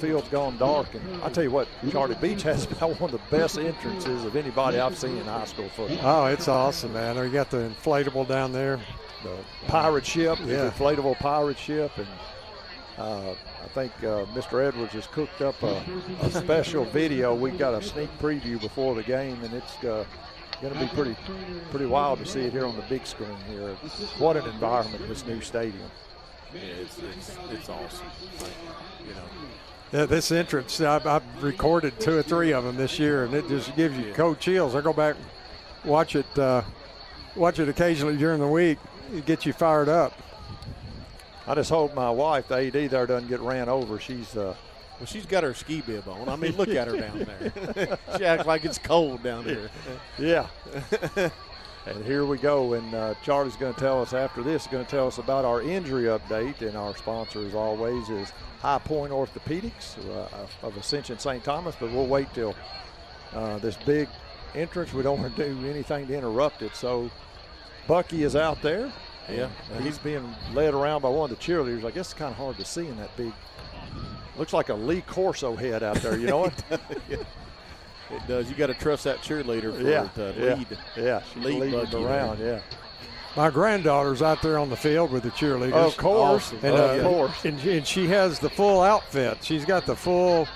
field's gone dark, and I tell you what, Charlie, Beech has one of the best entrances of anybody I've seen in high school football. Oh, it's awesome, man. You got the inflatable down there. The pirate ship, the inflatable pirate ship, and I think Mr. Edwards has cooked up a special video. We got a sneak preview before the game, and it's going to be pretty wild to see it here on the big screen here. What an environment, this new stadium. Yeah, it's awesome. Like, you know. Yeah, this entrance, I've recorded 2 or 3 of them this year, and it just gives you cold chills. I go back, watch it occasionally during the week. It gets you fired up. I just hope my wife, the AD there, doesn't get ran over. She's she's got her ski bib on. I mean, look at her down there. She acts like it's cold down here. Yeah. And here we go, and Charlie's going to tell us after this, about our injury update, and our sponsor, as always, is High Point Orthopedics of Ascension St. Thomas, but we'll wait till this big entrance. We don't want to do anything to interrupt it, so Bucky is out there. Yeah. He's being led around by one of the cheerleaders. I guess it's kind of hard to see in that big, looks like a Lee Corso head out there, you know what? It does. You got to trust that cheerleader for it to lead. Yeah, she's leading around, yeah. My granddaughter's out there on the field with the cheerleaders. Of course. Awesome. And of course. And she has the full outfit. She's got the full,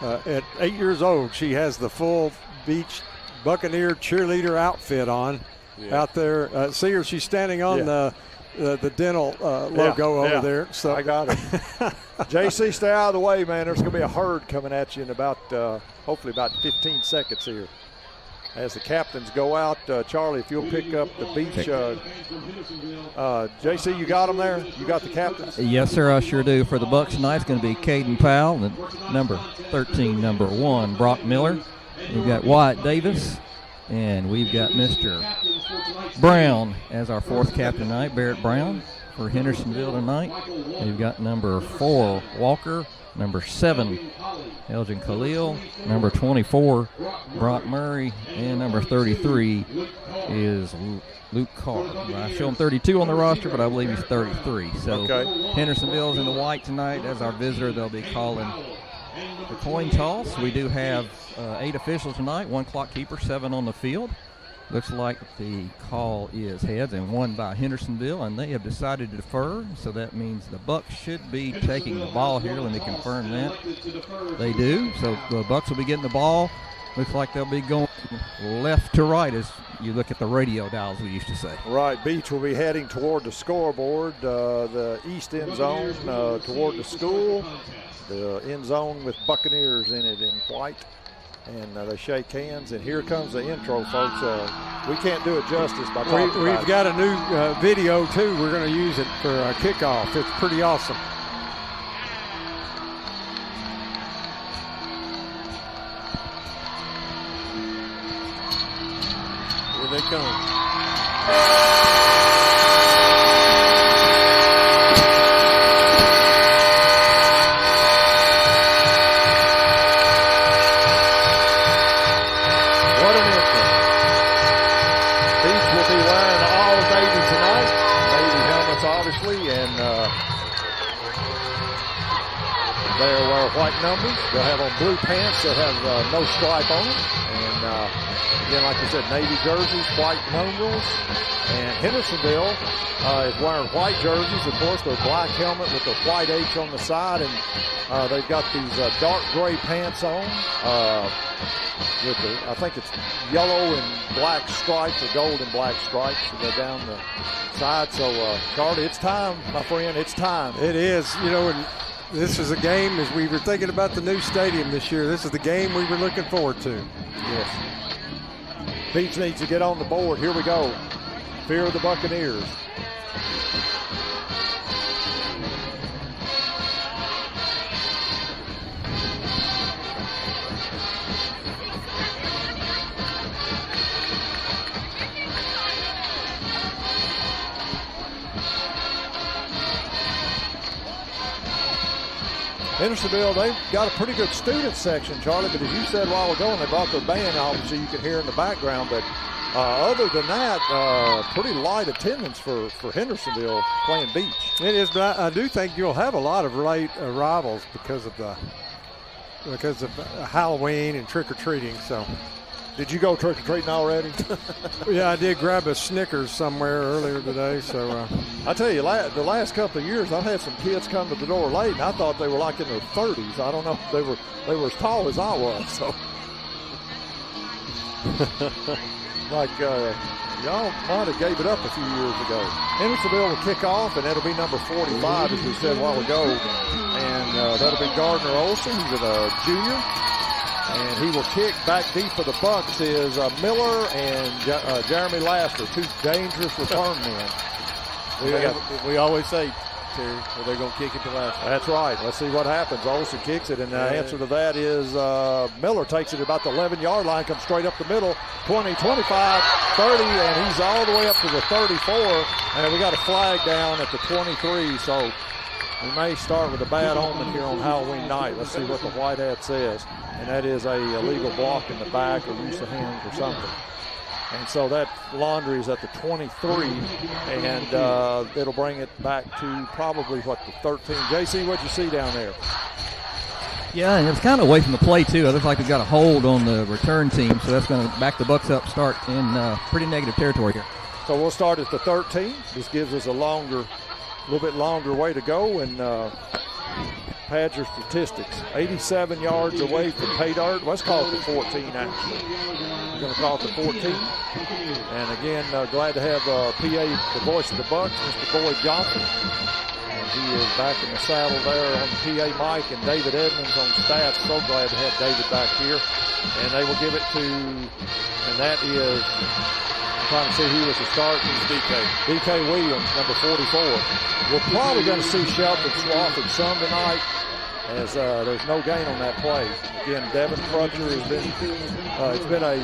at 8 years old, she has the full Beech Buccaneer cheerleader outfit on out there. See her, she's standing on the dental logo over there. So I got it. JC, stay out of the way, man. There's going to be a herd coming at you in about, hopefully about 15 seconds here. As the captains go out, Charlie, if you'll pick up the Beech. JC, you got them there? You got the captains? Yes, sir, I sure do. For the Bucs tonight, it's going to be Caden Powell, and number 13, number 1, Brock Miller. We've got Wyatt Davis, and we've got Mr. Brown as our 4th captain tonight, Barrett Brown for Hendersonville tonight. We've got number 4, Walker, number 7, Elgin Khalil, number 24, Brock Murray, and number 33 is Luke Carr. I show him 32 on the roster, but I believe he's 33. So Hendersonville's in the white tonight as our visitor. They'll be calling the coin toss. We do have 8 officials tonight, 1 clock keeper, 7 on the field. Looks like the call is heads and won by Hendersonville, and they have decided to defer, so that means the Bucs should be taking the ball here. Let me confirm that. They do, so the Bucs will be getting the ball. Looks like they'll be going left to right as you look at the radio dials, we used to say. Right, Beech will be heading toward the scoreboard, the east end zone, toward the school. The end zone with Buccaneers in it in white. And they shake hands, and here comes the intro, folks. We can't do it justice by talking about it. We've got a new video, too. We're going to use it for kickoff. It's pretty awesome. Here they come. They'll wear white numbers. They'll have on blue pants that have no stripe on them. And again, like I said, navy jerseys, white numerals. And Hendersonville is wearing white jerseys, of course, their black helmet with the white H on the side. And they've got these dark gray pants on with the, I think it's yellow and black stripes or gold and black stripes that go down the side. So, Charlie, it's time, my friend. It's time. It is. You know, and this is a game, as we were thinking about the new stadium this year, this is the game we were looking forward to. Yes. Beech needs to get on the board. Here we go. Fear of the Buccaneers. Hendersonville, they've got a pretty good student section, Charlie, but as you said a while ago, and they brought their band, obviously you can hear in the background, but other than that, pretty light attendance for Hendersonville playing Beech. It is, but I do think you'll have a lot of late arrivals because of the because of Halloween and trick-or-treating. So, Did you go trick-or-treating already? yeah, I did grab a Snickers somewhere earlier today. So, I tell you, the last couple of years, I've had some kids come to the door late, and I thought they were like in their 30s. I don't know. They were as tall as I was. So, y'all might have gave it up a few years ago. Hendersonville will kick off, and it'll be number 45, as we said a while ago. And that'll be Gardner Olson. He's a junior. And he will kick back deep for the Bucs is Miller and Jeramy Laster, two dangerous return men. We always say, Terry, they're going to kick it to Laster. That's right. Let's see what happens. Olson kicks it, and the answer to that is Miller takes it about the 11-yard line, comes straight up the middle, 20, 25, 30, and he's all the way up to the 34. And we got a flag down at the 23, so we may start with a bad omen here on Halloween night. Let's see what the white hat says. And that is a illegal block in the back or use of hands or something. And so that laundry is at the 23, and it'll bring it back to probably, the 13. JC, what'd you see down there? Yeah, and it's kind of away from the play, too. It looks like they've got a hold on the return team, so that's going to back the Bucs up, start in pretty negative territory here. So we'll start at the 13. This gives us a little bit longer way to go, and pads your statistics. 87 yards away from pay dirt. Let's call it the 14, actually. We're going to call it the 14. And again, glad to have PA, the voice of the Bucs, Mr. Boyd Johnson. And he is back in the saddle there on the PA mic, and David Edmonds on stats. So glad to have David back here. And they will give it to, and that is, I'm trying to see who was the start. DK Williams, number 44. We're probably going to see Shelton Swafford some tonight, as there's no gain on that play. Again, Devin Crutcher has been, it's been a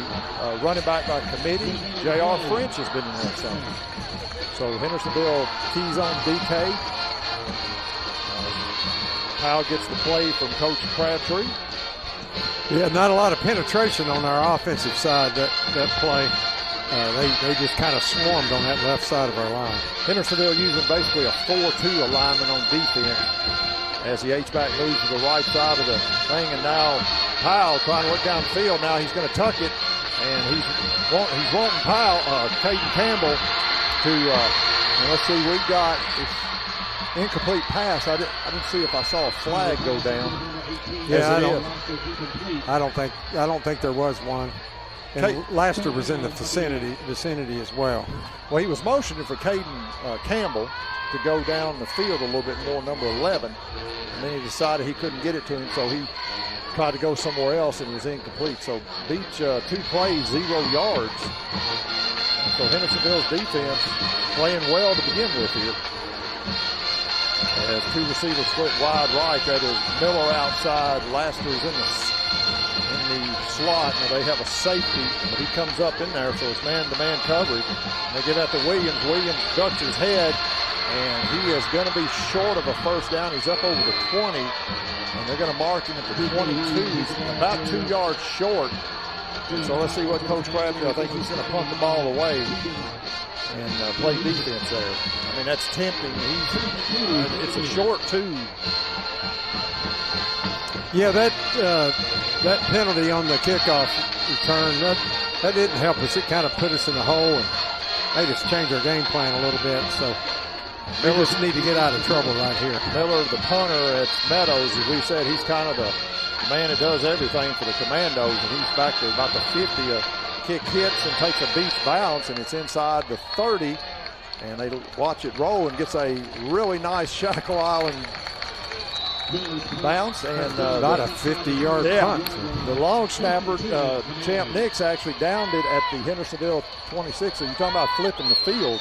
running back by committee. J.R. French has been in that some. So Hendersonville keys on DK. Powell gets the play from Coach Crabtree. yeah, not a lot of penetration on our offensive side that play. They just kind of swarmed on that left side of our line. Hendersonville using basically a 4-2 alignment on defense as the H-back moves to the right side of the thing, and now Powell trying to look downfield. Now he's going to tuck it, and he's wanting Powell, Caden Campbell to, and let's see, we've got this incomplete pass. I didn't see if I saw a flag go down. Yeah, I don't think there was one. And Laster was in the vicinity as well. Well, he was motioning for Caden Campbell to go down the field a little bit more, number 11. And then he decided he couldn't get it to him, so he tried to go somewhere else, and it was incomplete. So Beech, 2 plays, 0 yards. And so Hendersonville's defense playing well to begin with here. As 2 receivers split wide right, that is Miller outside, Laster's in the slot. Now they have a safety, but he comes up in there, so it's man-to-man coverage. And they give that to Williams. Williams ducks his head, and he is going to be short of a first down. He's up over the 20, and they're going to mark him at the 22. He's about 2 yards short. So let's see what Coach Crabtree, I think he's going to punt the ball away and play defense there. I mean, that's tempting. It's a short 2. Yeah, that penalty on the kickoff return, that didn't help us. It kind of put us in a hole and made us change our game plan a little bit. So we just need to get out of trouble right here. Miller, the punter at Meadows, as we said, he's kind of the man that does everything for the Commandos, and he's back to about the 50. A kick hits and takes a Beech bounce, and it's inside the 30. And they watch it roll and gets a really nice Shackle Island bounce, and about a 50-yard punt. The long snapper, Champ Nix, actually downed it at the Hendersonville 26. So you're talking about flipping the field.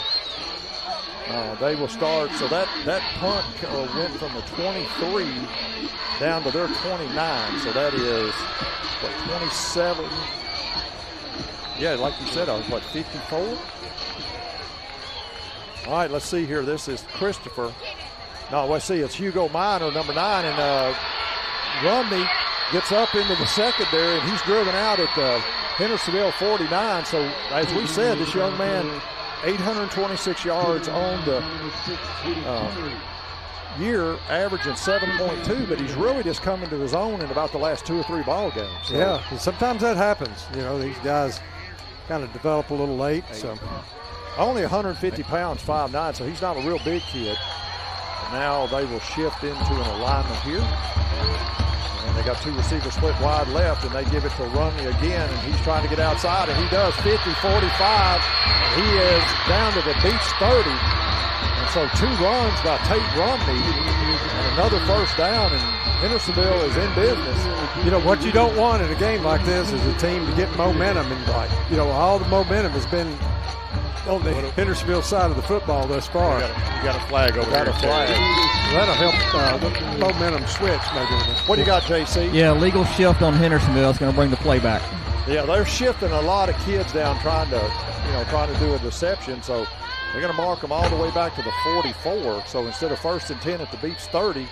They will start. So that punt went from the 23 down to their 29. So that is, 27? Yeah, like you said, 54? All right, let's see here. This is Christopher. No, let's see. It's Hugo Minor, number 9, and Rumney gets up into the secondary, and he's driven out at the Hendersonville 49. So, as we said, this young man, 826 yards on the year averaging 7.2, but he's really just come into his own in about the last 2 or 3 ball games. So. Yeah, and sometimes that happens. You know, these guys kind of develop a little late. So only 150 pounds, 5'9", so he's not a real big kid. And now they will shift into an alignment here. And they got 2 receivers split wide left, and they give it to Rumney again, and he's trying to get outside, and he does 50, 45, and he is down to the Beech 30. And so 2 runs by Tate Rumney and another first down, and Hendersonville is in business. You know, what you don't want in a game like this is a team to get momentum. And, you know, all the momentum has been on the Hendersonville side of the football thus far. You got a flag over there. That'll help the momentum switch maybe. What do you got, JC? Yeah, legal shift on Hendersonville is going to bring the play back. Yeah, they're shifting a lot of kids down trying to do a deception. So they're going to mark them all the way back to the 44. So instead of 1st and 10 at the Beech 30,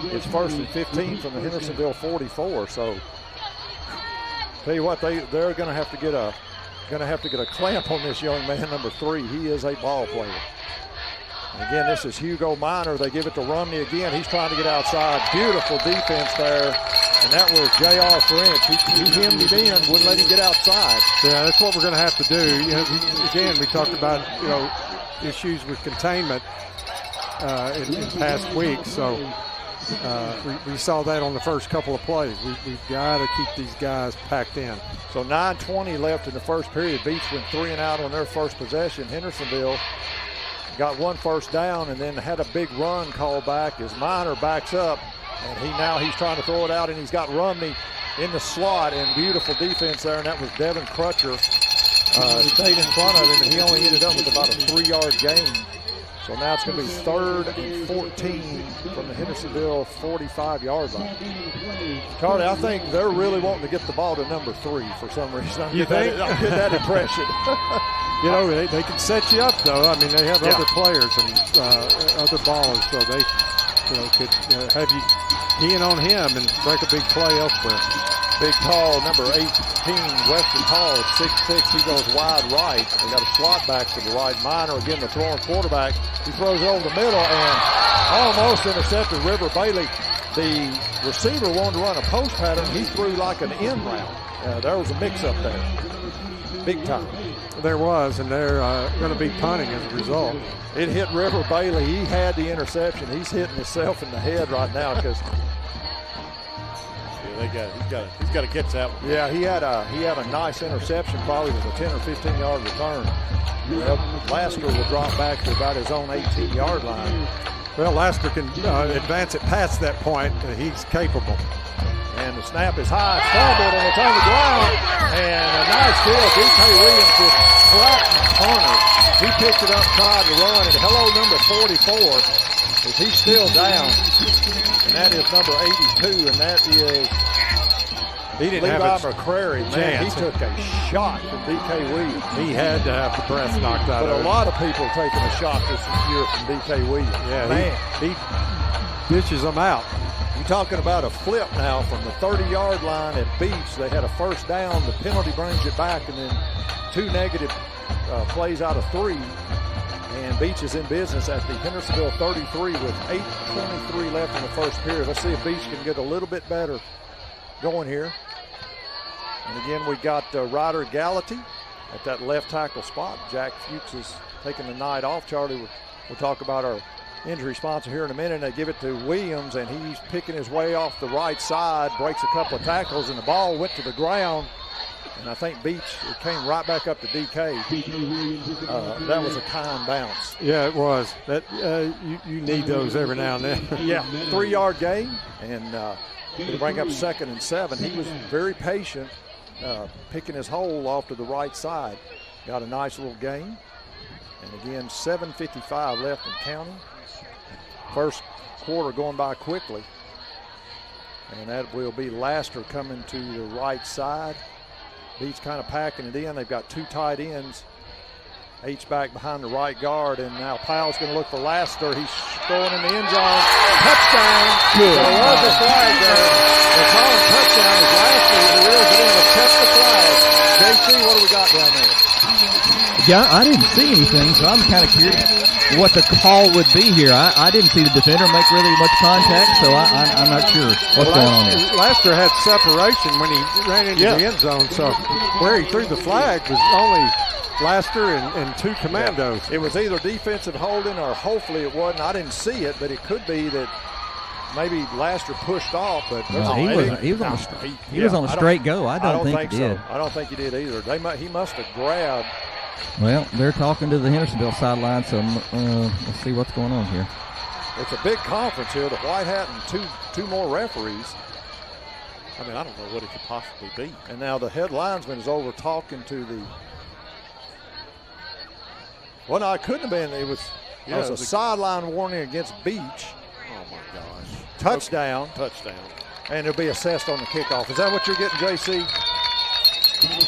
it's 1st and 15 from the Hendersonville 44. So tell you what, they're going to have to get a clamp on this young man, number 3. He is a ball player. And again, this is Hugo Minor. They give it to Rumney again. He's trying to get outside. Beautiful defense there. And that was J.R. French. He hemmed it in, wouldn't let him get outside. Yeah, that's what we're going to have to do. You know, again, we talked about, you know, issues with containment in past weeks. So we saw that on the first couple of plays. We've got to keep these guys packed in. So 9:20 left in the first period. Beech went 3 and out on their first possession. Hendersonville got 1 first down and then had a big run called back as Minor backs up. And he's trying to throw it out, and he's got Rumney in the slot, and beautiful defense there, and that was Devin Crutcher. Stayed in front of him, and he only ended up with about a 3-yard gain. So now it's going to be 3rd and 14 from the Hendersonville 45-yard line. Charlie, I think they're really wanting to get the ball to number 3 for some reason. I get that impression. You know, they can set you up, though. I mean, they have other players and other ballers, so they could have you keying on him and break a big play elsewhere. Big tall, number 18, Weston Hall at 6'6". He goes wide right. They got a slot back to the right. Minor, again, the throwing quarterback. He throws it over the middle and almost intercepted River Bailey. The receiver wanted to run a post pattern. He threw like an in route. There was a mix-up there. Big time. There was, and they're going to be punting as a result. It hit River Bailey. He had the interception. He's hitting himself in the head right now because he's got to catch that one. Yeah, he had a nice interception. Probably was a 10 or 15-yard return. Laster will drop back to about his own 18-yard line. Well, Laster can advance it past that point. He's capable. And the snap is high, fumbled, and it's on the ground. And a nice deal. D.K. Williams just flattened Hunter. He picked it up, tried to run, and hello, number 44, as he's still down. And that is number 82, and that is Levi McCrary. Man, he took a shot from D.K. Williams. He had to have the breath knocked out of him. But a lot of people taking a shot this year from D.K. Williams. Yeah, man. He dishes them out. You're talking about a flip now from the 30-yard line at Beech. They had a first down. The penalty brings it back, and then 2 negative plays out of 3. And Beech is in business at the Hendersonville 33 with 8:23 left in the first period. Let's see if Beech can get a little bit better going here. And again, we got Ryder Gallaty at that left tackle spot. Jack Fuchs is taking the night off. Charlie, we'll talk about our injury sponsor here in a minute. They give it to Williams, and he's picking his way off the right side, breaks a couple of tackles, and the ball went to the ground. And I think Beech, it came right back up to DK. That was a kind bounce. Yeah, it was. That you need those every now and then. Yeah, 3-yard gain, and to bring up 2nd and 7. He was very patient, picking his hole off to the right side. Got a nice little gain. And again, 7:55 left in counting. First quarter going by quickly. And that will be Laster coming to the right side. Beech kind of packing it in. They've got 2 tight ends. H-back behind the right guard, and now Powell's going to look for Laster. He's throwing in the end zone. Touchdown. Good. There was a flag there. They're calling touchdown as Laster reels it in to catch the flag. JC, what do we got down there? Yeah, I didn't see anything, so I'm kind of curious what the call would be here. I didn't see the defender make really much contact, so I'm not sure what's going on here. Laster had separation when he ran into the end zone, so where he threw the flag was only Laster and two commandos. It was either defensive holding or hopefully it wasn't. I didn't see it, but it could be that maybe Laster pushed off. But he was on a straight go. I don't think he did. So. I don't think he did either. He must have grabbed. Well, they're talking to the Hendersonville sideline, so let's see what's going on here. It's a big conference here. The White Hat and two more referees. I mean, I don't know what it could possibly be. And now the head linesman is over talking to the. Well, no, it couldn't have been. It was a sideline warning against Beech. Oh my gosh! Touchdown. And it'll be assessed on the kickoff. Is that what you're getting, JC?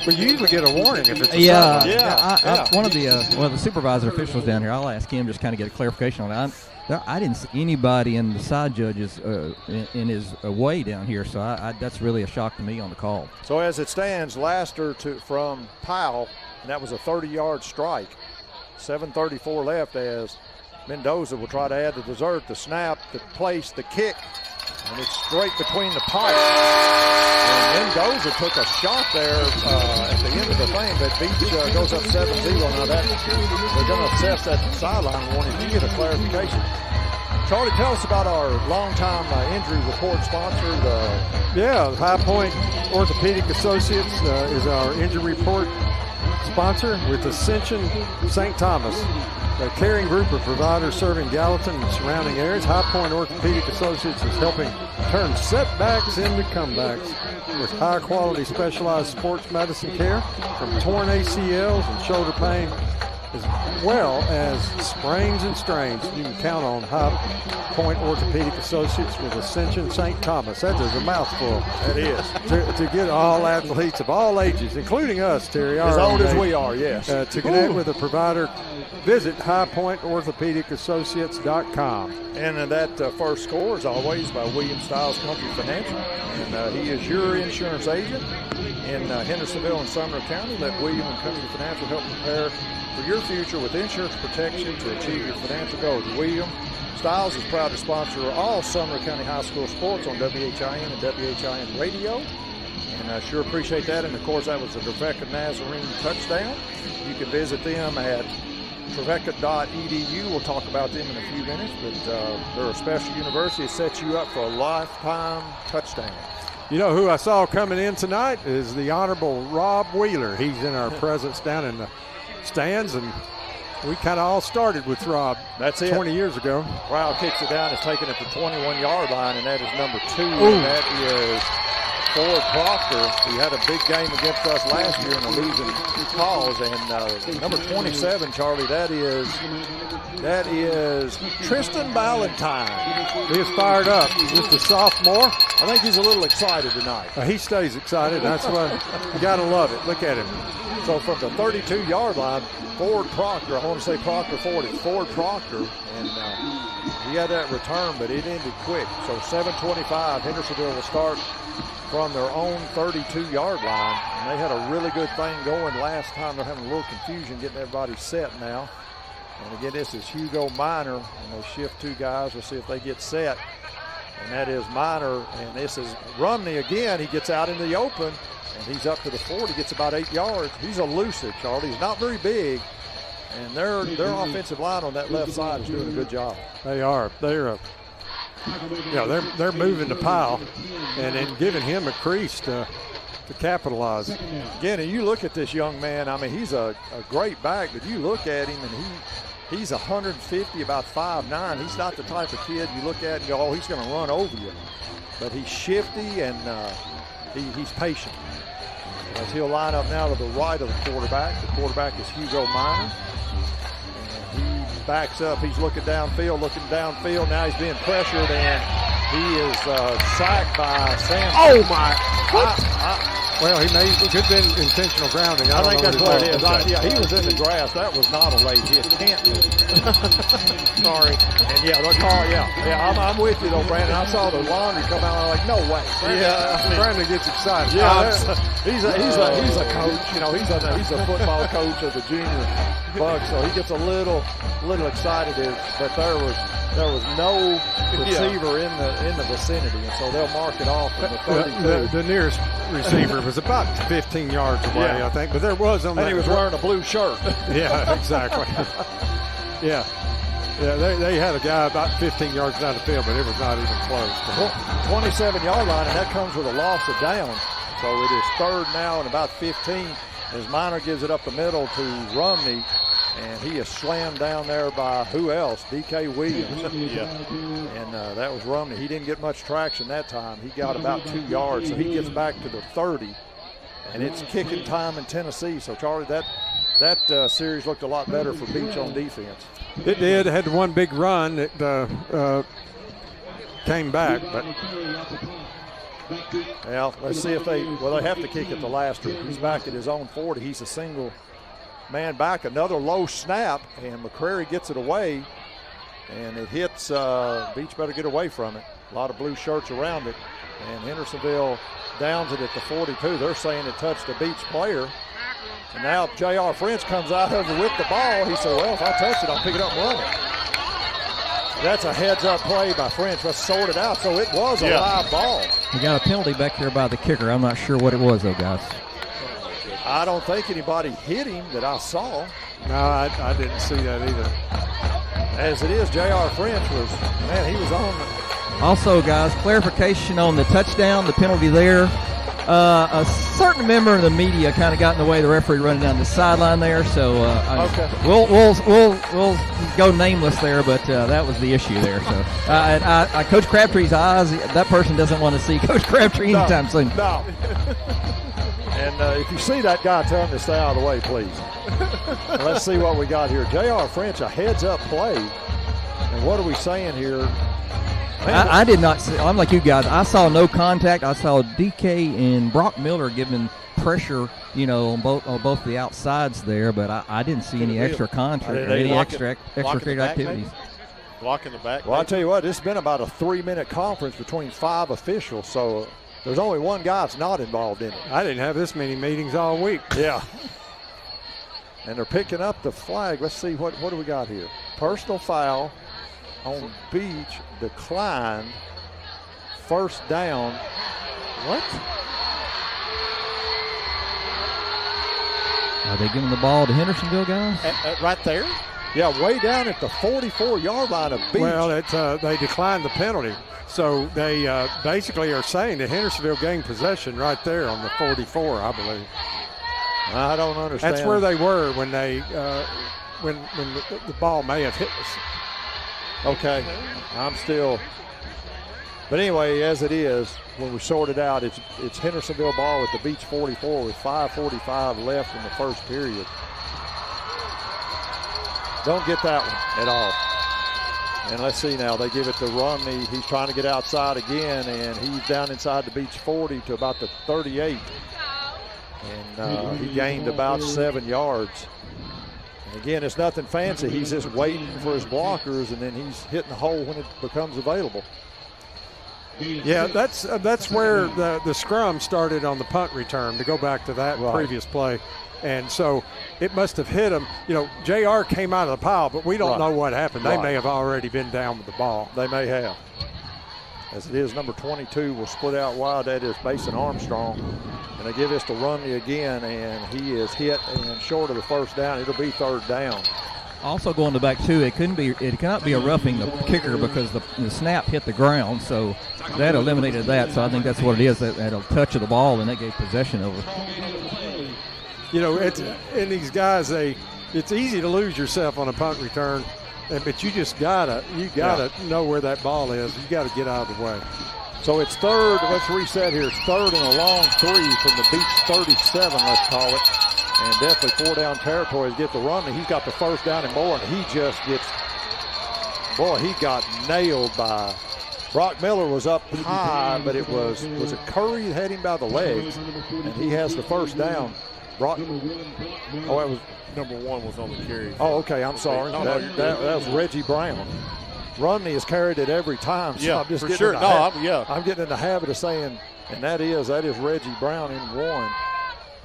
But you usually get a warning if it's a sideline. One of the supervisor officials down here, I'll ask him just kind of get a clarification on it. I didn't see anybody in the side judges in his way down here, so that's really a shock to me on the call. So as it stands, Laster from Powell, and that was a 30-yard strike. 7:34 left as Mendoza will try to add the dessert, the snap, the place, the kick, and it's straight between the pipes. And Mendoza took a shot there at the end of the thing, but Beech goes up 7-0. Now they're going to assess that sideline warning. If you get a clarification. Charlie, tell us about our longtime injury report sponsor. High Point Orthopedic Associates is our injury report sponsor with Ascension St. Thomas, a caring group of providers serving Gallatin and surrounding areas. High Point Orthopedic Associates is helping turn setbacks into comebacks with high-quality specialized sports medicine care from torn ACLs and shoulder pain, as well as sprains and strains. You can count on High Point Orthopedic Associates with Ascension St. Thomas. That is a mouthful. That is. To get all athletes of all ages, including us, Terry. As old as we are, yes. To connect with a provider, visit highpointorthopedicassociates.com. And that first score is always by William Stiles Country Financial. And he is your insurance agent in Hendersonville and Sumner County. Let William and Country Financial help prepare for your future with insurance protection to achieve your financial goals. William Stiles is proud to sponsor all Sumner County High School sports on WHIN and WHIN Radio. And I sure appreciate that. And, of course, that was the Trevecca Nazarene touchdown. You can visit them at trevecca.edu. We'll talk about them in a few minutes. But they're a special university. It sets you up for a lifetime touchdown. You know who I saw coming in tonight is the Honorable Rob Wheeler. He's in our presence down in the stands, and we kind of all started with Rob. That's it. 20 years ago. Crowd kicks it down. It's taken at the 21-yard line, and that is number 2. Ooh. And that is Ford Proctor. He had a big game against us last year in a losing cause. And number 27, Charlie, that is Tristan Ballantyne. He is fired up. Just a sophomore. I think he's a little excited tonight. He stays excited. That's what you got to love it. Look at him. So from the 32-yard line, Ford Proctor, I want to say Proctor Ford, it's Ford Proctor, and he had that return, but it ended quick. So 7:25, Hendersonville will start from their own 32-yard line, and they had a really good thing going last time. They're having a little confusion getting everybody set now. And again, this is Hugo Minor, and they shift 2 guys. We'll see if they get set. And that is Minor, and this is Rumney again. He gets out in the open. And he's up to the 40, gets about 8 yards. He's elusive, Charlie. He's not very big. And their offensive line on that left side is doing a good job. They are. They're moving the pile and then giving him a crease to capitalize. Again, and you look at this young man. I mean, he's a great back, but you look at him and he's 150, about 5'9". He's not the type of kid you look at and go, oh, he's going to run over you. But he's shifty and he's patient. As he'll line up now to the right of the quarterback. The quarterback is Hugo Minor. And he backs up. He's looking downfield. Now he's being pressured, and he is sacked by Sam. Oh, my. Well, it could have been intentional grounding. I think that's what it is. Okay. Yeah, he was in the grass. That was not a late hit. Can't be. Sorry. And yeah, the call. Yeah. I'm with you though, Brandon. I saw the laundry come out. I'm like, no way. Brandon gets excited. Yeah, he's a coach. You know, he's a football coach of the junior Bucs, so he gets a little excited. But there was no receiver in the vicinity, and so they'll mark it off in the 32. The nearest receiver was about 15 yards away, I think, but there was on and he was wearing a blue shirt. Yeah, exactly. Yeah, they had a guy about 15 yards down the field, but it was not even close. 27-yard line, and that comes with a loss of down. So it is third now and about 15 as Minor gives it up the middle to Rumney. And he is slammed down there by who else? D.K. Williams. And that was Rumney. He didn't get much traction that time. He got about 2 yards. So he gets back to the 30. And it's kicking time in Tennessee. So, Charlie, that series looked a lot better for Beech on defense. It did. It had one big run. It came back. But well, let's see if they have to kick it to Laster. He's back at his own 40. He's a single man back. Another low snap, and McCrary gets it away, and it hits Beech. Better get away from it. A lot of blue shirts around it, and Hendersonville downs it at the 42. They're saying it touched a Beech player, and now J.R. French comes out over with the ball. He said, well, if I touch it, I'll pick it up and run it. That's a heads-up play by French. Let's sort it out. So it was a live ball. We got a penalty back here by the kicker. I'm not sure what it was, though, guys. I don't think anybody hit him that I saw. No, I didn't see that either. As it is, J.R. French was, man, he was on. Also, guys, clarification on the touchdown, the penalty there. A certain member of the media kind of got in the way of the referee running down the sideline there, so we'll go nameless there, but that was the issue there. So, Coach Crabtree's eyes, that person doesn't want to see Coach Crabtree anytime soon. No. And if you see that guy, tell him to stay out of the way, please. Let's see what we got here. J.R. French, a heads-up play. And what are we saying here? I did not see. I'm like you guys. I saw no contact. I saw DK and Brock Miller giving pressure, on both the outsides there, but I didn't see any extra contact or any extracurricular activities. Blocking the back. Well, I'll tell you what, this has been about a 3-minute conference between 5 officials, so there's only one guy that's not involved in it. I didn't have this many meetings all week. Yeah. And they're picking up the flag. Let's see, what do we got here? Personal foul on Beech, declined. First down. What? Are they giving the ball to Hendersonville, guys? Right there? Yeah, way down at the 44-yard line of Beech. Well, they declined the penalty. So they basically are saying that Hendersonville gained possession right there on the 44, I believe. I don't understand. That's where they were when they when the ball may have hit us. Okay, I'm still. But anyway, as it is, when we sort it out, it's Hendersonville ball at the Beech 44 with 5:45 left in the first period. Don't get that one at all. And let's see now, they give it to Romney. He's trying to get outside again, and he's down inside the Beech 40 to about the 38. And he gained about 7 yards. And again, it's nothing fancy. He's just waiting for his blockers, and then he's hitting the hole when it becomes available. Yeah, that's where the scrum started on the punt return, to go back to that previous play. And so it must have hit him. JR came out of the pile, but we don't know what happened. They may have already been down with the ball. They may have. As it is, number 22 will split out wide. That is Mason Armstrong. And they give this to Rumney again, and he is hit and short of the first down. It'll be third down. Also going to back two, it cannot be a roughing the kicker because the snap hit the ground, so that eliminated that. So I think that's what it is, that a touch of the ball, and that gave possession over. And these guys, it's easy to lose yourself on a punt return, but you just gotta know where that ball is. You gotta get out of the way. So it's third. Let's reset here. It's third and a long 3 from the Beech 37. Let's call it. And definitely 4 down territory to get the run. He's got the first down and more, and he just gets, he got nailed by Brock Miller was up high, but it was it Curry that had him by the legs, and he has the first down. Brock, oh, that was number 1 was on the carry. Oh, okay, I'm sorry. That was Reggie Brown. Romney has carried it every time. So yeah, I'm just for getting sure. I'm getting in the habit of saying, and that is Reggie Brown in 1.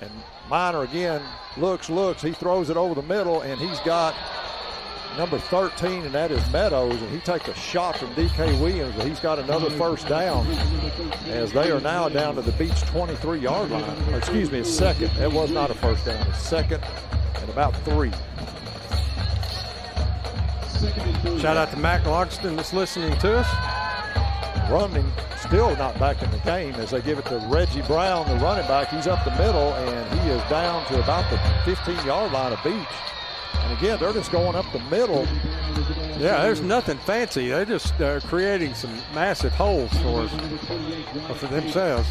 And Minor again looks. He throws it over the middle, and he's got number 13, and that is Meadows. And he takes a shot from D.K. Williams, but he's got another first down as they are now down to the Beech 23-yard line. Or excuse me, it's second. It was not a first down. It's second and about 3. Shout out to Mac Logston that's listening to us. Romney still not back in the game as they give it to Reggie Brown, the running back. He's up the middle, and he is down to about the 15-yard line of Beech. And again, they're just going up the middle. Yeah, there's nothing fancy. They're just creating some massive holes for themselves.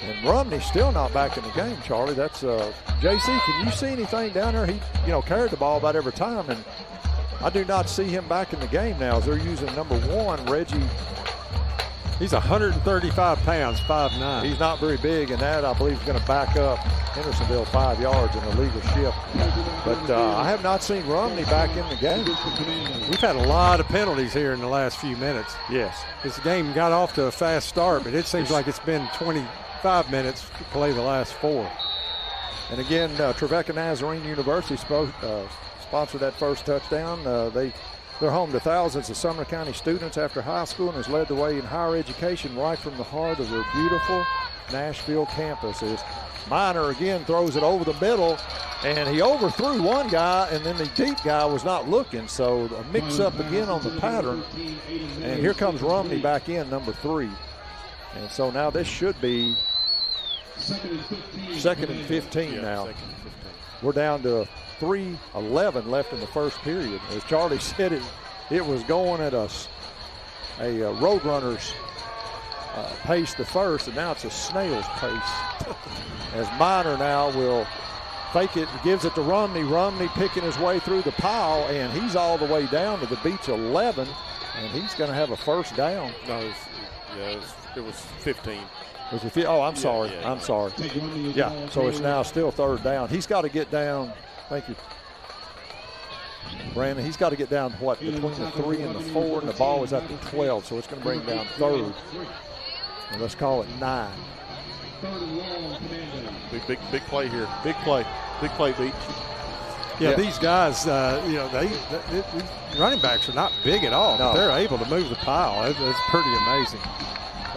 And Romney's still not back in the game, Charlie. That's JC, can you see anything down there? He, carried the ball about every time, and I do not see him back in the game now as they're using number 1, Reggie. He's 135 pounds, 5'9". He's not very big, and that, I believe, is going to back up Hendersonville 5 yards in a legal shift. But I have not seen Romney back in the game. We've had a lot of penalties here in the last few minutes. Yes. This game got off to a fast start, but it seems like it's been 25 minutes to play the last 4. And again, Trevecca Nazarene University sponsored that first touchdown. They're home to thousands of Sumner County students after high school and has led the way in higher education right from the heart of their beautiful Nashville campus. As Minor again throws it over the middle, and he overthrew one guy, and then the deep guy was not looking. So a mix-up again on the pattern. And here comes Romney back in, number 3. And so now this should be second and 15 now. We're down to 3:11 left in the first period. As Charlie said, it was going at a Roadrunner's pace the first, and now it's a snail's pace. As Minor now will fake it, gives it to Romney. Romney picking his way through the pile, and he's all the way down to the Beech 11, and he's going to have a first down. No, it was 15. Was it? Oh, I'm sorry. I'm sorry. Yeah, so it's now still third down. He's got to get down. Thank you, Brandon. He's got to get down, between the 3 and the 4, and the ball is at the 12, so it's going to bring down third. And let's call it 9. Big play here. Big play, Beech. Yeah, these guys, they running backs are not big at all, but they're able to move the pile. It's pretty amazing.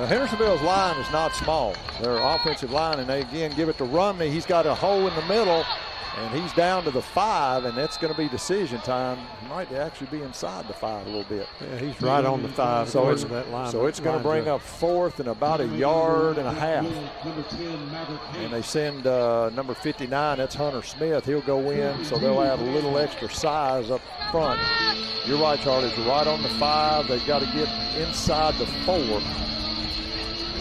Hendersonville's line is not small. Their offensive line, and they again give it to Romney. He's got a hole in the middle, and he's down to the 5, and that's going to be decision time. He might actually be inside the 5 a little bit. Yeah, he's right on the 5. So it's going to bring up 4th and about 1.5 yards. And they send number 59, that's Hunter Smith. He'll go in, so they'll add a little extra size up front. You're right, Charlie. It's right on the 5. They've got to get inside the 4.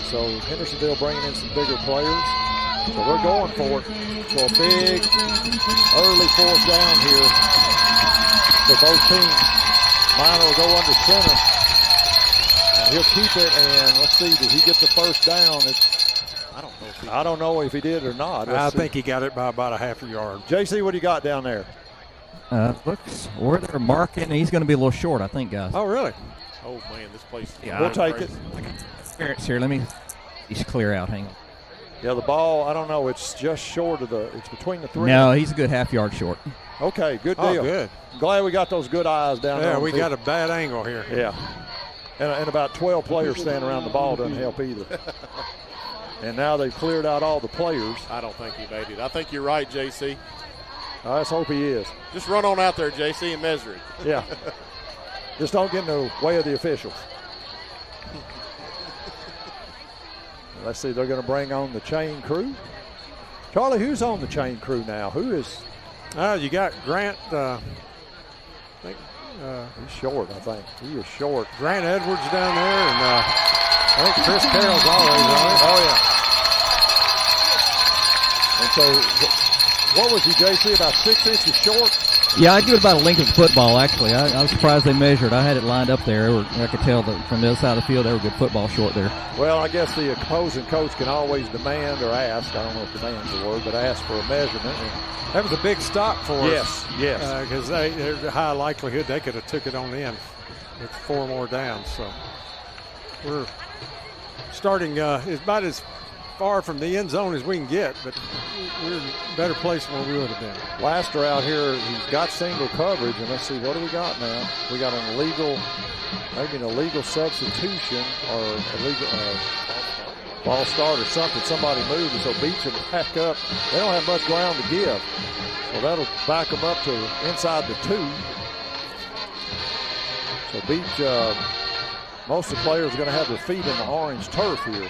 So Hendersonville bringing in some bigger players. So they're going for it. So a big early 4th down here for both teams. Minor will go under center. And he'll keep it, and let's see, did he get the first down? I don't know if he did or not. I think he got it by about 0.5 yard. JC, what do you got down there? Looks where they're marking. He's going to be a little short, I think, guys. Oh, really? Oh, man, this place. Yeah, we'll take it. Here, let me just clear out. Hang on. Yeah, the ball, I don't know. It's just short of it's between the 3. No, he's a good 0.5 yard short. Okay, good deal. Oh, good. Glad we got those good eyes down there. Yeah, we got a bad angle here. Yeah. And about 12 players standing around the ball doesn't help either. And now they've cleared out all the players. I don't think he made it. I think you're right, JC. Let's hope he is. Just run on out there, JC, and measure it. Yeah. Just don't get in the way of the officials. Let's see, they're going to bring on the chain crew. Charlie, who's on the chain crew now? Who is? You got Grant. He's short, I think. He is short. Grant Edwards down there, and I think Chris Carroll's always on it. Oh, yeah. And so, what was he, JC, about 6 inches short? Yeah, I'd give it about a length of football, actually. I was surprised they measured. I had it lined up there. I could tell that from the other side of the field they were a good football short there. Well, I guess the opposing coach can always demand or ask, I don't know if demand's the word, but ask for a measurement. That was a big stop for us. Yes. Because there's a high likelihood they could have took it on in with 4 more downs. So we're starting about as far from the end zone as we can get, but we're in a better place than where we would have been. Laster out here, he's got single coverage, and let's see, what do we got now? We got an illegal, maybe an illegal substitution or illegal false start or something. Somebody moved, and so Beech will back up. They don't have much ground to give, so that'll back them up to inside the 2. So Beech, most of the players are going to have their feet in the orange turf here.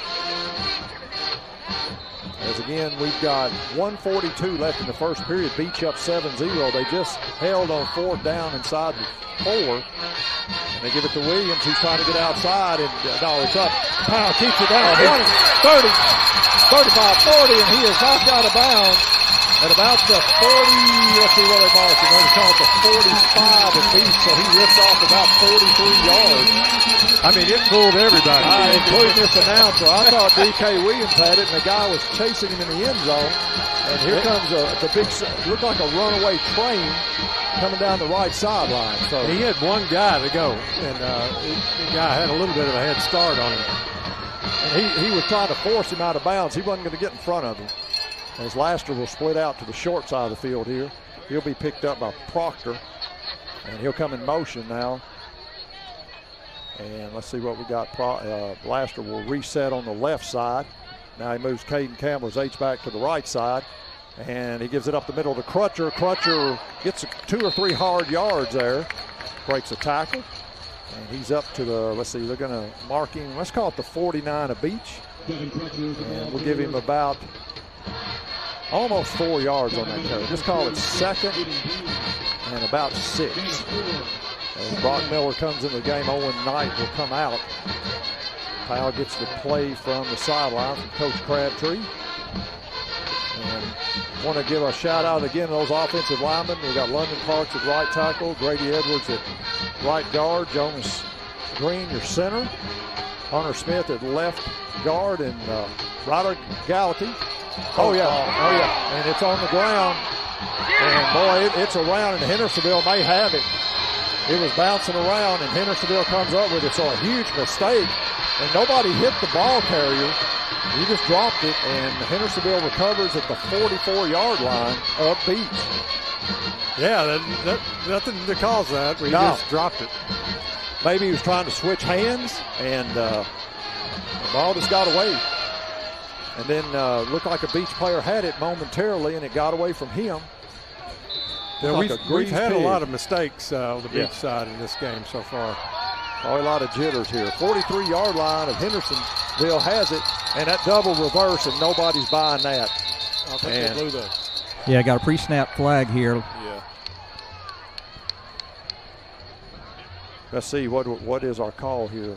As again, we've got 1:42 left in the first period. Beech up 7-0. They just held on 4th down inside the 4. And they give it to Williams. He's trying to get outside. And no, it's up. Powell keeps it down. 20, 30, 35, 40, and he is knocked out of bounds at about the 40. Let's see where they marked him. They call it the 45 of Beech. So he lifts off about 43 yards. I mean, it fooled everybody. Including this announcer. I thought D.K. Williams had it, and the guy was chasing him in the end zone. And here comes the big, looked like a runaway train coming down the right sideline. So he had one guy to go, and the guy had a little bit of a head start on him. And he was trying to force him out of bounds. He wasn't going to get in front of him. As Laster will split out to the short side of the field here. He'll be picked up by Proctor, and he'll come in motion now. And let's see what we got. Laster will reset on the left side. Now he moves Caden Campbell's H-back to the right side. And he gives it up the middle to Crutcher. Crutcher gets 2 or 3 hard yards there. Breaks a tackle. And he's up to the, let's see, they're going to mark him. Let's call it the 49 of Beech. And we'll give him about almost 4 yards on that carry. Just call it 2nd and about 6. As Brock Miller comes into the game, Owen Knight will come out. Powell gets the play from the sideline from Coach Crabtree. And want to give a shout out again to those offensive linemen. We've got London Parks at right tackle, Grady Edwards at right guard, Jonas Green, your center, Hunter Smith at left guard, and Ryder Gallaty. Oh yeah, and it's on the ground. And boy, it's around, and Hendersonville may have it. It was bouncing around, and Hendersonville comes up with it, so a huge mistake. And nobody hit the ball carrier. He just dropped it, and Hendersonville recovers at the 44-yard line of Beech. Yeah, nothing to cause that. We just dropped it. Maybe he was trying to switch hands, and the ball just got away. And then looked like a Beech player had it momentarily, and it got away from him. Yeah, we've had a lot of mistakes on the Beech side in this game so far. Oh, a lot of jitters here. 43-yard line of Hendersonville has it, and that double reverse, and nobody's buying that. I think they blew that. Yeah, got a pre-snap flag here. Yeah. Let's see, what is our call here?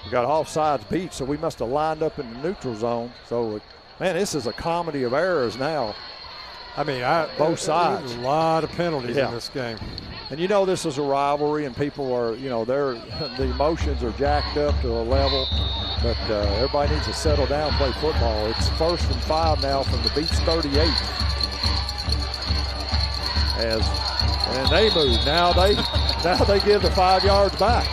We got offsides Beech, so we must have lined up in the neutral zone. So, man, this is a comedy of errors now. I mean, both sides. There's a lot of penalties in this game. And you know this is a rivalry, and people are, the emotions are jacked up to a level. But everybody needs to settle down and play football. It's 1st and 5 now from the Beech 38. And they move. Now they give the 5 yards back.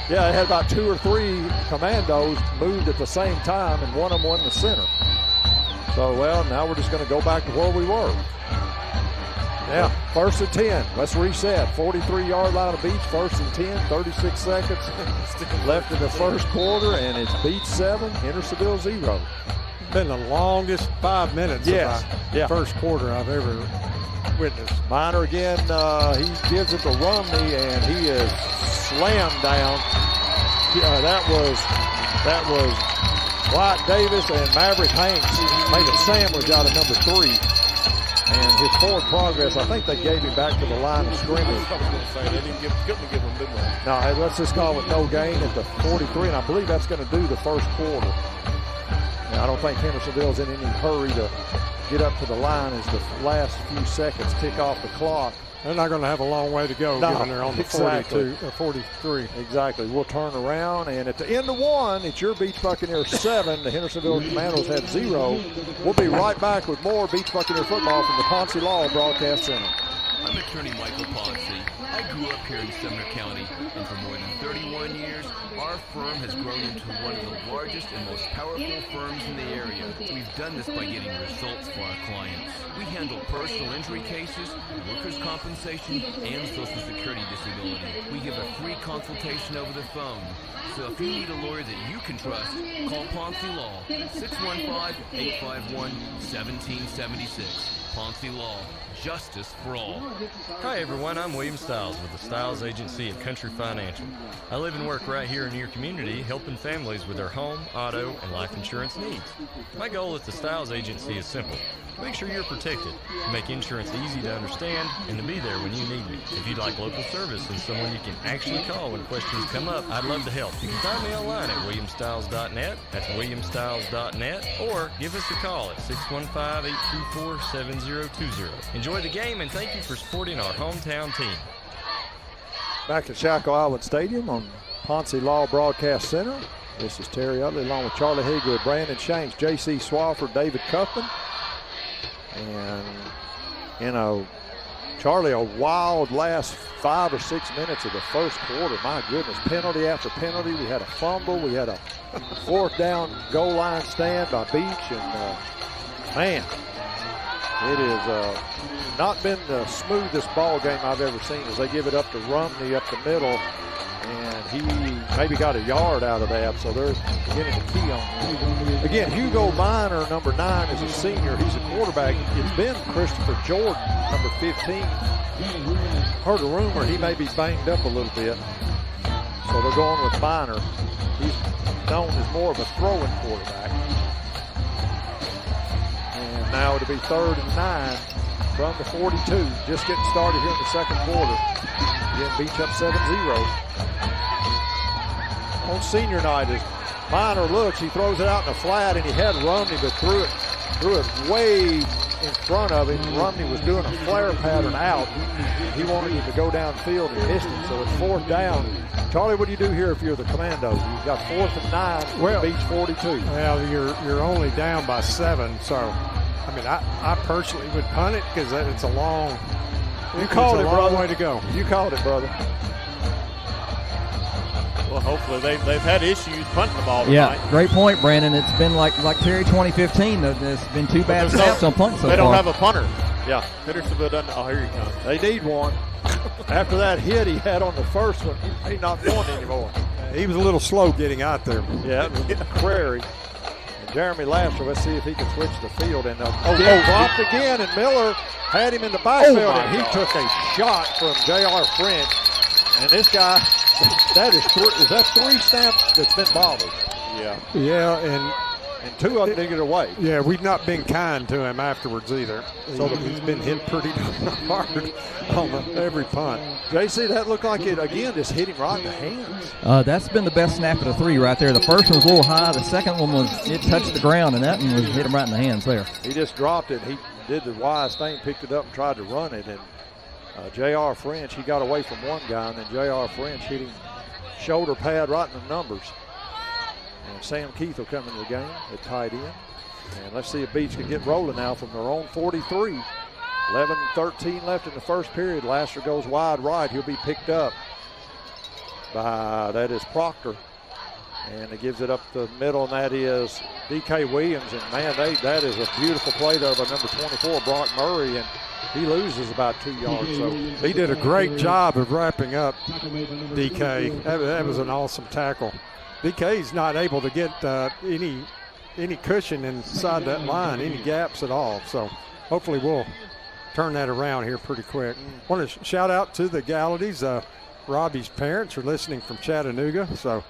Yeah, they had about 2 or 3 commandos moved at the same time, and one of them won the center. So, well, now we're just going to go back to where we were. Yeah, 1st and 10. Let's reset. 43-yard line of Beech, 1st and 10, 36 seconds left in the first quarter, and it's Beech 7, Hendersonville 0. It's been the longest 5 minutes of the first quarter I've ever witnessed. Minor again, he gives it to Rumney, and he is slammed down. That was White Davis and Maverick Hanks made a sandwich out of number 3. And his forward progress, I think they gave him back to the line of scrimmage. I was going to say, they couldn't give him, didn't they? No, let's just call it no gain at the 43, and I believe that's going to do the first quarter. Now, I don't think Hendersonville's in any hurry to get up to the line as the last few seconds tick off the clock. They're not going to have a long way to go, given they're on the 43. Exactly. We'll turn around, and at the end of one, it's your Beech Buccaneers 7. The Hendersonville Commandos had 0. We'll be right back with more Beech Buccaneer football from the Ponce Law Broadcast Center. I'm attorney Michael Ponce. I grew up here in Sumner County, and for more than 31 years, our firm has grown into one of the largest and most powerful firms in the area. We've done this by getting results for our clients. We handle personal injury cases, workers' compensation, and Social Security disability. We give a free consultation over the phone. So if you need a lawyer that you can trust, call Ponce Law, 615-851-1776. Ponce Law, justice for all. Hi everyone, I'm William Stiles with the Stiles Agency at Country Financial. I live and work right here in your community, helping families with their home, auto, and life insurance needs. My goal at the Stiles Agency is simple: to make sure you're protected, to make insurance easy to understand, and to be there when you need me. If you'd like local service and someone you can actually call when questions come up, I'd love to help. You can find me online at williamstiles.net, that's williamstiles.net, or give us a call at 615-824-7020. Enjoy the game, and thank you for supporting our hometown team. Back at Shackle Island Stadium on Ponce Law Broadcast Center. This is Terry Utley along with Charlie Higwood, Brandon Shanks, J.C. Swafford, David Cuffman. And, you know, Charlie, a wild last 5 or 6 minutes of the first quarter. My goodness, penalty after penalty. We had a fumble. We had a 4th down goal line stand by Beech. And, man, it has not been the smoothest ball game I've ever seen as they give it up to Rumney up the middle. And he maybe got a yard out of that, so they're getting the key on him. Again, Hugo Miner, number 9, is a senior. He's a quarterback. It's been Christopher Jordan, number 15. Heard a rumor he may be banged up a little bit, so they're going with Miner. He's known as more of a throwing quarterback. And now it'll be 3rd and 9 from the 42. Just getting started here in the second quarter. Again, Beech up 7-0. On senior night, as Miner looks, he throws it out in the flat, and he had Rumney, but threw it way in front of him. Rumney was doing a flare pattern out. He wanted him to go downfield and missed him, so it's 4th down. Charlie, what do you do here if you're the Commandos? You've got 4th and 9, well, Beech 42. Well, you're only down by 7, so I mean, I personally would punt it because it's a long. You called it, brother. Way to go. You called it, brother. Well, hopefully they've had issues punting the ball tonight. Yeah, great point, Brandon. It's been like Terry 2015. There's been 2 bad snaps on punts so far. They don't have a punter. Yeah. Hendersonville doesn't. Oh, here he comes. They need one. After that hit he had on the first one, he's not going anymore. He was a little slow getting out there. Yeah, it was Prairie. And Jeramy Laster, let's see if he can switch the field. And dropped again, and Miller had him in the backfield, and he took a shot from J.R. French. And this guy, is that 3 snaps that's been bobbled? Yeah. Yeah, and 2 of them didn't get away. Yeah, we've not been kind to him afterwards either. So he's been hit pretty hard on every punt. JC, that looked like it, again, just hit him right in the hands. That's been the best snap of the 3 right there. The first one was a little high. The second one it touched the ground, and that one hit him right in the hands there. He just dropped it. He did the wise thing, picked it up and tried to run it. And J.R. French, he got away from one guy, and then J.R. French hit him shoulder pad right in the numbers. And Sam Keith will come into the game at tight end. And let's see if Beech can get rolling now from their own 43. 11-13 left in the first period. Laster goes wide right. He'll be picked up by, that is Proctor. And he gives it up the middle, and that is D.K. Williams. And, man, that is a beautiful play there by number 24, Brock Murray. And he loses about 2 yards. So he did a great job of wrapping up D.K. That was an awesome tackle. DK's not able to get any cushion inside that line, any gaps at all. So hopefully we'll turn that around here pretty quick. Want to shout out to the Galladys. Robbie's parents are listening from Chattanooga, so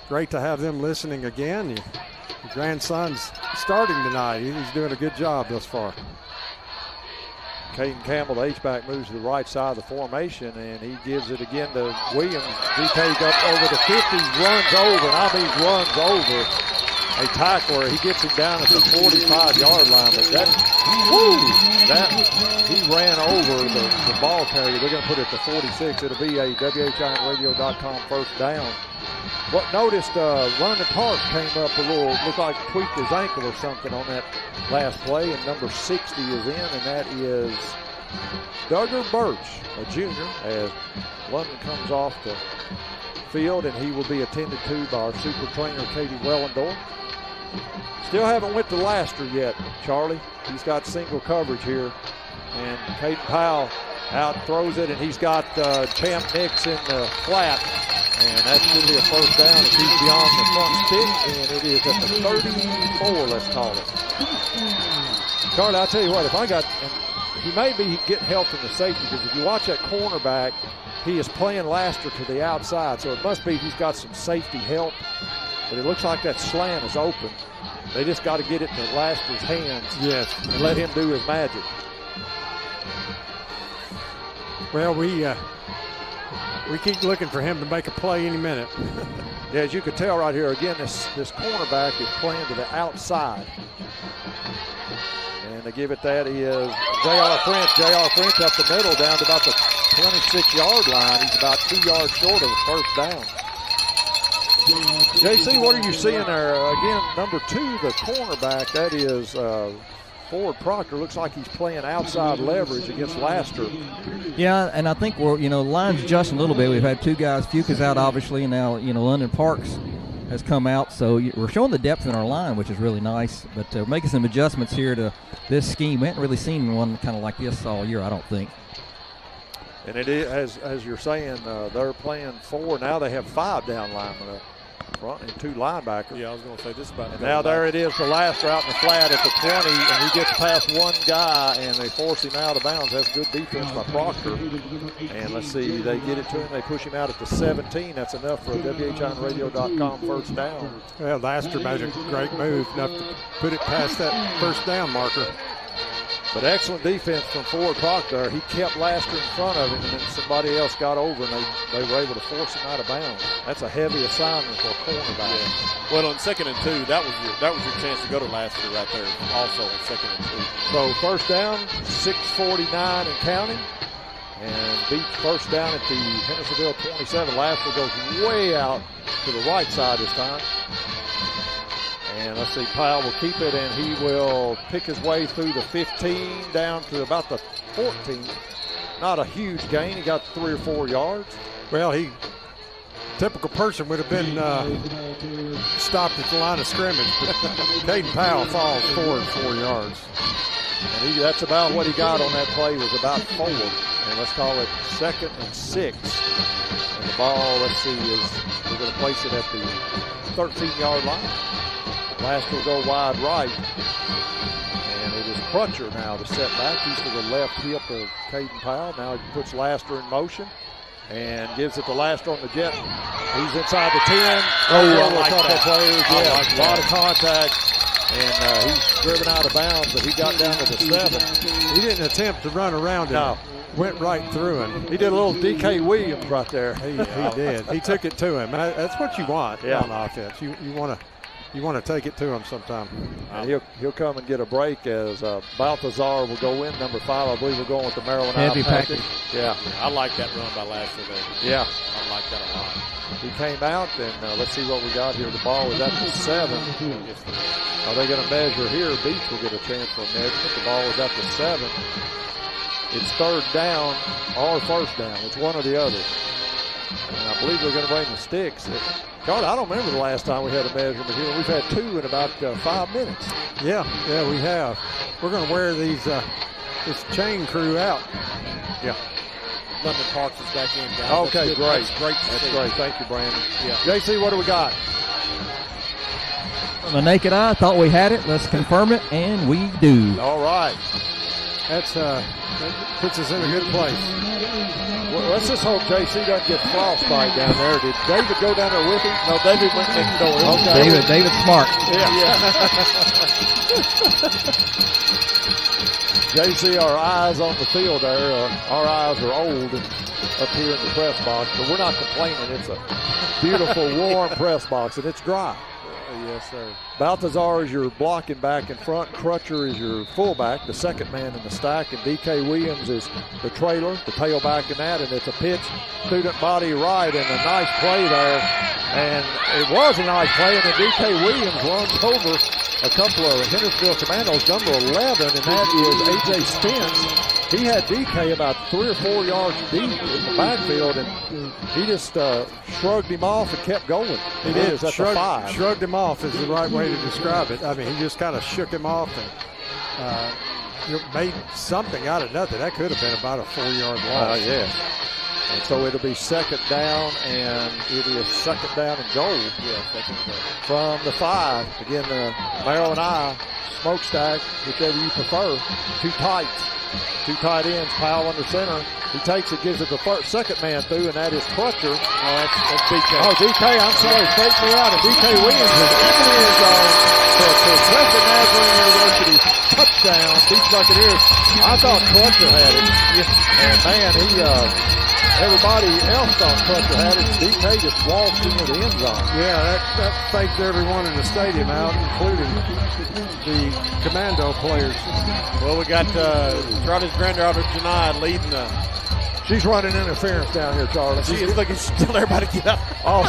great to have them listening again. Your grandson's starting tonight. He's doing a good job thus far. Caden Campbell, the H-back, moves to the right side of the formation, and he gives it again to Williams. DK up over the 50, runs over, and I mean runs over. a tackle where he gets him down at the 45-yard line, but he ran over the ball carrier. They're going to put it to 46. It'll be a WHINradio.com first down. What noticed, London Park came up a little, looked like tweaked his ankle or something on that last play, and number 60 is in, and that is Duggar Birch, a junior, as London comes off the field, and he will be attended to by our super trainer, Katie Wellendorf. Still haven't went to Laster yet, Charlie. He's got single coverage here, and Caden Powell out throws it, and he's got Champ Nix in the flat, and that should be a first down if he's beyond the front stick, and it is at the 34, let's call it. Charlie, I'll tell you what, if I got, and he may be getting help from the safety, because if you watch that cornerback, he is playing Laster to the outside, so it must be he's got some safety help, but it looks like that slant is open. They just got to get it to Laster's hands, yes, and let him do his magic. Well, we keep looking for him to make a play any minute. Yeah, as you can tell right here, again, this cornerback is playing to the outside. And to give it that is J.R. French. J.R. French up the middle down to about the 26-yard line. He's about 2 yards short of the first down. JC, what are you seeing there? Again, number 2, the cornerback, that is Ford Proctor. Looks like he's playing outside leverage against Laster. Yeah, and I think we're, line's adjusting a little bit. We've had 2 guys, Fuca's out obviously, and now, London Parks has come out. So we're showing the depth in our line, which is really nice. But making some adjustments here to this scheme. We haven't really seen one kind of like this all year, I don't think. And it is, as you're saying, they're playing 4. Now they have 5 down linemen up front and 2 linebackers. Yeah, I was going to say this about. And now there it is, the Laster out in the flat at the 20, and he gets past one guy, and they force him out of bounds. That's good defense by Proctor. And let's see, they get it to him. They push him out at the 17. That's enough for a WHINradio.com first down. Well, Laster made a great move, enough to put it past that first down marker. But excellent defense from Ford Proctor. He kept Laster in front of him, and then somebody else got over, and they were able to force him out of bounds. That's a heavy assignment for a cornerback. Yeah. Well, on 2nd and 2, that was your chance to go to Laster right there. Also on 2nd and 2. So first down, 6:49 and counting, and Beech first down at the Hendersonville 27. Laster goes way out to the right side this time. And let's see, Powell will keep it, and he will pick his way through the 15 down to about the 14. Not a huge gain. He got 3 or 4 yards. Well, typical person would have been stopped at the line of scrimmage, but Caden Powell falls forward 4 yards. And that's about what he got on that play, was about 4. And let's call it 2nd and 6. And the ball, let's see, we're going to place it at the 13-yard line. Laster will go wide right, and it is Crutcher now to set back. He's to the left hip of Caden Powell. Now he puts Laster in motion and gives it to Laster on the jet. He's inside the 10. I like couple that. players. I Yeah, like a that. lot of contact, and he's driven out of bounds, but he got down to the 7. He didn't attempt to run around him. No. Went right through him. He did a little D.K. Williams right there. He did. He took it to him. That's what you want on offense. You want to take it to him sometime. And he'll come and get a break as Balthazar will go in, number 5. I believe we're going with the Maryland Heavy package. package. Yeah. I like that run by Laster there. Yeah. I like that a lot. He came out, and let's see what we got here. The ball is at the 7. Are they going to measure here? Beech will get a chance for a measurement. The ball is at the 7. It's 3rd down or first down. It's one or the other. And I believe they're going to bring the sticks. God, I don't remember the last time we had a measurement here. We've had 2 in about 5 minutes. Yeah, we have. We're going to wear this chain crew out. Yeah. London Parks is back in, guys. Okay, great. That's great. That's great. Thank you, Brandon. Yeah. JC, what do we got? From the naked eye, thought we had it. Let's confirm it, and we do. All right. That puts us in a good place. Well, let's just hope JC doesn't get frostbite down there. Did David go down there with him? No, David went next door. Okay. David Smart. JC, our eyes on the field there. Our eyes are old up here in the press box, but we're not complaining. It's a beautiful, warm press box, and it's dry. Yes, sir. Balthazar is your blocking back in front. Crutcher is your fullback, the second man in the stack. And D.K. Williams is the trailer, the tailback in that. And it's a pitch, student body right, and a nice play there. And it was a nice play, and then D.K. Williams runs over a couple of Hendersonville Commandos, number 11, and that is A.J. Spence. He had DK about 3 or 4 yards deep in the backfield, and he just shrugged him off and kept going. It is at the 5. Shrugged him off is the right way to describe it. I mean, he just kind of shook him off and made something out of nothing. That could have been about a 4-yard loss. Yes. And so it'll be second down, and it is second down and goal. Yeah, second down. From the 5. Again, Merrill and I, smokestack, whichever you prefer. 2 tights. 2 tight ends, Powell under center. He takes it, gives it the second man through, and that is Crutcher. Oh, that's DK. Oh, DK, I'm sorry, straighten me out. And DK Williams is in the end zone for Preston Nazarene University touchdown. Beech Buccaneers. I thought Crutcher had it. And man, everybody else thought Crutcher had it. DK just walked into the end zone. Yeah, that faked everyone in the stadium out, including the Commando players. Well, we got Charlie's granddaughter, Janai, leading the. She's running interference down here, Charlie. She is looking, she's telling everybody to get up. All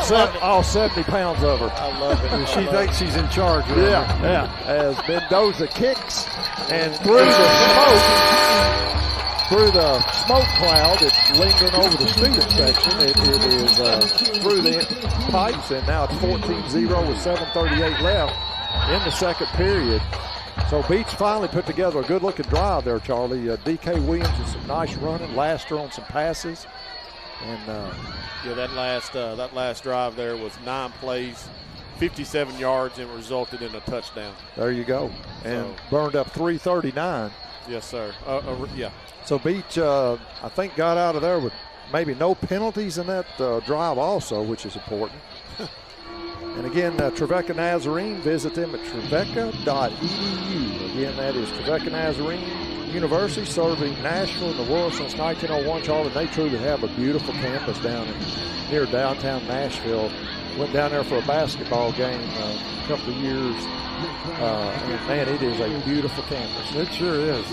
70 pounds of her. I love it. And she thinks she's in charge. Yeah. As Mendoza kicks and through the smoke cloud, it's lingering over the student section. It is through the pipes, and now it's 14-0 with 7:38 left in the second period. So Beech finally put together a good-looking drive there, Charlie. D.K. Williams with some nice running, Laster on some passes, and that last drive there was 9 plays, 57 yards, and resulted in a touchdown. There you go, and burned up 339. Yes, sir. Yeah. So Beech, I think, got out of there with maybe no penalties in that drive also, which is important. And again, Trevecca Nazarene, visit them at trevecca.edu. Again, that is Trevecca Nazarene University, serving Nashville and the world since 1901, Charlie. And they truly have a beautiful campus down near downtown Nashville. Went down there for a basketball game a couple of years. And man, it is a beautiful campus. It sure is.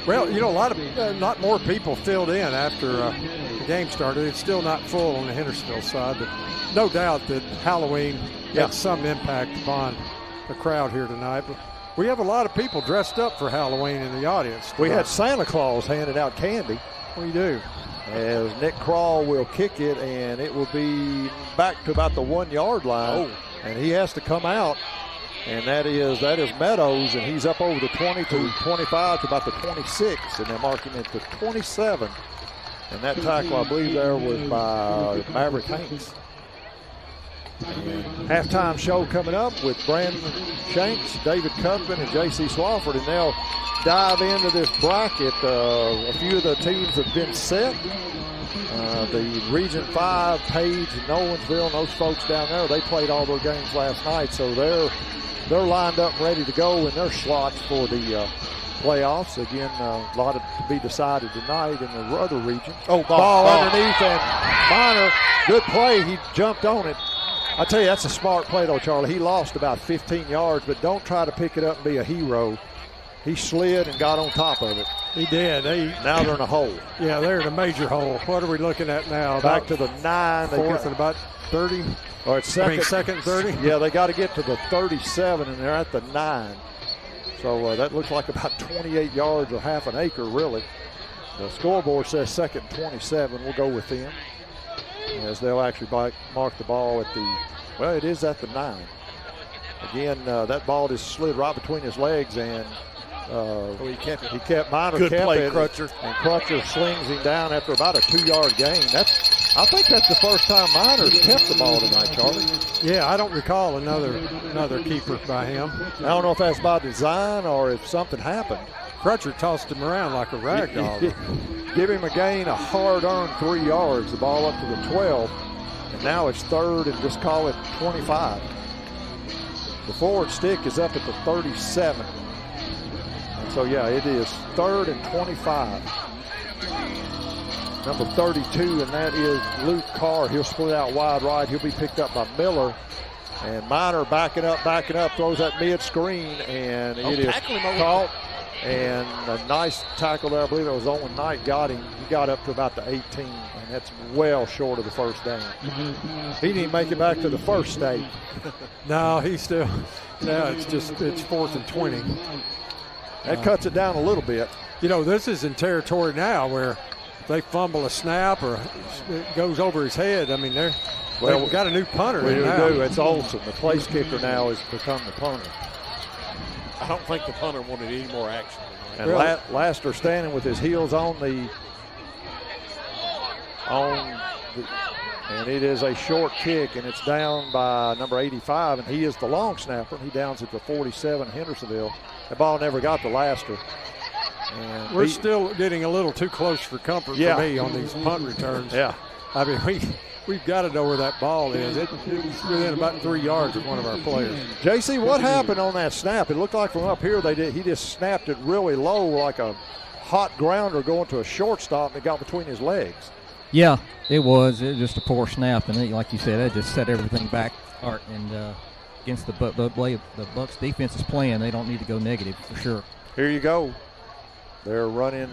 Well, a lot more people filled in after the game started. It's still not full on the Hendersonville side, but no doubt that Halloween had some impact upon the crowd here tonight. But we have a lot of people dressed up for Halloween in the audience tonight. We had Santa Claus handing out candy. We do. As Nick Crawl will kick it, and it will be back to about the 1-yard line. And he has to come out. And that is Meadows, and he's up over the 20 to 25 to about the 26, and they're marking it to 27. And that tackle, I believe, there was by Maverick Hanks. And halftime show coming up with Brandon Shanks, David Cupman, and J.C. Swafford, and they'll dive into this bracket. A few of the teams have been set. The Region 5, Page, and Nolensville, and those folks down there, they played all their games last night, so they're lined up and ready to go in their slots for the playoffs. Again, a lot to be decided tonight in the other regions. Ball underneath, and Minor, good play. He jumped on it. I tell you, that's a smart play, though, Charlie. He lost about 15 yards, but don't try to pick it up and be a hero. He slid and got on top of it. He did. Now they're in a hole. Yeah, they're in a major hole. What are we looking at now? Back to the 9. Fourth and about 30. Or it's second 30? Yeah, they got to get to the 37, and they're at the 9. So that looks like about 28 yards or half an acre, really. The scoreboard says second 27. We'll go with them, as they'll actually mark the ball at it is at the 9. Again, that ball just slid right between his legs, and he kept it. Minor Good kept play, it, Crutcher. And Crutcher slings him down after about a 2-yard gain. I think that's the first time Minor's kept the ball tonight, Charlie. Yeah, I don't recall another keeper by him. I don't know if that's by design or if something happened. Crutcher tossed him around like a rag doll. Give him a gain, a hard-earned 3 yards, the ball up to the 12. And now it's third and just call it 25. The forward stick is up at the 37. And so, yeah, it is third and 25. Number 32, and that is Luke Carr. He'll split out wide right. He'll be picked up by Miller. And Minor backing up, throws that mid screen, and it is caught. And a nice tackle there. I believe it was Owen Knight got him. He got up to about the 18, and that's well short of the first down. He didn't make it back to the first state. No, he's still. No, it's 4th and 20. That cuts it down a little bit. You know, this is in territory now where if they fumble a snap or it goes over his head, I mean, they've got a new punter. We do. It's Olsen. The place kicker now has become the punter. I don't think the punter wanted any more action. And Laster standing with his heels on the, and it is a short kick, and it's down by number 85, and he is the long snapper. He downs at the 47, Hendersonville. The ball never got to Laster. And we're still getting a little too close for comfort for me on these punt returns. Yeah. I mean, we've got to know where that ball is. It's within about 3 yards of one of our players. JC, what happened on that snap? It looked like from up here he just snapped it really low like a hot grounder going to a shortstop, and it got between his legs. Yeah, it was just a poor snap, and like you said, that just set everything back. And against the way the Bucs defense is playing, they don't need to go negative for sure. Here you go. They're running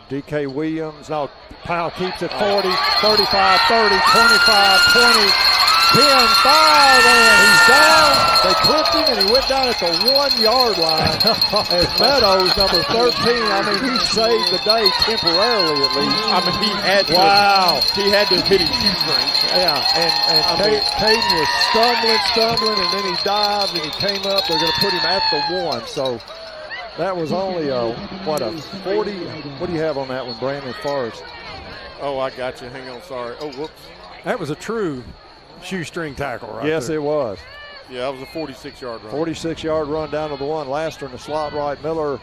DK Williams. Now Powell keeps it 40, 35, 30, 25, 20, 10, 5, and he's down. They clipped him, and he went down at the 1 yard line. As Meadows, number 13, I mean, he saved the day temporarily at least. I mean, he had to. Wow. He had to hit his shoestring. Yeah, and Caden was stumbling, and then he dived, and he came up. They're going to put him at the 1. So that was only a 40. What do you have on that one, Brandon Forrest? Oh, I got you. Hang on, sorry. Oh, whoops. That was a true shoestring tackle right Yes, there. it was. Yeah, that was a 46-yard run. 46-yard run down to the 1. Laster in the slot right. Miller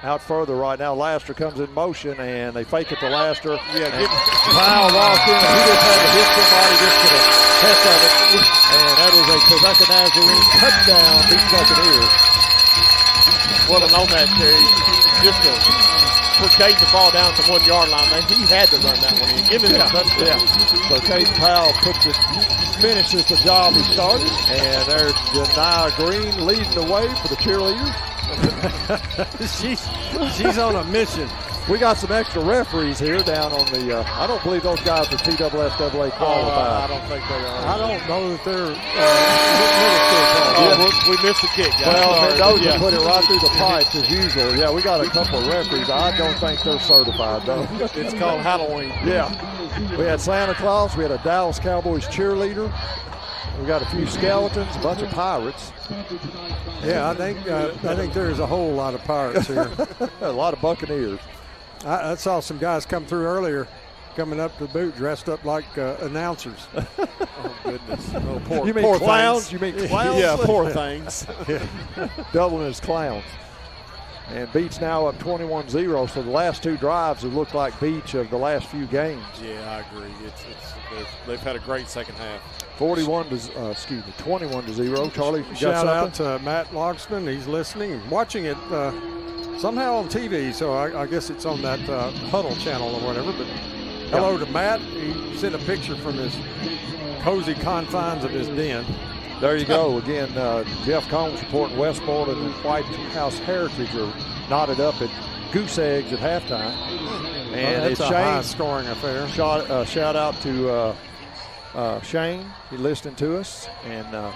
out further right now. Laster comes in motion, and they fake it to Laster. Yeah, Powell walked in, and he just had to hit somebody just to the heck of it. And that is a Quebec Nazarene touchdown, Beech Buccaneers. Well, and on that, Terry, just for Caden to fall down to the 1 yard line, man, he had to run that one in. Give him a touchdown. So Caden Powell finishes the job he started, and there's Janiyah Green leading the way for the cheerleaders. she's on a mission. We got some extra referees here down on the. I don't believe those guys are TSSAA qualified. I don't think they are. I don't know that they're. We missed the kick, guys. Well, those put it right through the pipes as usual. Yeah, we got a couple of referees. I don't think they're certified though. It's called Halloween. Yeah, we had Santa Claus. We had a Dallas Cowboys cheerleader. We got a few skeletons, a bunch of pirates. Yeah, I think there's a whole lot of pirates here. A lot of Buccaneers. I saw some guys come through earlier, coming up to the boot dressed up like announcers. Oh, goodness. Oh, poor, you mean poor clowns? Things. You mean clowns? Yeah, poor things. Doubling as clowns. And Beech now up 21-0. So the last two drives have looked like Beech of the last few games. Yeah, I agree. They've had a great second half. 21-0. Charlie, you shout got out to Matt Logston. He's listening, watching it somehow on TV. So I guess it's on that Huddle channel or whatever. But hello to Matt. He sent a picture from his cozy confines of his den. There you go. Again, Jeff Combs reporting Westmoreland and White House Heritage are knotted up at goose eggs at halftime. And it's a high-scoring affair. Shout out to Shane. He's listening to us. And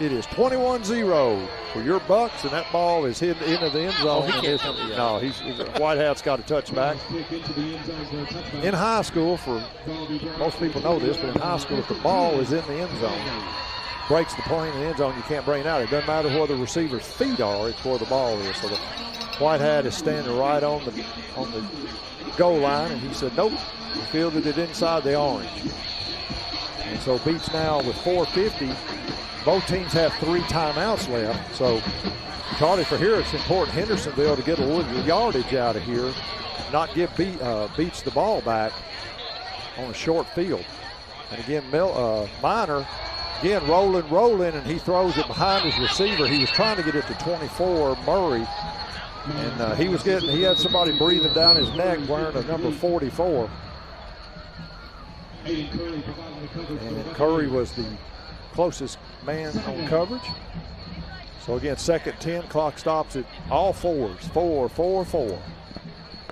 it is 21-0 for your Bucs, and that ball is hit into the end zone. White Hat's got a touchback. In high school, for most people know this, but in high school, if the ball is in the end zone, breaks the plane in the end zone, you can't bring it out. It doesn't matter where the receiver's feet are, it's where the ball is. So the White Hat is standing right on the goal line, and he said, nope, he fielded it inside the orange. And so Beech now with 4:50. Both teams have 3 timeouts left. So, Charlie, for here, it's important Hendersonville to get a little yardage out of here, not give Beech the ball back on a short field. And again, Minor, again, rolling, and he throws it behind his receiver. He was trying to get it to 24, Murray. And he had somebody breathing down his neck wearing a number 44. And Curry was the closest man on coverage. So again, 2nd 10, clock stops at all fours. 4, 4, 4.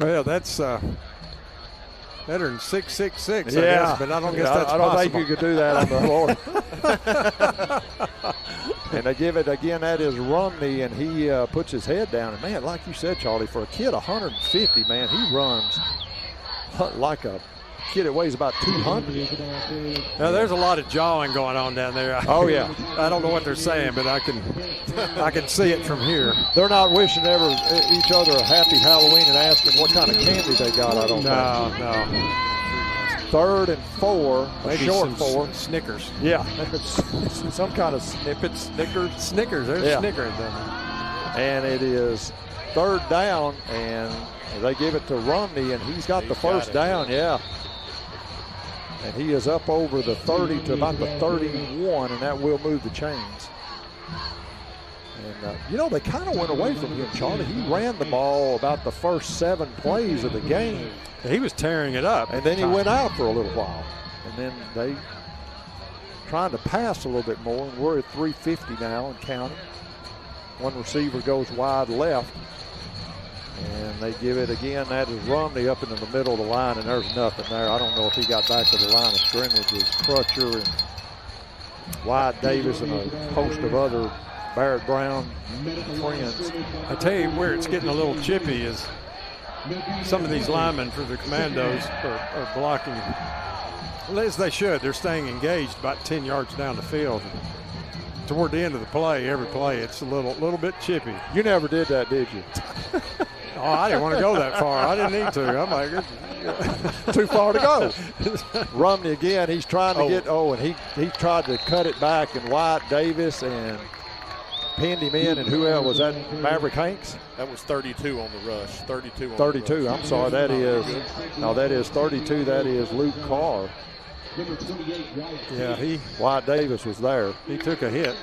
Well, that's better than 666, I Yeah. guess, but I don't guess that's I don't possible. think you could do that on the floor. And they give it again. That is Romney, and he puts his head down. And man, like you said, Charlie, for a kid 150, man, he runs like a kid that weighs about 200. Now, there's a lot of jawing going on down there. Oh yeah, I don't know what they're saying, but I can see it from here. they're not wishing each other a happy Halloween and asking what kind of candy they got. I don't know. No. 3rd and 4, Maybe short some 4. Snickers. Yeah, some kind of Snickers. Snickers. There's Yeah. Snickers down And it is 3rd down, and they give it to Romney, and he's got the first down. Yeah. And he is up over the 30 to about the 31, and that will move the chains. And, they kind of went away from him, Charlie. He ran the ball about the first 7 plays of the game. there. He was tearing it up. And then he went out for a little while. And then they trying to pass a little bit more, and we're at 350 now and counting. One receiver goes wide left. And they give it again. That is Romney up into the middle of the line, and there's nothing there. I don't know if he got back to the line of scrimmage. It's Crutcher and Wyatt Davis and a host of other Barrett Brown friends. I tell you where it's getting a little chippy is some of these linemen for the Commandos are blocking, as they should. They're staying engaged about 10 yards down the field. Toward the end of the play, every play, it's a little bit chippy. You never did that, did you? Oh, I didn't want to go that far. I didn't need to. I'm like, Too far to go. Romney again, he's trying to get, and he tried to cut it back, and Wyatt Davis and pinned him in, and who else was that? Maverick Hanks? That was 32 on the rush. 32 on 32, the rush. I'm sorry, that is 32, that is Luke Carr. yeah, Wyatt Davis was there. he took a hit.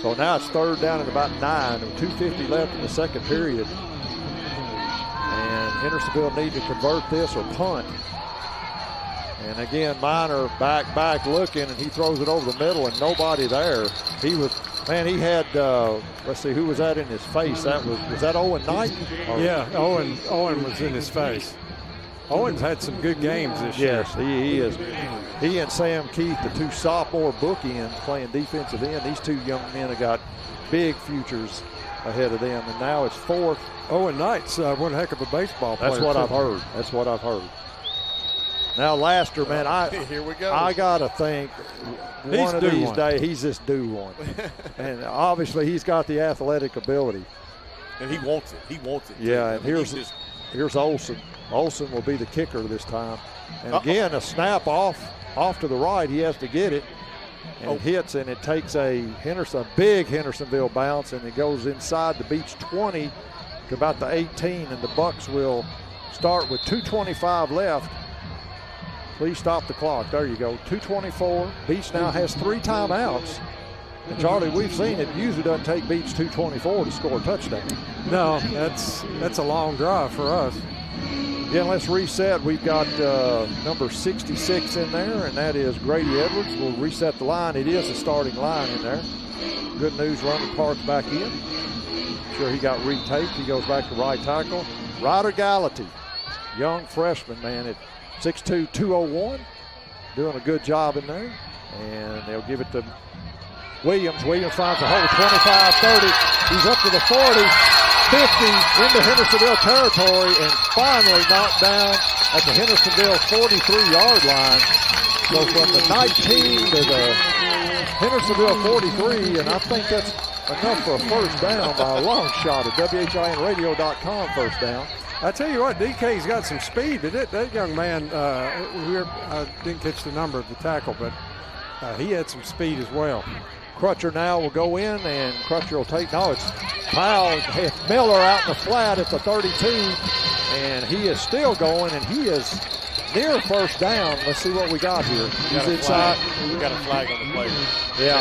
So now it's 3rd down and about 9, and 2:50 left in the 2nd period. And Hendersonville need to convert this or punt. And again, Minor back looking, and he throws it over the middle, and nobody there. He had, let's see, who was that in his face? Was that Owen Knight? Yeah, Owen was in his face. Owen's had some good games this year. Yes, he is. He and Sam Keith, the 2 sophomore bookends playing defensive end. These 2 young men have got big futures ahead of them, and now it's 4th. Owen Knight's one heck of a baseball player. That's what I've heard. Now Laster, man, Here we go. I gotta think one of these days he's just due one, and obviously he's got the athletic ability. And he wants it. He wants it. Yeah, and here's Olsen. Olsen will be the kicker this time, and again a snap off to the right. He has to get it, and hits, and it takes a big Hendersonville bounce, and it goes inside the Beech 20 to about the 18, and the Bucs will start with 2:25 left. Please stop the clock. There you go. 2:24. Beech now has 3 timeouts. And Charlie, we've seen it usually doesn't take Beech 2:24 to score a touchdown. No, that's a long drive for us. Again, let's reset. We've got number 66 in there, and that is Grady Edwards. We'll reset the line. It is a starting line in there. Good news, Ronald Park's back in. Sure, he got retaped. He goes back to right tackle. Ryder Gallaty, young freshman, man, at 6'2", 201, doing a good job in there. And they'll give it to Williams. Williams finds a hole, 25, 30. He's up to the 40, 50, into Hendersonville territory, and finally knocked down at the Hendersonville 43-yard line. So from the 19 to the Hendersonville 43, and I think that's enough for a first down by a long shot at WHINradio.com first down. I tell you what, DK's got some speed, but that young man, I didn't catch the number of the tackle, but he had some speed as well. Crutcher now will go in, and Crutcher will take, it's Powell, Miller out in the flat at the 32, and he is still going, and he is near first down. Let's see what we got here. He's inside. We got a flag on the play. Yeah,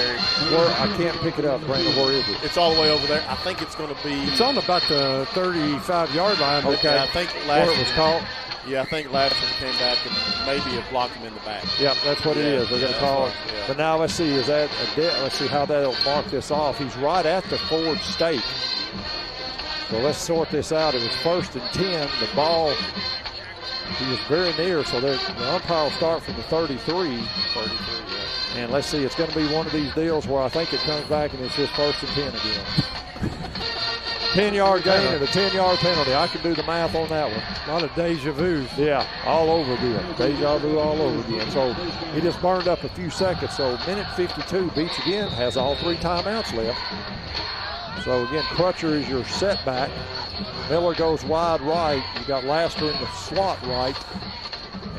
I can't pick it up, Brandon. Where is it? It's all the way over there. I think it's going to be. It's on about the 35-yard line. Okay. I think Where it was caught. Yeah, I think Laster came back and maybe have blocked him in the back. Yep, that's what it is. We're going to call it. Yeah. But now let's see, let's see how they'll mark this off. He's right at the Ford stake. So let's sort this out. It was 1st and 10. The ball, he was very near, so the umpire will start from the 33. 33, yeah. And let's see, it's going to be one of these deals where I think it comes back and it's just 1st and 10 again. 10-yard gain and a 10-yard penalty. I can do the math on that one. A lot of deja vus. Yeah, all over again. Deja vu all over again. So he just burned up a few seconds. So minute 52, Beech again has all 3 timeouts left. So again, Crutcher is your setback. Miller goes wide right. You got Laster in the slot right.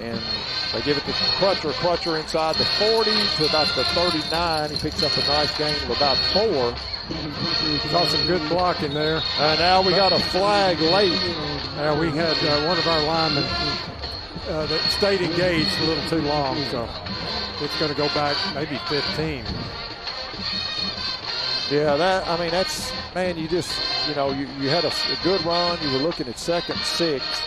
And they give it to Crutcher. Crutcher inside the 40 to about the 39. He picks up a nice gain of about 4. Saw some good blocking there. And now we got a flag late. We had one of our linemen that stayed engaged a little too long, so it's going to go back maybe 15. Yeah, that's, man, you had a good run. You were looking at 2nd and 6.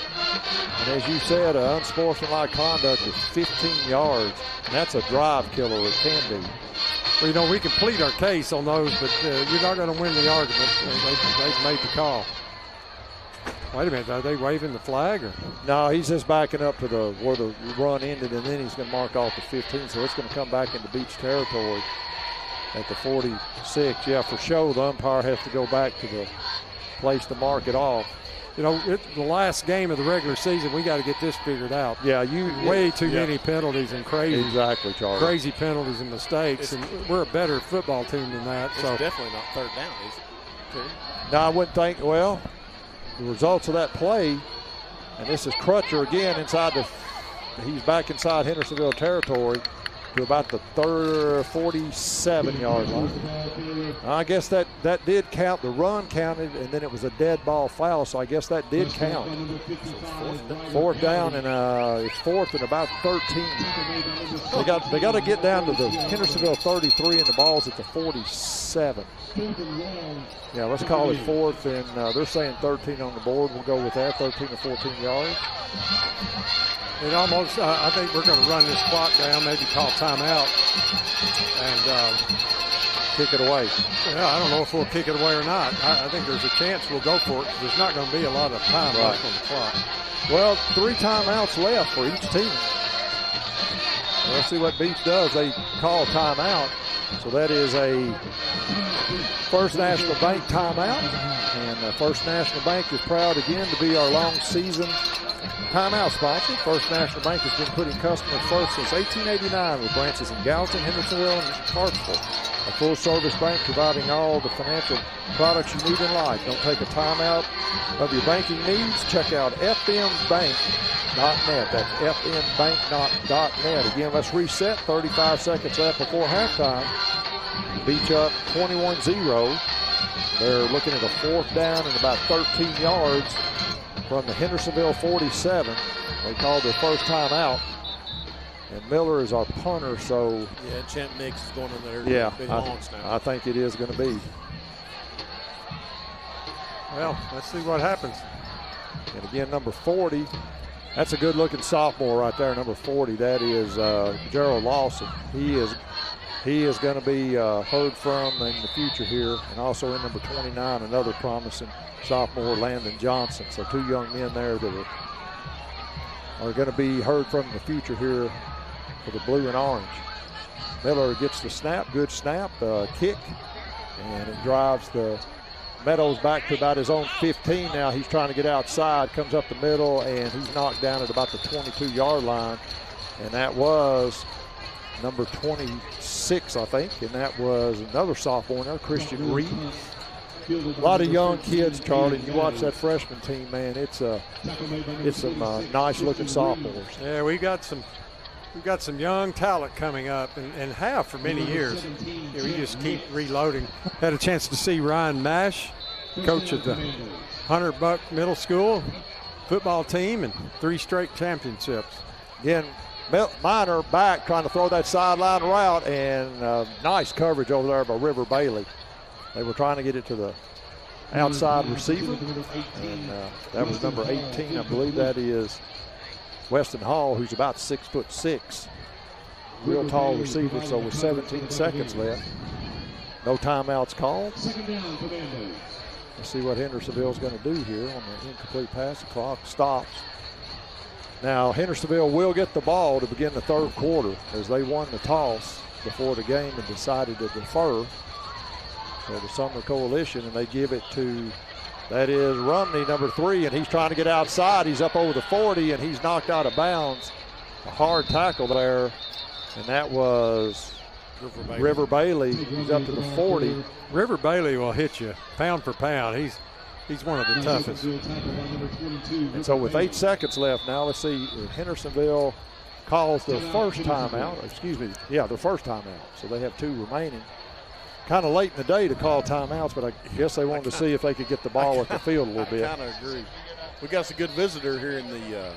And as you said, unsportsmanlike conduct is 15 yards. And that's a drive killer, it can be. Well, we can plead our case on those, but you're not going to win the argument. They've made the call. Wait a minute, are they waving the flag? Or? No, he's just backing up to where the run ended, and then he's going to mark off the 15, so it's going to come back into Beech territory at the 46. Yeah, for sure, the umpire has to go back to the place to mark it off. The last game of the regular season, we got to get this figured out. Yeah, way too many penalties and crazy penalties and mistakes, and we're a better football team than that. It's so definitely not 3rd down, is it? No, I wouldn't think. Well, the results of that play, and this is Crutcher again he's back inside Hendersonville territory to about the 47-yard line. I guess that did count. The run counted, and then it was a dead ball foul, so I guess that did count. Fourth down, and it's 4th and about 13. They got to get down to the Hendersonville 33, and the ball's at the 47. Yeah, let's call it 4th, and they're saying 13 on the board. We'll go with that, 13 to 14 yards. It almost, I think we're going to run this clock down, maybe call timeout, and kick it away. Yeah, I don't know if we'll kick it away or not. I think there's a chance we'll go for it. There's not going to be a lot of time left on the clock. Well, 3 timeouts left for each team. Let's see what Beech does. They call timeout. So that is a First National Bank timeout. And First National Bank is proud again to be our long season timeout sponsor. First National Bank has been putting customers first since 1889 with branches in Gallatin, Hendersonville, and Hartsville. A full-service bank providing all the financial products you need in life. Don't take a time out of your banking needs. Check out fmbank.net. That's fmbank.net. Again, let's reset. 35 seconds left before halftime. Beech up 21-0. They're looking at a 4th down and about 13 yards from the Hendersonville 47. They called their first time out. And Miller is our punter, so... Yeah, Champ Nix is going in there. Yeah, big longs now. I think it is going to be. Well, let's see what happens. And again, number 40. That's a good-looking sophomore right there, number 40. That is Gerald Lawson. He is going to be heard from in the future here. And also in number 29, another promising sophomore, Landon Johnson. So 2 young men there that are going to be heard from in the future here for the blue and orange. Miller gets the snap, good snap, kick, and it drives the Meadows back to about his own 15 now. He's trying to get outside, comes up the middle, and he's knocked down at about the 22-yard line. And that was number 26, I think, and that was another sophomore there, Christian Reed. A lot of young kids, Charlie. You watch that freshman team, man. It's some nice-looking sophomores. Yeah, we've got some young talent coming up, and have for many years. We just keep reloading. Had a chance to see Ryan Mash, coach of the Hunter Buck Middle School football team, and 3 straight championships. Again, Minor back trying to throw that sideline route, and nice coverage over there by River Bailey. They were trying to get it to the outside receiver, and that was number 18. I believe that is Weston Hall, who's about 6'6". Real tall receiver, so with 17 seconds left. No timeouts called. Let's see what Hendersonville's going to do here on the incomplete pass. The clock stops. Now, Hendersonville will get the ball to begin the third quarter as they won the toss before the game and decided to defer. So the Sumner Coalition, and they give it to, that is Rumney, number 3, and he's trying to get outside. He's up over the 40, and he's knocked out of bounds. A hard tackle there, and that was River Bailey. He's up to the 40. River Bailey will hit you pound for pound. He's one of the toughest. And so with 8 seconds left now, let's see if Hendersonville calls their first timeout. Excuse me, yeah, their first timeout. So they have 2 remaining. Kind of late in the day to call timeouts, but I guess they wanted to see if they could get the ball at the field a little bit. I kind of agree. We got some good visitor here in the.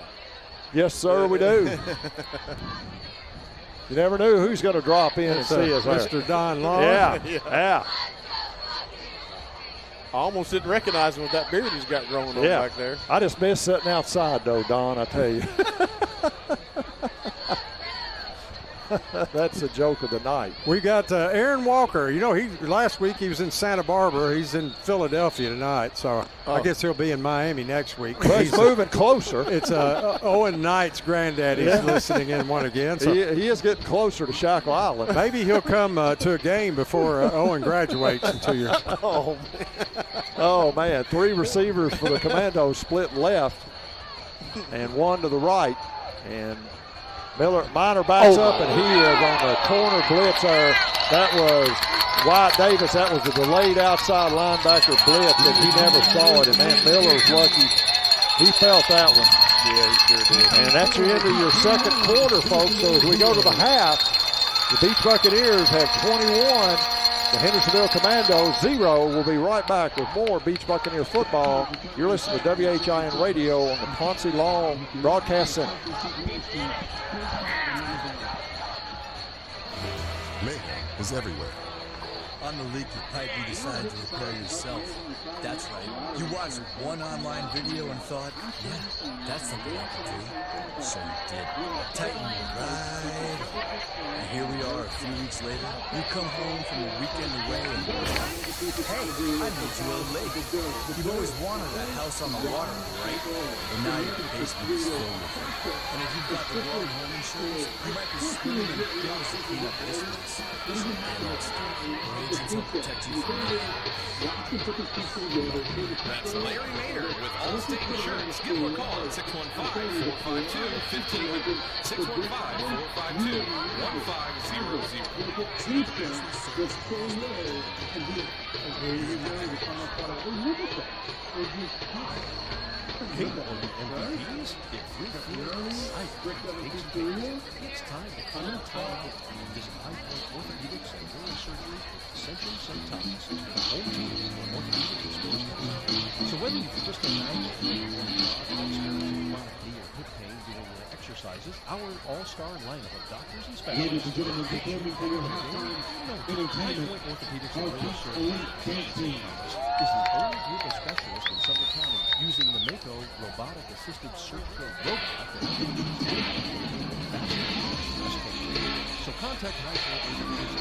Yes, sir, we do. You never knew who's going to drop in and see us there. Mr. Don Long. Yeah. I almost didn't recognize him with that beard he's got growing on back there. I just miss sitting outside, though, Don, I tell you. That's the joke of the night. We got Aaron Walker. You know, last week he was in Santa Barbara. He's in Philadelphia tonight, so I guess he'll be in Miami next week. Well, he's moving closer. It's Owen Knight's granddaddy's listening in one again. So he is getting closer to Shackle Island. Maybe he'll come to a game before Owen graduates in 2 years. Oh, man. 3 receivers for the Commandos split left and 1 to the right. And Minor backs up, and he is on the corner blitz there. That was Wyatt Davis. That was a delayed outside linebacker blitz, and he never saw it. And man, Miller's lucky. He felt that one. Yeah, he sure did. And that's the end of your second quarter, folks. So as we go to the half, the Beech Buccaneers have 21. The Hendersonville Commandos 0. We'll be right back with more Beech Buccaneer football. You're listening to WHIN Radio on the Ponce Long Broadcast Center. Mayhem is everywhere. On the leaky pipe, you decided to repair yourself. That's right. You watched one online video and thought, yeah, that's something I could do. So you did. Tighten your ride. And here we are a few weeks later. You come home from a weekend away and, hey, I made you a lake. You've always wanted a house on the water, right? Well, now your basement is filled with them. And if you've got the wrong home insurance, you might be swimming in bills to clean up this mess. Listen, agents will protect you from that. That's Larry Maynard with Allstate Insurance. Give him a call at 615-452-1500. 615-452-1500. It's time to call the time. Visit High Point Orthopedics and Neurosurgery, Central St. Thomas, the home team for orthopedic experts. So whether you've just a night or chronic knee or hip pain during your exercises, our all-star lineup of doctors and specialists High Point Orthopedics and Neurosurgery, Central St. Thomas, is the only group of specialists in Sumner County using the Mako robotic-assisted surgical robot that so contact High Point Orthopedics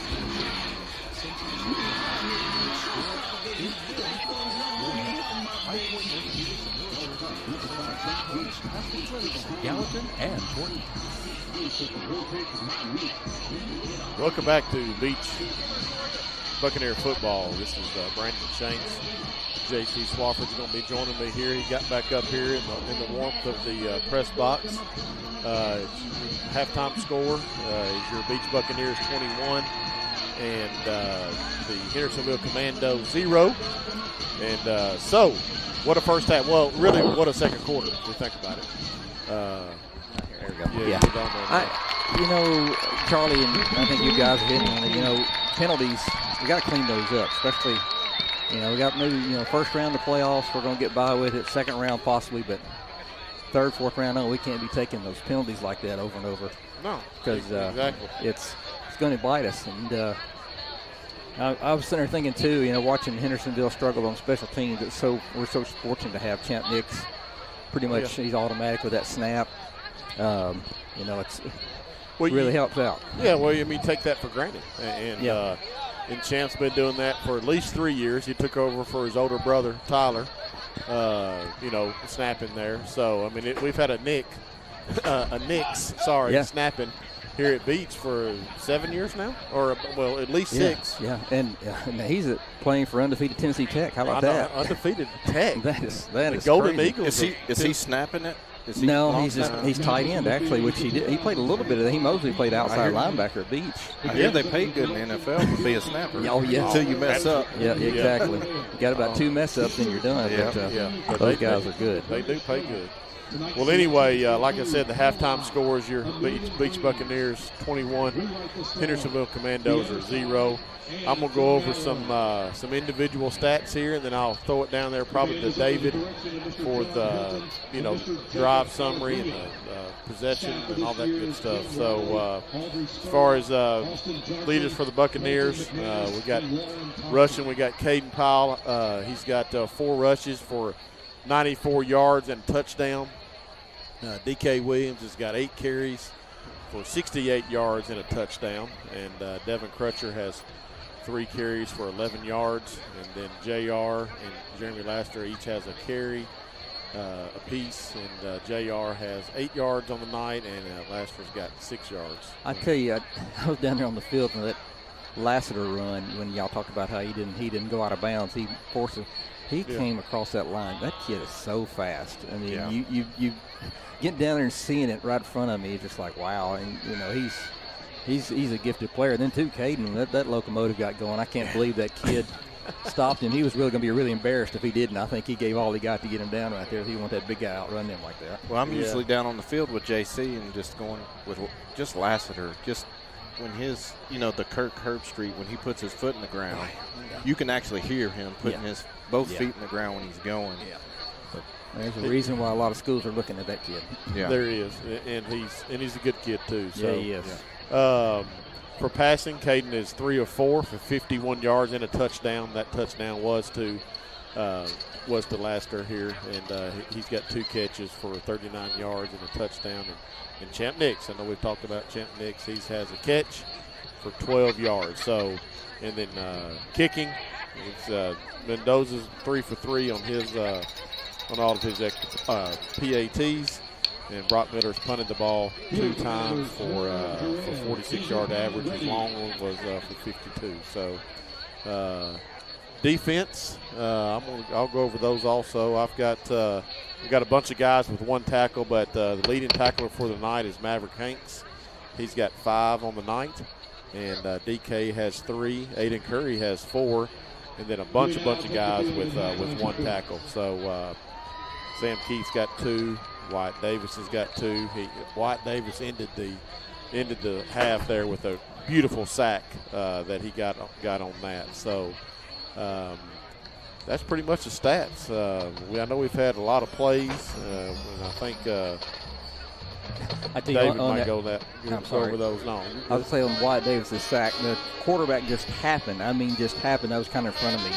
Gallatin and Portland. Welcome back to Beech Buccaneer football. This is Brandon Shanks. J.C. Swafford's going to be joining me here. He got back up here in the warmth of the press box. Halftime score is your Beech Buccaneers 21 and the Hendersonville Commando 0. And so, what a first half. Well, really, what a second quarter if we think about it. There we go. Yeah. Charlie, and I think you guys are hitting on it. Penalties, we got to clean those up, especially. We got maybe, first round of the playoffs, we're going to get by with it, second round possibly, but third, fourth round, no, we can't be taking those penalties like that over and over. No, because exactly. It's going to bite us. And I was sitting there thinking, too, watching Hendersonville struggle on special teams, we're so fortunate to have Champ Nix. Pretty much he's automatic with that snap. It's Well, really helps out. Yeah, well, I mean, take that for granted. And Champ's been doing that for at least 3 years. He took over for his older brother, Tyler, snapping there. So, I mean, we've had a snapping here at Beech for 7 years now, or, at least 6. Yeah, and he's playing for undefeated Tennessee Tech. How about that? Undefeated Tech. that is Golden crazy. Eagles. Is he snapping it? He's tight end, actually, which he did. He played a little bit of that. He mostly played outside linebacker at Beech. I hear they pay good in the NFL to be a snapper. Oh, yeah. Until you mess up. Yeah, exactly. You got about 2 mess ups and you're done. But those guys are good. They do pay good. Well, anyway, like I said, the halftime scores, your Beech Buccaneers 21, Hendersonville Commandos are 0. I'm going to go over some individual stats here, and then I'll throw it down there probably to David for the, drive summary and the possession and all that good stuff. So as far as leaders for the Buccaneers, we got rushing. We got Caden Powell. He's got 4 rushes for 94 yards and a touchdown. D.K. Williams has got 8 carries for 68 yards and a touchdown. And Devin Crutcher has 3 carries for 11 yards. And then J.R. and Jeramy Laster each has a carry apiece. And J.R. has 8 yards on the night, and Laster's got 6 yards. I tell you, I was down there on the field for that Lassiter run when y'all talked about how he didn't go out of bounds. He forced it. He came across that line. That kid is so fast. I mean, you get down there and seeing it right in front of me, it's just like, wow. And, he's a gifted player. And then, too, Caden, that locomotive got going. I can't believe that kid stopped him. He was really going to be really embarrassed if he didn't. I think he gave all he got to get him down right there. He want that big guy outrun him like that. Well, I'm usually down on the field with JC and just going with just Lassiter. Just when his, the Kirk Herbstreit, when he puts his foot in the ground, you can actually hear him putting his both feet in the ground when he's going. Yeah. But there's a reason why a lot of schools are looking at that kid. Yeah. There he is, and he's a good kid too. So. Yeah, he is. For passing, Caden is 3 of 4 for 51 yards and a touchdown. That touchdown was to Laster here, and he's got 2 catches for 39 yards and a touchdown. And Champ Nix, I know we've talked about Champ Nix. He has a catch for 12 yards. So, and then kicking, it's Mendoza's 3 for 3 on his on all of his PATs. And Brock Miller's punted the ball 2 times for 46-yard average. His long one was for 52. So defense, I'll go over those also. We've got a bunch of guys with 1 tackle, but the leading tackler for the night is Maverick Hanks. He's got 5 on the night, and DK has 3. Aiden Curry has 4, and then a bunch of guys with 1 tackle. So Sam Keith's got 2. Wyatt Davis has got 2. Wyatt Davis ended the half there with a beautiful sack that he got on that. So that's pretty much the stats. I know we've had a lot of plays, and I think David might go over those. No, I was saying on Wyatt Davis's sack, the quarterback just happened. I was kind of in front of me.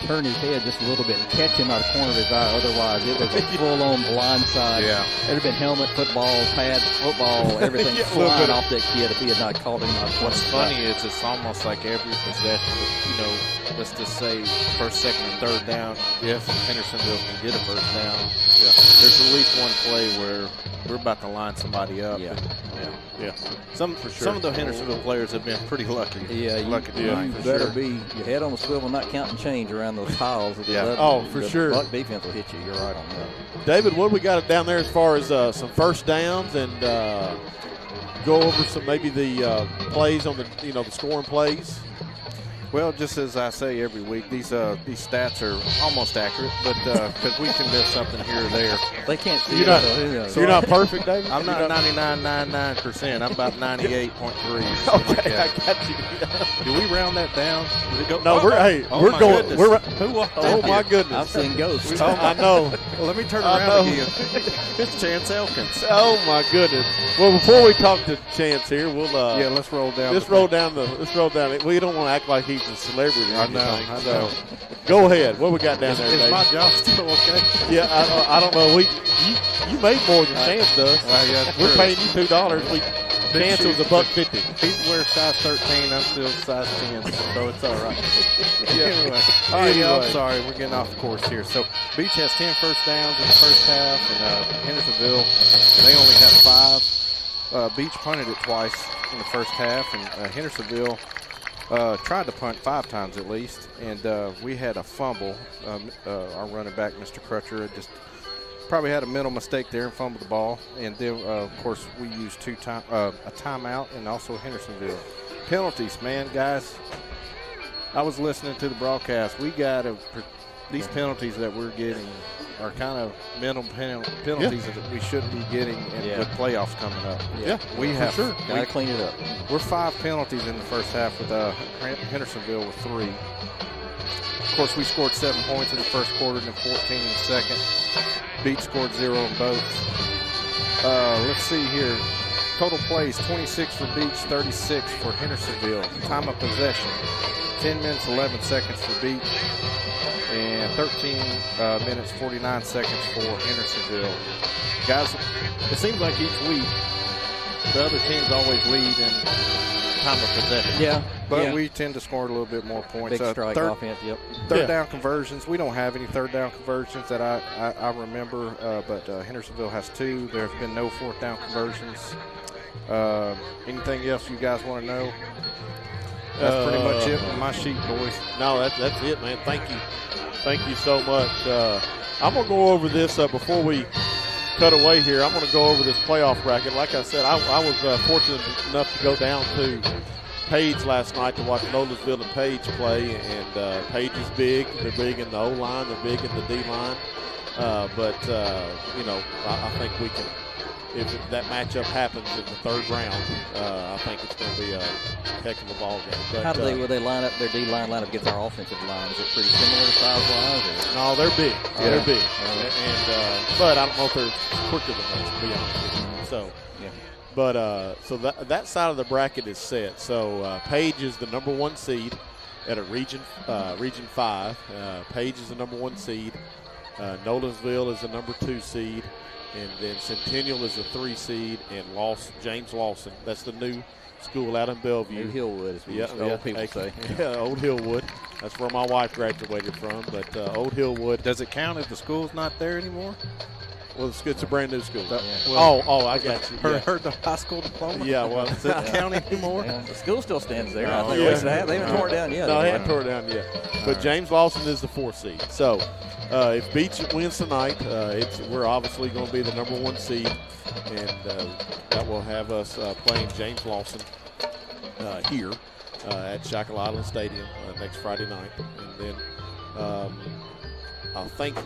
Turn his head just a little bit and catch him out of the corner of his eye. Otherwise, it was a full-on blindside. Yeah. There'd have been helmet, football, pads, football, everything flying off that kid if he had not called him out. What's funny is it's almost like every possession, let's just say first, second, and third down, if Hendersonville can get a first down, there's at least one play where we're about to line somebody up. Yeah. Some of the Hendersonville players have been pretty lucky. Yeah, lucky tonight. You better be your head on the swivel, not counting change around those tiles. For sure. The Buck defense will hit you. You're right on that. David, what do we got down there as far as some first downs and go over some maybe the plays on the scoring plays? Well, just as I say every week, these stats are almost accurate, but because we can miss something here or there. They can't see you're not perfect, David? I'm not 99.99%. I'm about 98.3. Okay, I got you. Do we round that down? Does it go? No, we're going. Goodness. Oh my goodness! I've seen ghosts. I know. Well, let me turn around again. It's Chance Elkins. Oh my goodness! Well, before we talk to Chance here, we'll let's roll down. Let's roll down. We don't want to act like he's he's a celebrity. I know. So go ahead. What we got down there, Is Dave? my job still okay? Yeah, I don't know. You made more than Chance does. Yeah, We're paying you $2. Chance was $1.50. He wears size 13. I'm still size 10, so it's all right. Anyway. All right, I'm sorry. We're getting off course here. So Beech has 10 first downs in the first half, and Hendersonville, they only have 5. Beech punted it twice in the first half, and Hendersonville tried to punt 5 times at least, and we had a fumble. Our running back, Mr. Crutcher, just probably had a mental mistake there and fumbled the ball. And then, of course, we used a timeout and also Hendersonville. Penalties, man, guys. I was listening to the broadcast. We got to these penalties that we're getting are kind of mental penalties that we shouldn't be getting with playoffs coming up. Yeah, we have sure. Gotta clean it up. We're 5 penalties in the first half with Hendersonville with 3. Of course, we scored 7 points in the first quarter and then 14 in the second. Beech scored 0 in both. Let's see here. Total plays, 26 for Beech, 36 for Hendersonville. Time of possession, 10 minutes, 11 seconds for Beech, and 13 minutes, 49 seconds for Hendersonville. Guys, it seems like each week the other teams always lead in time of possession. Yeah. But we tend to score a little bit more points. Big strike offense, yep. Third down conversions. We don't have any third down conversions that I remember, but Hendersonville has 2. There have been no fourth down conversions. Anything else you guys want to know? That's pretty much it on my sheet, boys. No, that's it, man. Thank you. Thank you so much. I'm going to go over this before we cut away here. I'm going to go over this playoff bracket. Like I said, I was fortunate enough to go down to Page last night to watch Nolensville and Page play, and Page is big. They're big in the O-line. They're big in the D-line. I think we can, if that matchup happens in the third round, I think it's going to be a heck of a ball game. But, how will they line up their D-line line up against our offensive line? Is it pretty similar size-wise? No, they're big. Yeah. They're big. But I don't know if they're quicker than us, to be honest with you. So, yeah. But so that side of the bracket is set. So Page is the number 1 seed at a Region 5. Page is the number 1 seed. Nolensville is the number 2 seed. And then Centennial is the 3 seed. And James Lawson, that's the new school out in Bellevue. Old Hillwood, as old people say. Yeah, Old Hillwood. That's where my wife graduated from. But Old Hillwood. Does it count if the school's not there anymore? Well, it's a brand new school. I got you. Heard the high school diploma? Yeah, well. Does it count anymore? Yeah, the school still stands there. Oh, They haven't torn it down yet. No, they haven't torn it down yet. But James Lawson is the 4th seed. So if Beech wins tonight, we're obviously going to be the number 1 seed. And that will have us playing James Lawson here at Shackle Island Stadium next Friday night. And then I think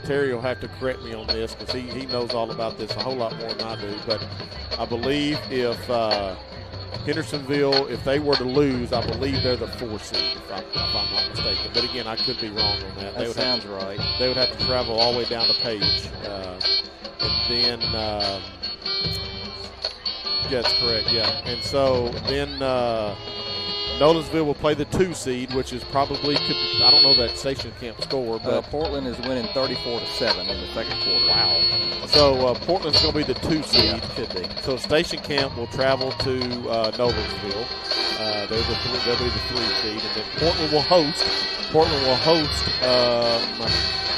Terry will have to correct me on this because he knows all about this a whole lot more than I do. But I believe if Hendersonville, if they were to lose, I believe they're the 4th seed, if I'm not mistaken. But again, I could be wrong on that. That sounds right. They would have to travel all the way down to Page. And then, that's correct, yeah. And so then Nolensville will play the 2 seed, which is probably, I don't know that Station Camp score, but Portland is winning 34-7 in the second quarter. Wow. So Portland's going to be the 2 seed. Yeah, should be. So Station Camp will travel to Nolensville. They'll be the 3 seed, and then Portland will host.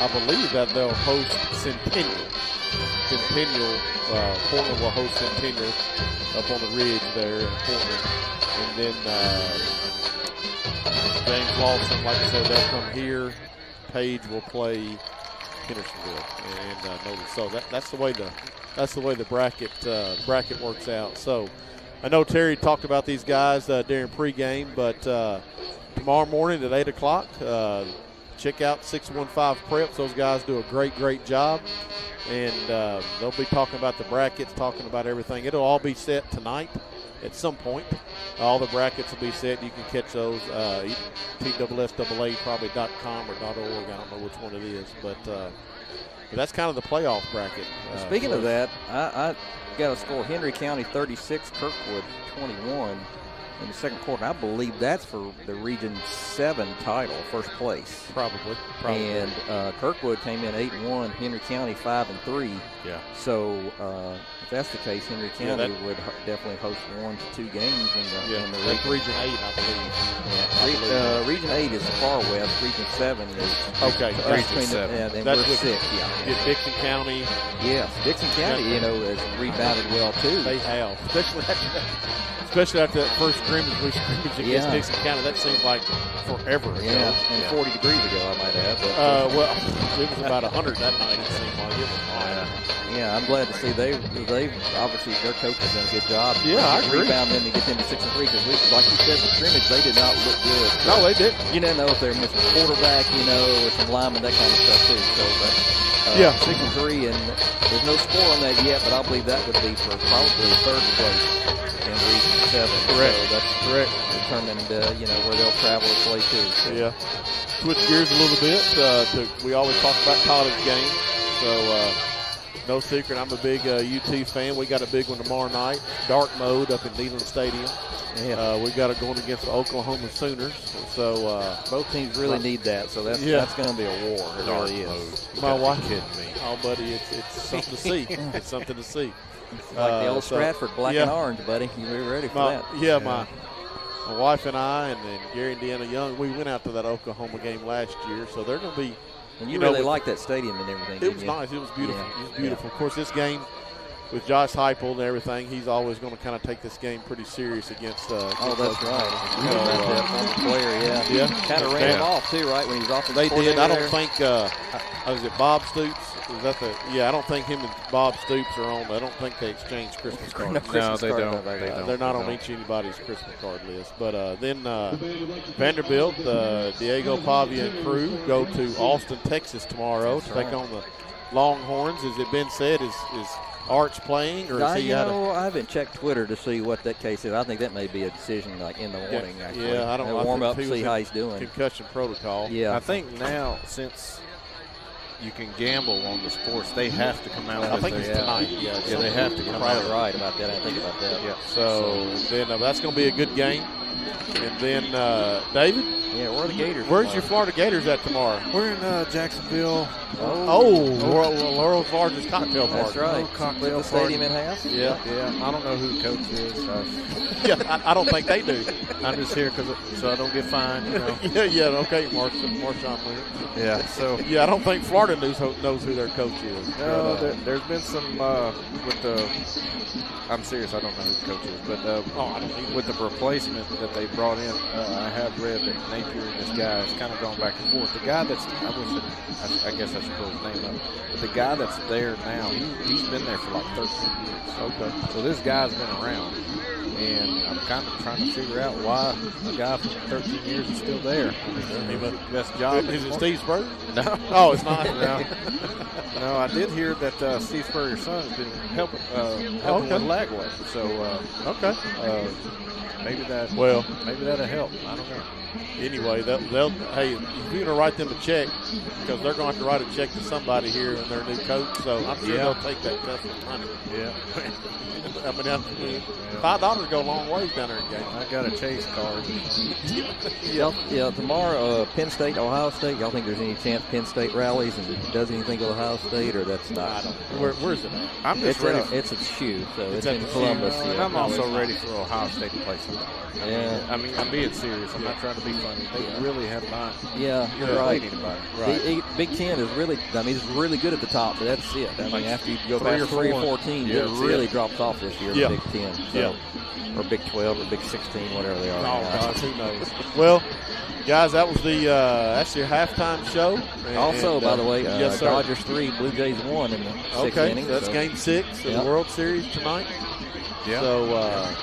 I believe that they'll host Centennial. Portland will host Centennial up on the ridge there in Portland. And then James Lawson, like I said, they'll come here. Page will play Hendersonville, and so that's the way the bracket works out. So I know Terry talked about these guys during pregame, but tomorrow morning at 8 o'clock, check out 615 Preps. Those guys do a great job, and they'll be talking about the brackets, talking about everything. It'll all be set tonight. At some point, all the brackets will be set. You can catch those TSSAA.com or .org. I don't know which one it is, but that's kind of the playoff bracket. Speaking of that, I got a score: Henry County 36, Kirkwood 21. in the second quarter. I believe that's for the Region 7 title, first place. Probably. And Kirkwood came in 8-1, Henry County 5-3. Yeah. So if that's the case, Henry County would definitely host 1 to 2 games in the that's Region 8, I believe. Yeah. Region 8 is the far west. Region 7 is Region 7. And that's we're 6. Get Dixon County. Yes, Dixon County, has rebounded well too. They have, especially after that first scrimmage we scrimmaged against Dixon County. That seemed like forever ago. And 40 degrees ago, I might add. But, well, it was about 100 that night. It seemed like it was hot. Yeah, I'm glad to see they've obviously their coach has done a good job. Yeah, I agree. Rebound them to get them to 6-3 because like you said, the scrimmage they did not look good. So no, they didn't. You didn't know if they were missing a quarterback, or some linemen, that kind of stuff too. So, but 6-3, and there's no score on that yet, but I believe that would be for probably third place in Region 7. Correct. So that's correct. Determined, where they'll travel to play too. So. Yeah. Switch gears a little bit. We always talk about college games, so. No secret, I'm a big UT fan. We got a big one tomorrow night, dark mode up in Neyland Stadium. Yeah. We got it going against the Oklahoma Sooners. So both teams really need that. So that's going to be a war. It dark really mode. is. My wife kidding me. Oh, buddy, it's something to see. It's something to see. Like the old Stratford, black and orange, buddy. You be ready for that? Yeah, my wife and I and Gary and Deanna Young, we went out to that Oklahoma game last year. So they're going to be. And you really like that stadium and everything. It was nice. It was beautiful. Yeah. It was beautiful. Of course, this game with Josh Heupel and everything, he's always going to kind of take this game pretty serious against. That's right. Former player, yeah. Kind of ran him off too, right? When he was off. They did. I don't think. Was it Bob Stoops? Was that yeah, I don't think him and Bob Stoops are on. I don't think they exchanged Christmas cards. No, they don't. They're not on anybody's Christmas card list. But then Vanderbilt, Diego Pavia and crew go to Austin, Texas tomorrow to take on the Longhorns. Has it been said? Is Arch playing, or is he out of? I haven't checked Twitter to see what that case is. I think that may be a decision like in the morning. Actually. Yeah, I don't know. Warm up, see how he's doing. Concussion protocol. Yeah, I think now since you can gamble on the sports, they have to come out. I think it's tonight. Yeah, they have to come probably out. Right about that. I think about that. Yeah. So then that's going to be a good game. And then David. Yeah, where are the Gators? Where's your Florida Gators at tomorrow? We're in Jacksonville. World's largest cocktail party. That's right. Cocktail the stadium in half. Yeah. I don't know who the coach is. Yeah, I don't think they do. I'm just here so I don't get fined. Okay, Marshawn Lynch. Yeah. So. Yeah, I don't think Florida knows who their coach is. No, there's been some with the. I'm serious. I don't know who the coach is, but I don't either. With the replacement that they brought in, I have read that Napier and this guy has kind of gone back and forth. The guy that's I guess I should pull his name up, but the guy that's there now, he's been there for like 13 years. Okay. So this guy's been around, and I'm kind of trying to figure out why a guy from 13 years is still there. Best job. Is it Steve Spurrier? No. Oh, it's not. No, I did hear that Steve Spurrier's son has been helping with Lagway. So maybe that'll help. I don't know. Anyway, they'll hey, if you're gonna write them a check, because they're gonna have to write a check to somebody here and their new coach. So I'm sure they'll take that customer money. Yeah. I mean, $5 go a long ways down there in games. I got a Chase card. Yeah. Tomorrow, Penn State, Ohio State. Y'all think there's any chance Penn State rallies and does anything with Ohio State, or that's not? I don't know. Where's it at? I'm just ready. It's at Shoe, so it's in Columbus. And I'm also ready for Ohio State to play somebody. I mean, I'm being serious. I'm not trying to be funny. They really have not. Yeah, you're right. Anybody. The Big Ten is really. I mean, it's really good at the top, but that's it. I mean, after you go past 3 or 4 teams, it really drops off this year. The Big 10, so, or Big 12 or Big 16, whatever they are. Oh gosh, who knows? Well, guys, that was the that's your halftime show. Also, by the way, yes, Dodgers 3, Blue Jays 1 in the 6th inning. That's Game 6 of the World Series tonight. Yeah. So,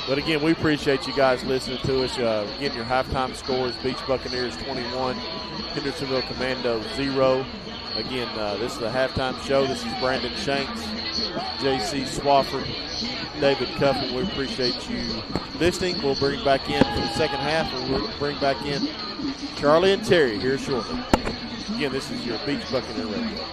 but again, we appreciate you guys listening to us. Getting your halftime scores: Beech Buccaneers 21, Hendersonville Commandos 0. Again, this is the halftime show. This is Brandon Shanks, J.C. Swafford, David Cuffin. We appreciate you listening. We'll bring back in for the second half, and we'll bring back in Charlie and Terry here shortly. Again, this is your Beech Buccaneer Radio.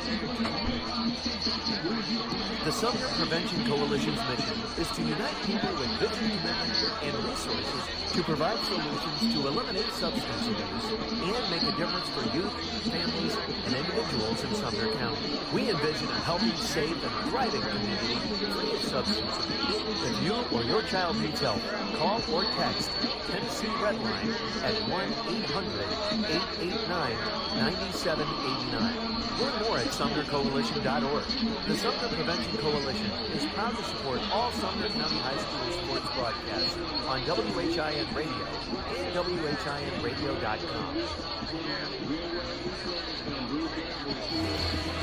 The Sumner Prevention Coalition's mission is to unite people with vision commitment and resources to provide solutions to eliminate substance abuse and make a difference for youth, families, and individuals in Sumner County. We envision a healthy, safe, and thriving community free of substance abuse. If you or your child needs help, call or text Tennessee Redline at 1-800-889-9789. Learn more at SumnerCoalition.org. The Sumner Prevention Coalition is proud to support all Sumner County High School sports broadcasts on WHIN Radio and WHINradio.com.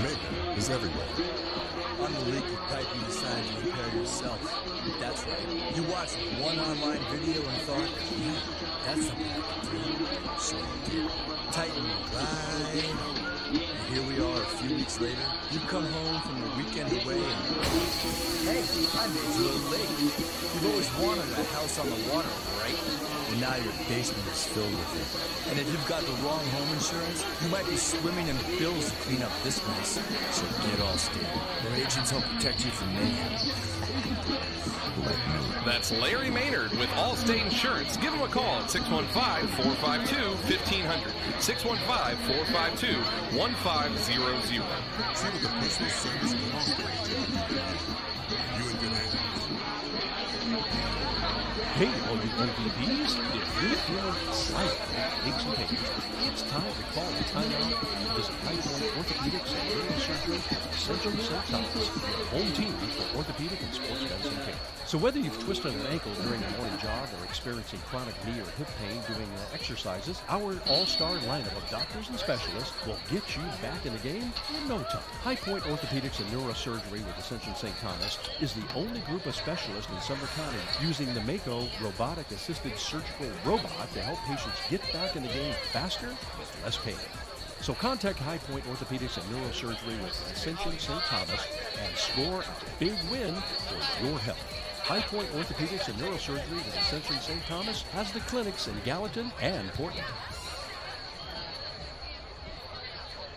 Mayhem is everywhere. On the leaky pipe you decided to repair yourself. That's right. You watched one online video and thought, yeah, that's something I can do. So you did. Tighten your glide. And here we are a few weeks later. You come home from your weekend away and, hey, I made you a little late. You've always wanted a house on the water, right? And now your basement is filled with it. And if you've got the wrong home insurance, you might be swimming in bills to clean up this mess. So get all state. Your agents help protect you from mayhem. That's Larry Maynard with Allstate Insurance. Give him a call at 615-452-1500. 615-452-1500. See what the personal service belongs to. You in good hands. Hey, all you MVPs, if you're feeling slightly aches and pains, it's time to call the timeout and visit High Point Orthopedics and Neurosurgery at Ascension St. Thomas, your home team for orthopedic and sports medicine care. So whether you've twisted an ankle during a morning jog or experiencing chronic knee or hip pain doing exercises, our all-star lineup of doctors and specialists will get you back in the game in no time. High Point Orthopedics and Neurosurgery with Ascension St. Thomas is the only group of specialists in Sumner County using the Mako robotic-assisted surgical robot to help patients get back in the game faster with less pain. So contact High Point Orthopedics and Neurosurgery with Ascension St. Thomas and score a big win for your health. High Point Orthopedics and Neurosurgery with Ascension St. Thomas has the clinics in Gallatin and Portland.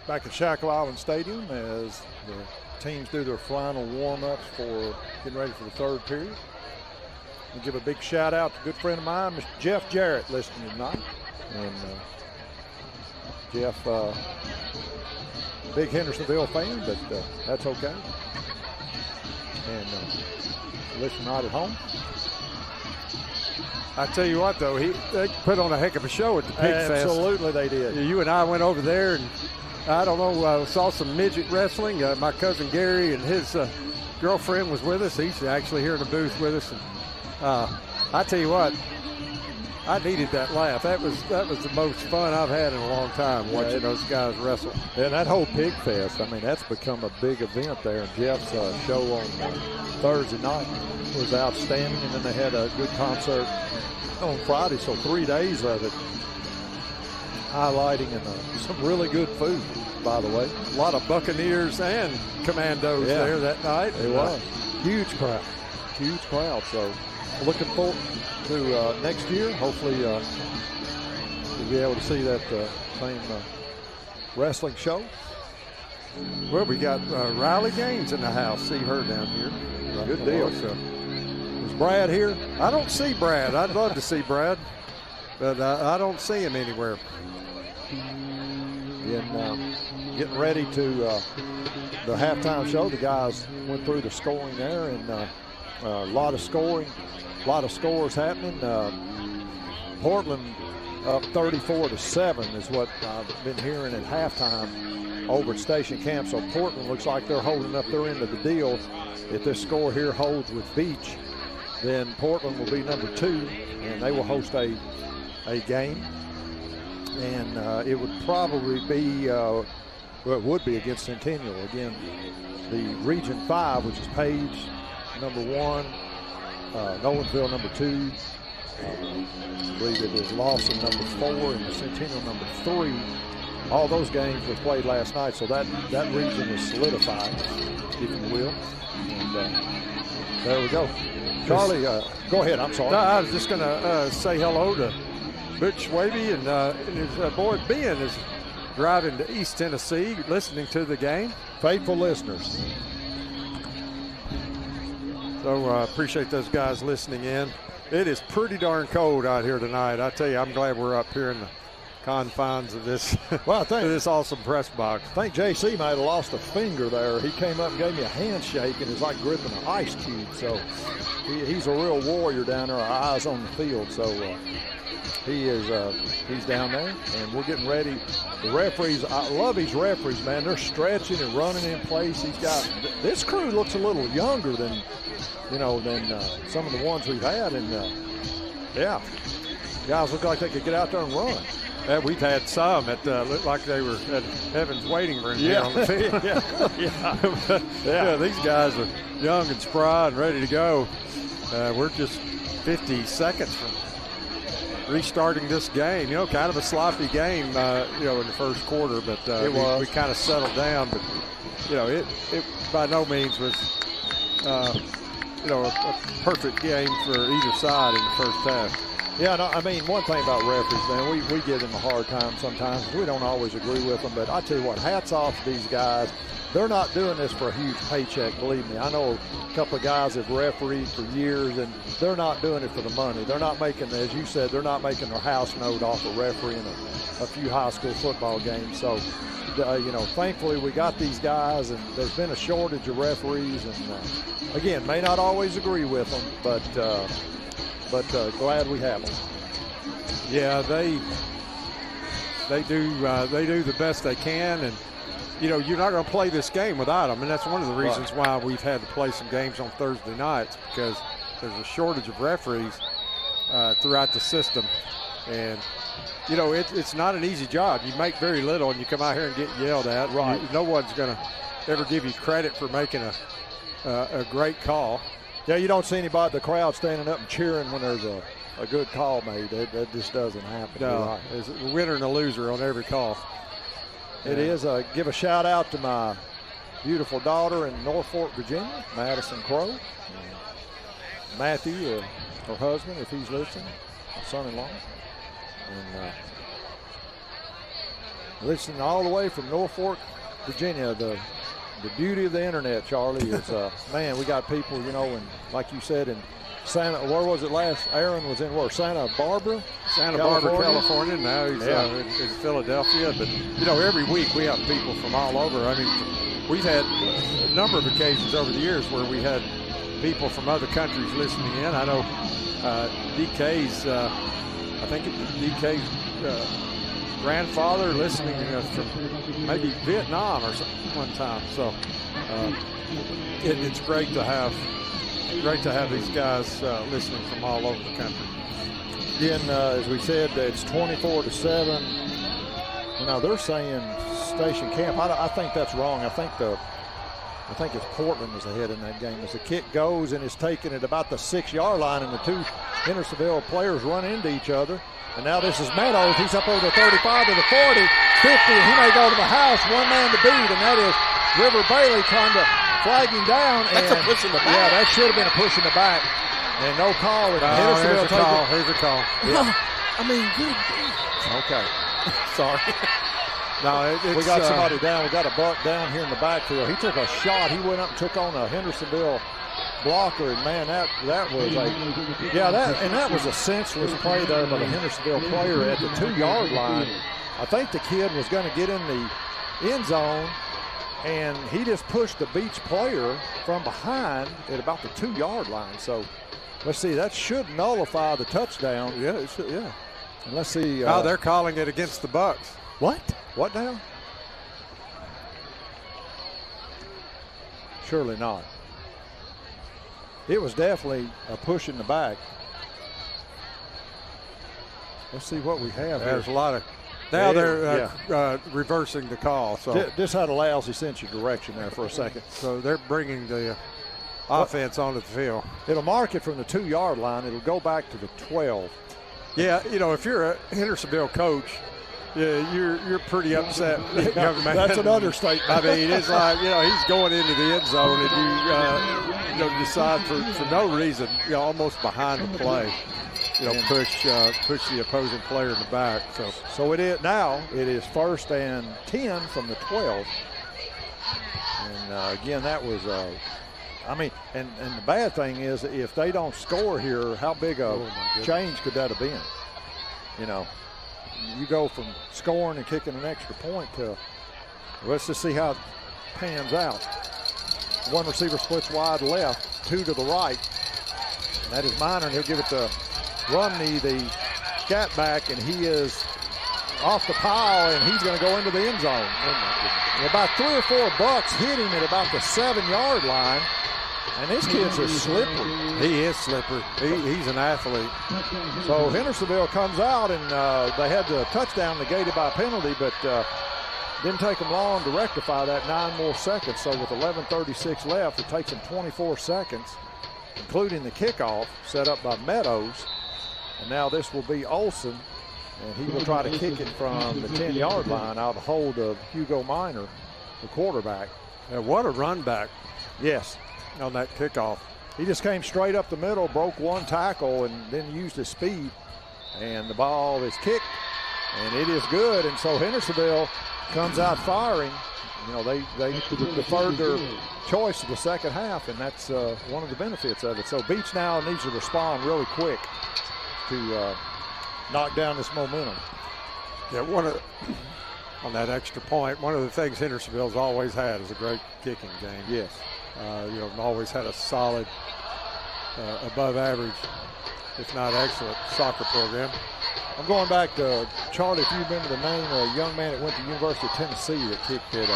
Back at Shackle Island Stadium as the teams do their final warm-ups for getting ready for the third period. I'll give a big shout out to a good friend of mine, Mr. Jeff Jarrett, listening tonight. And Jeff, big Hendersonville fan, but that's okay. And listen right at home. I tell you what, though, they put on a heck of a show at the Pig Fest. Absolutely, they did. You and I went over there, and I don't know, saw some midget wrestling. My cousin Gary and his girlfriend was with us. He's actually here in the booth with us. And I tell you what, I needed that laugh. That was the most fun I've had in a long time, watching those guys wrestle. And that whole Pig Fest, I mean, that's become a big event there. And Jeff's show on Thursday night was outstanding. And then they had a good concert on Friday, so 3 days of it, highlighting and some really good food, by the way. A lot of Buccaneers and Commandos there that night. It was. Huge crowd. So looking forward to next year. Hopefully we'll be able to see that same wrestling show. Well, we got Riley Gaines in the house. See her down here. Good deal. So, is Brad here? I don't see Brad. I'd love to see Brad, but I don't see him anywhere. Getting ready to the halftime show. The guys went through the scoring there, and a lot of scoring, a lot of scores happening. Portland up 34-7 is what I've been hearing at halftime over at Station Camp. So Portland looks like they're holding up their end of the deal. If this score here holds with Beech, then Portland will be number 2, and they will host a game. And it would probably be, well, it would be against Centennial. Again, the Region 5, which is Page, number 1, Nolensville, number 2. I believe it is Lawson, number 4, and Centennial, number 3. All those games were played last night, so that region is solidified, if you will. And there we go. Charlie, go ahead. I'm sorry. No, I was just going to say hello to Butch Waby and his boy Ben is driving to East Tennessee, listening to the game. Faithful listeners. So appreciate those guys listening in. It is pretty darn cold out here tonight. I tell you, I'm glad we're up here in the confines of this, this awesome press box. I think JC might have lost a finger there. He came up and gave me a handshake, and it's like gripping an ice cube. So he's a real warrior down there. Our eyes on the field. So he's down there, and we're getting ready. The referees, I love these referees, man. They're stretching and running in place. This crew looks a little younger than some of the ones we've had, and guys look like they could get out there and run. We've had some that looked like they were at Heaven's waiting room here on the field. Yeah, these guys are young and spry and ready to go. We're just 50 seconds from restarting this game. Kind of a sloppy game, in the first quarter, but we kind of settled down. But it by no means was a perfect game for either side in the first half. Yeah, no, I mean, one thing about referees, man, we give them a hard time sometimes. We don't always agree with them, but I tell you what, hats off to these guys. They're not doing this for a huge paycheck, believe me. I know a couple of guys have refereed for years, and they're not doing it for the money. They're not making, as you said, they're not making their house note off of refereeing a few high school football games. So, thankfully we got these guys, and there's been a shortage of referees, and again, may not always agree with them, but glad we have them. Yeah, they do the best they can, and you're not going to play this game without them, and that's one of the reasons why we've had to play some games on Thursday nights, because there's a shortage of referees throughout the system, and it's not an easy job. You make very little, and you come out here and get yelled at. Right. No one's going to ever give you credit for making a great call. Yeah, you don't see anybody, the crowd standing up and cheering when there's a good call made. That just doesn't happen. No, there's a winner and a loser on every call. It is. Give a shout out to my beautiful daughter in Norfolk, Virginia, Madison Crow. Matthew, her husband, if he's listening, my son-in-law. And listening all the way from Norfolk, Virginia. The beauty of the internet, Charlie, is, man, we got people, and like you said, in where was it last? Aaron was in where? Santa Barbara, California. Now he's in Philadelphia. But, every week we have people from all over. I mean, we've had a number of occasions over the years where we had people from other countries listening in. I know DK's, I think DK's grandfather listening from maybe Vietnam or something one time. So it's great to have these guys listening from all over the country. Again, as we said, it's 24-7. They're saying station camp. I think that's wrong. I think it's Portland is ahead in that game. As the kick goes and is taken at about the 6-yard line, and the two Hendersonville players run into each other. And now this is Meadows. He's up over the 35 to the 40, 50, and he may go to the house. One man to beat, and that is River Bailey trying to flag him down. That's a push in the back. Yeah, that should have been a push in the back. And no call. Here's a call. Here's a call. Yeah. Good. Okay. Sorry. No, we got somebody down. We got a buck down here in the backfield. He took a shot. He went up and took on a Hendersonville blocker, and man, that was a senseless play there by the Hendersonville player at the 2-yard line. I think the kid was going to get in the end zone, and he just pushed the Beech player from behind at about the 2-yard line. So let's see, that should nullify the touchdown. Yeah, it should. Yeah. And let's see. They're calling it against the Bucs. What now? Surely not. It was definitely a push in the back. Let's see what we have here. There's a lot of. Now they're reversing the call. So this had a lousy sense of direction there for a second. So they're bringing the offense onto the field. It'll mark it from the 2-yard line. It'll go back to the 12. Yeah, if you're a Hendersonville coach, you're pretty upset, young man. That's an understatement. I mean, it's like, he's going into the end zone, and you decide for no reason, almost behind the play. push the opposing player in the back. So it is now. It is 1st and 10 from the 12. And again, that was. And the bad thing is, if they don't score here, how big a change could that have been? You go from scoring and kicking an extra point to. Let's just see how it pans out. One receiver splits wide left, 2 to the right. And that is Minor, and he'll give it to Rumney, the scat back, and he is off the pile, and he's going to go into the end zone. And about 3 or 4 Bucs hit him at about the 7-yard line, and this kid's just slippery. He is slippery. He's an athlete. So Hendersonville comes out, and they had the touchdown negated by a penalty, but didn't take them long to rectify that, 9 more seconds. So with 11:36 left, it takes them 24 seconds, including the kickoff set up by Meadows. And now this will be Olsen, and he will try to kick it from the 10-yard line out of the hold of Hugo Minor, the quarterback. What a run back. Yes. On that kickoff. He just came straight up the middle, broke 1 tackle, and then used his speed. And the ball is kicked, and it is good. And so Hendersonville comes out firing. They deferred their choice to the second half, and that's one of the benefits of it. So Beech now needs to respond really quick to knock down this momentum. Yeah, on that extra point, one of the things Hendersonville's always had is a great kicking game. Yes. Always had a solid, above average, if not excellent, soccer program. I'm going back to, Charlie, if you remember the name of a young man that went to the University of Tennessee that kicked it.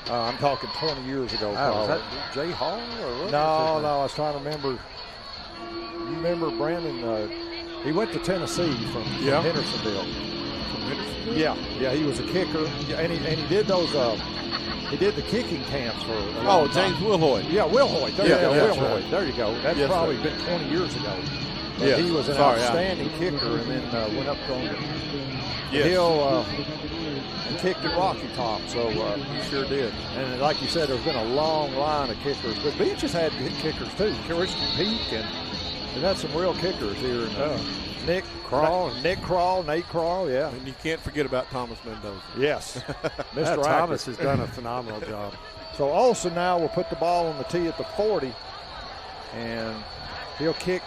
I'm talking 20 years ago. Was that Jay Hall? Or what? No, I was trying to remember. You remember Brandon? He went to Tennessee from Hendersonville. From Hendersonville? Yeah, he was a kicker, and he did those. He did the kicking camps for. James Wilhoit. Yeah, Wilhoit. There you go, Wilhoit. Right. There you go. That's probably been 20 years ago. But he was an outstanding kicker, and then went up on the hill and kicked at Rocky Top. So he sure did. And like you said, there's been a long line of kickers. But Beech has had good kickers too. Christian Peak, and they've had some real kickers here. Nate Crawl, yeah. And you can't forget about Thomas Mendoza. Yes. Mr. Thomas has done a phenomenal job. So Olsen now will put the ball on the tee at the 40, and he'll kick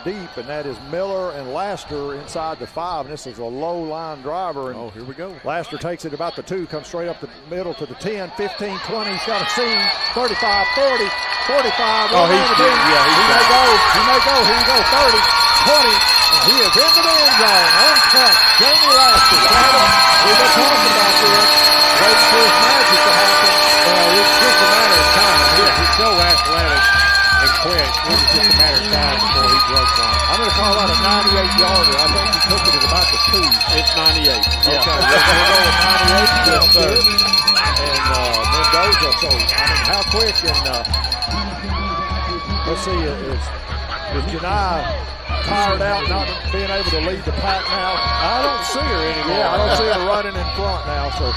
deep, and that is Miller and Laster inside the 5, and this is a low line driver. And here we go. Laster takes it about the 2, comes straight up the middle to the 10, 15, 20. He's got a seam, 35, 40, 45. He may go. Here you go, 30, 20. And he is into the end zone. Untouched. Jeramy Laster. We've been talking about this. Waiting for his magic to happen. Well, it's just a matter of time. He's so athletic and quick. It was just a matter of time before he broke one. I'm going to call that a 98-yarder. I think he took it at about the 2. It's 98. Okay, we're going to go with 98. Yes, sir. And Mendoza. So, how quick? And let's see, is Janai tired out, not being able to lead the pack now? I don't see her anymore. Yeah, I don't see her running in front now. So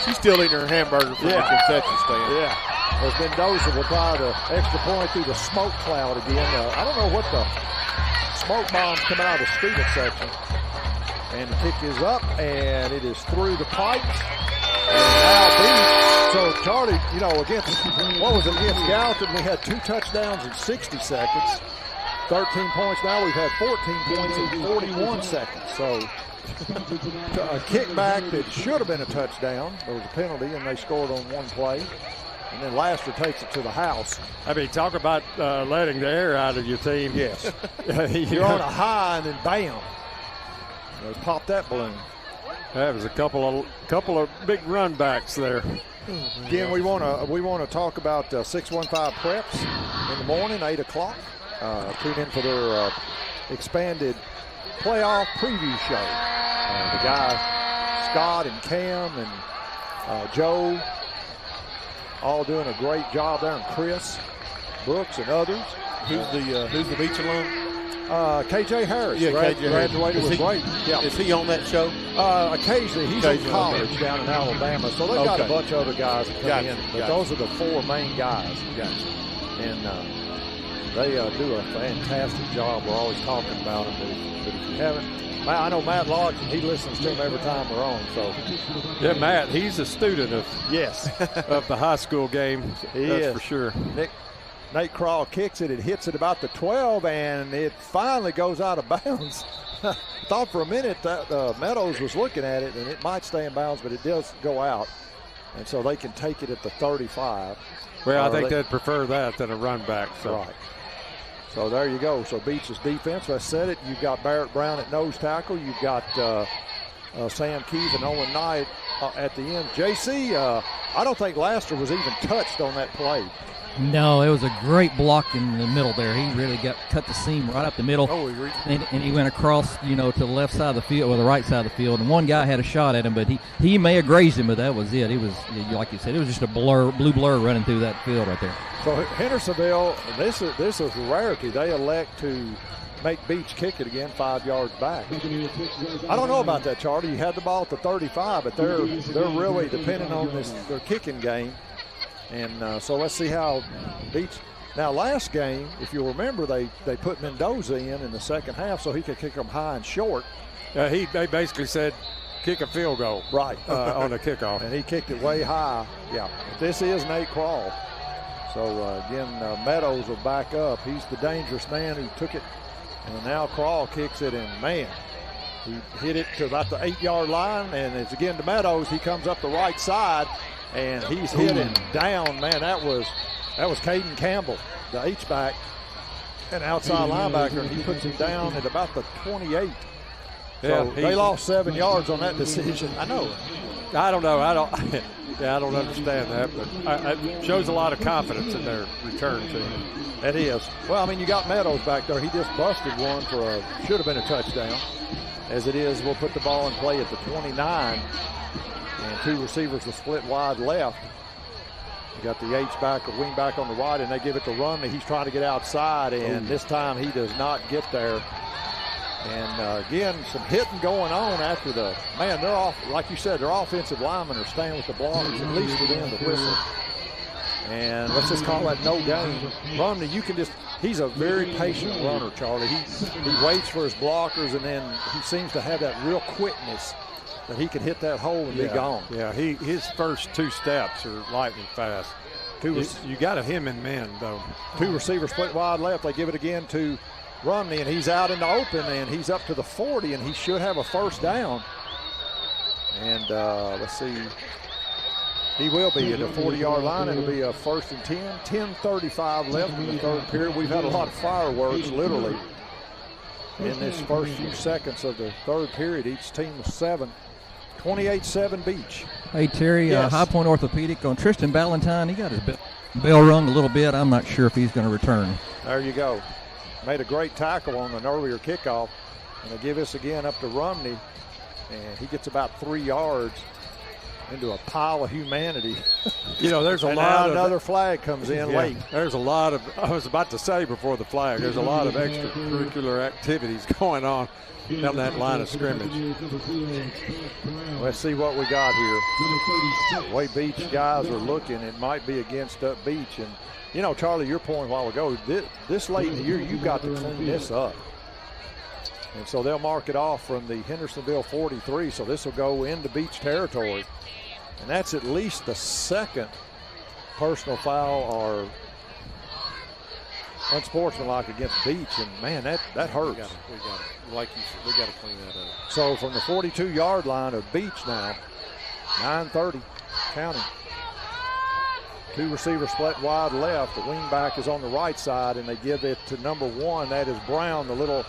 she's still eating her hamburger from the concession stand. Yeah. As Mendoza will try the extra point through the smoke cloud again. I don't know what the smoke bombs coming out of the student section. And the kick is up, and it is through the pipes. And now Beech. So Charlie, against Gallatin, we had 2 touchdowns in 60 seconds. 13 points now. We've had 14 points in 41 seconds. So a kickback that should have been a touchdown. There was a penalty, and they scored on one play. And then Laster takes it to the house. I mean, talk about letting the air out of your team. Yes. You're on a high, and then bam. They popped that balloon. That was a couple of big run backs there. Again, we want to talk about 615 Preps in the morning, 8 o'clock. Tune in for their expanded playoff preview show. The guy, Scott and Cam and Joe, all doing a great job there, and Chris Brooks and others. Who's the Beech alum? KJ Harris. Yeah, KJ graduated with great. Yeah. Is he on that show? Occasionally. He's in college down in Alabama. So they've got a bunch of other guys that come in. But those are the 4 main guys. Gotcha. And They do a fantastic job. We're always talking about them. But if you haven't, I know Matt Lodge, and he listens to them every time we're on. So, yeah, Matt, he's a student of of the high school game. That's for sure. Nate Crawl kicks it. It hits it about the 12, and it finally goes out of bounds. I thought for a minute that Meadows was looking at it, and it might stay in bounds, but it does go out. And so they can take it at the 35. Well, I think they'd prefer that than a run back. So. Right. So there you go. So Beech's defense, I said it. You've got Barrett Brown at nose tackle. You've got Sam Keith and Owen Knight at the end. JC, I don't think Laster was even touched on that play. No, it was a great block in the middle there. He really cut the seam right up the middle. And he went across, to the left side of the field or the right side of the field. And one guy had a shot at him, but he may have grazed him, but that was it. It was, like you said, it was just a blue blur running through that field right there. So Hendersonville, this is a rarity. They elect to make Beech kick it again 5 yards back. I don't know about that, Charlie. You had the ball at the 35, but they're really depending on their kicking game. And so let's see how Beech. Now, last game, if you'll remember, they put Mendoza in the second half so he could kick them high and short. They basically said kick a field goal on a kickoff. And he kicked it way high. Yeah, this is Nate Crawl. So, again, Meadows will back up. He's the dangerous man who took it. And now Crawl kicks it, and, man, he hit it to about the 8-yard line. And it's again to Meadows. He comes up the right side. And he's hit it down. Man, that was Caden Campbell, the H-back, an outside linebacker, and he puts him down at about the 28. So they lost 7 yards on that decision. I know. I don't know. I don't understand that, but it shows a lot of confidence in their return team. It is. Well, I mean, you got Meadows back there. He just busted one should have been a touchdown. As it is, we'll put the ball in play at the 29. And two receivers will split wide left. You got the H-back or wing-back on the right, and they give it to Rumney. He's trying to get outside, and this time he does not get there. And, again, some hitting going on after they're off. Like you said, their offensive linemen are staying with the blockers, at least within the whistle. And let's just call that no gain. Rumney, he's a very patient runner, Charlie. He waits for his blockers, and then he seems to have that real quickness that he can hit that hole and be gone. Yeah, his first two steps are lightning fast. You got a him and man, though. Two receivers split wide left. They give it again to Rumney, and he's out in the open, and he's up to the 40, and he should have a first down. And let's see. He will be at the 40-yard line. It'll be a 1st and 10. 10:35 left in the third period. We've had a lot of fireworks, literally, in this first few seconds of the third period. Each team was 7. 28-7 Beech. Hey, Terry, High Point Orthopedic on Tristan Ballantyne. He got his bell rung a little bit. I'm not sure if he's going to return. There you go. Made a great tackle on an earlier kickoff. And they give this again up to Rumney. And he gets about 3 yards into a pile of humanity. There's a and lot of another flag comes in late. There's a lot of, I was about to say before the flag, there's a lot of extracurricular activities going on down that line of scrimmage. Let's see what we got here. The way Beech guys are looking, it might be against Beech. And, Charlie, your point a while ago, this late in the year, you've got to clean this up. And so they'll mark it off from the Hendersonville 43, so this will go into Beech territory. And that's at least the second personal foul or unsportsmanlike against Beech. And, man, that hurts. We got to clean that up. So from the 42-yard line of Beech now, 9:30 counting. Two receivers split wide left. The wingback is on the right side, and they give it to number 1. That is Brown, the little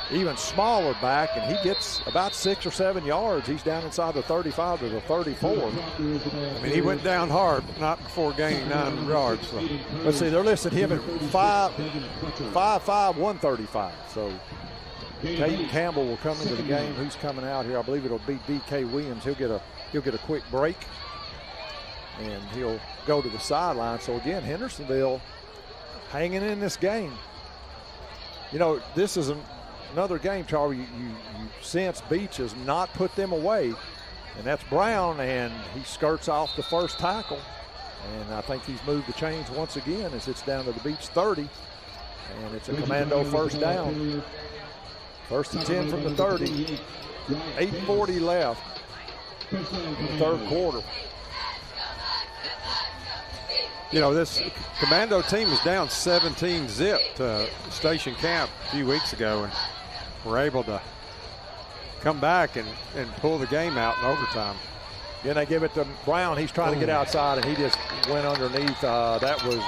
even smaller back, and he gets about 6 or 7 yards. He's down inside the 35 to the 34. I mean, he went down hard, but not before gaining 9 yards. So. Let's see, they're listed him at 5'5", 135. So Caden Campbell will come into the game. Who's coming out here? I believe it'll be D.K. Williams. He'll get a quick break, and he'll go to the sideline. So again, Hendersonville hanging in this game. This is another game, Charlie, you sense Beech has not put them away, and that's Brown, and he skirts off the first tackle, and I think he's moved the chains once again as it's down to the Beech 30, and it's a Commando first down. First and 10 from the 30. 8:40 left in the third quarter. You know, this Commando team was down 17-0 to Station Camp a few weeks ago, and were able to come back and pull the game out in overtime. Then they give it to Brown. He's trying to get outside, and he just went underneath. That was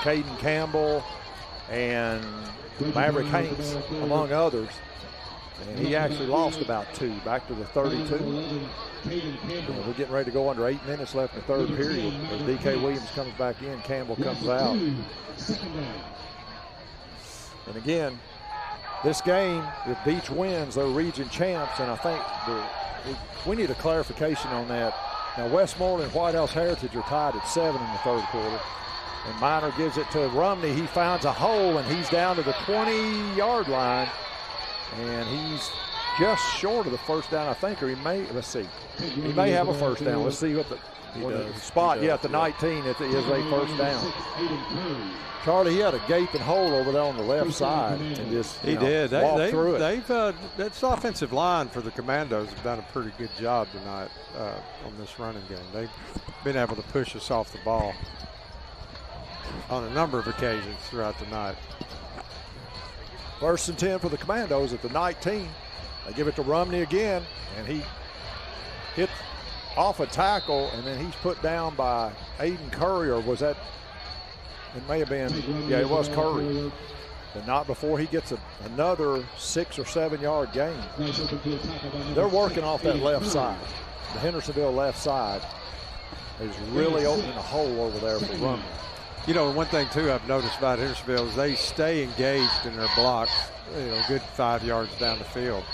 Caden Campbell and Maverick Hanks, among others. And he actually lost about 2, back to the 32. We're getting ready to go under 8 minutes left in the third period. As D.K. Williams comes back in, Campbell comes out. And again, this game, if Beech wins, they're region champs, and I think we need a clarification on that. Now, Westmoreland and White House Heritage are tied at 7 in the third quarter. And Minor gives it to Rumney. He finds a hole, and he's down to the 20-yard line. And he's just short of the first down, I think, or he may, let's see. He may have a first down. Let's see what the spot. Yeah, at the 19, it is a first down. Charlie, he had a gaping hole over there on the left side, and just walked through it. That's offensive line for the Commandos have done a pretty good job tonight on this running game. They've been able to push us off the ball on a number of occasions throughout the night. First and 10 for the Commandos at the 19. They give it to Rumney again, and he hits off a tackle, and then he's put down by Aiden Curry, or was that? It may have been, yeah, it was Curry. But not before he gets another 6 or 7 yard gain. They're working off that left side. The Hendersonville left side is really opening a hole over there for Rumney. You know, one thing, too, I've noticed about Hendersonville is they stay engaged in their blocks, you know, good 5 yards down the field.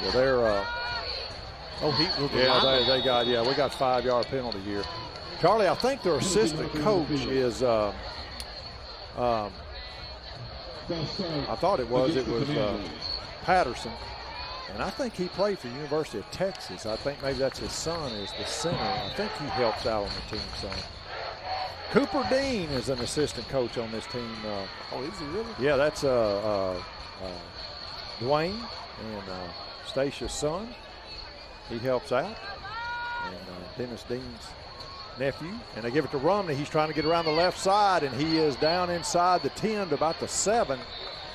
Yeah, they're they got, we got 5 yard penalty here. Charlie, I think their assistant coach is, I thought it was Patterson. And I think he played for University of Texas. I think maybe that's his son is the center. I think he helps out on the team some. Cooper Dean is an assistant coach on this team. Is he really? Yeah, that's Dwayne and Stacey's son. He helps out. And Dennis Dean's nephew. And they give it to Rumney. He's trying to get around the left side, and he is down inside the 10 to about the 7.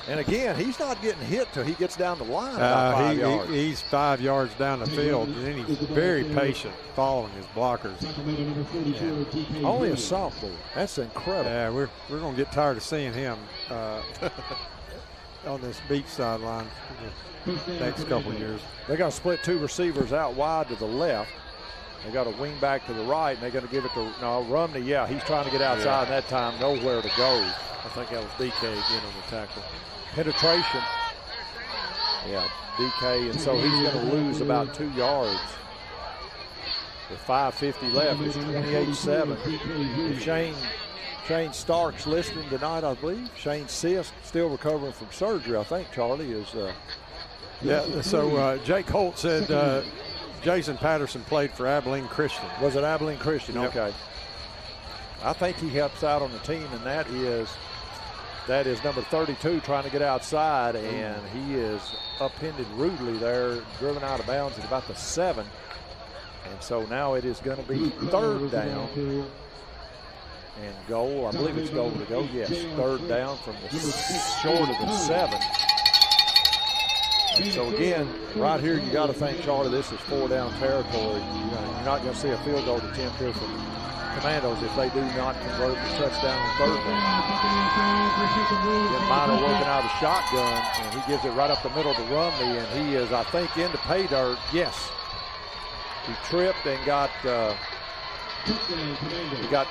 And again, he's not getting hit till he gets down the line about 5 yards. He's 5 yards down the field, and then he's very patient following his blockers. Yeah. Only a sophomore. That's incredible. Yeah, we're going to get tired of seeing him on this Beech sideline for the next couple of years. They're going to split 2 receivers out wide to the left. They got a wing back to the right, and they're going to give it to Rumney. Yeah, he's trying to get outside, and that time nowhere to go. I think that was DK again on the tackle. Penetration. Yeah, DK, and so he's going to lose about 2 yards. With 5:50 left, it's 28-7. Shane Starks listening tonight, I believe. Shane Sisk still recovering from surgery, I think, Charlie, is. So Jake Holt said Jason Patterson played for Abilene Christian. Was it Abilene Christian? Yep. Okay. I think he helps out on the team, and that is number 32 trying to get outside, and he is upended rudely there, driven out of bounds at about the 7. And so now it is going to be third down and goal. I believe it's goal to go. Yes, third down from the short of the 7. And so again, right here, you got to think, Charlie, this is 4-down territory. You're not going to see a field goal attempt here from Commandos if they do not convert the touchdown on third down. Then Minor working out of the shotgun, and he gives it right up the middle to Rumney, and he is, I think, into pay dirt. Yes. He tripped and got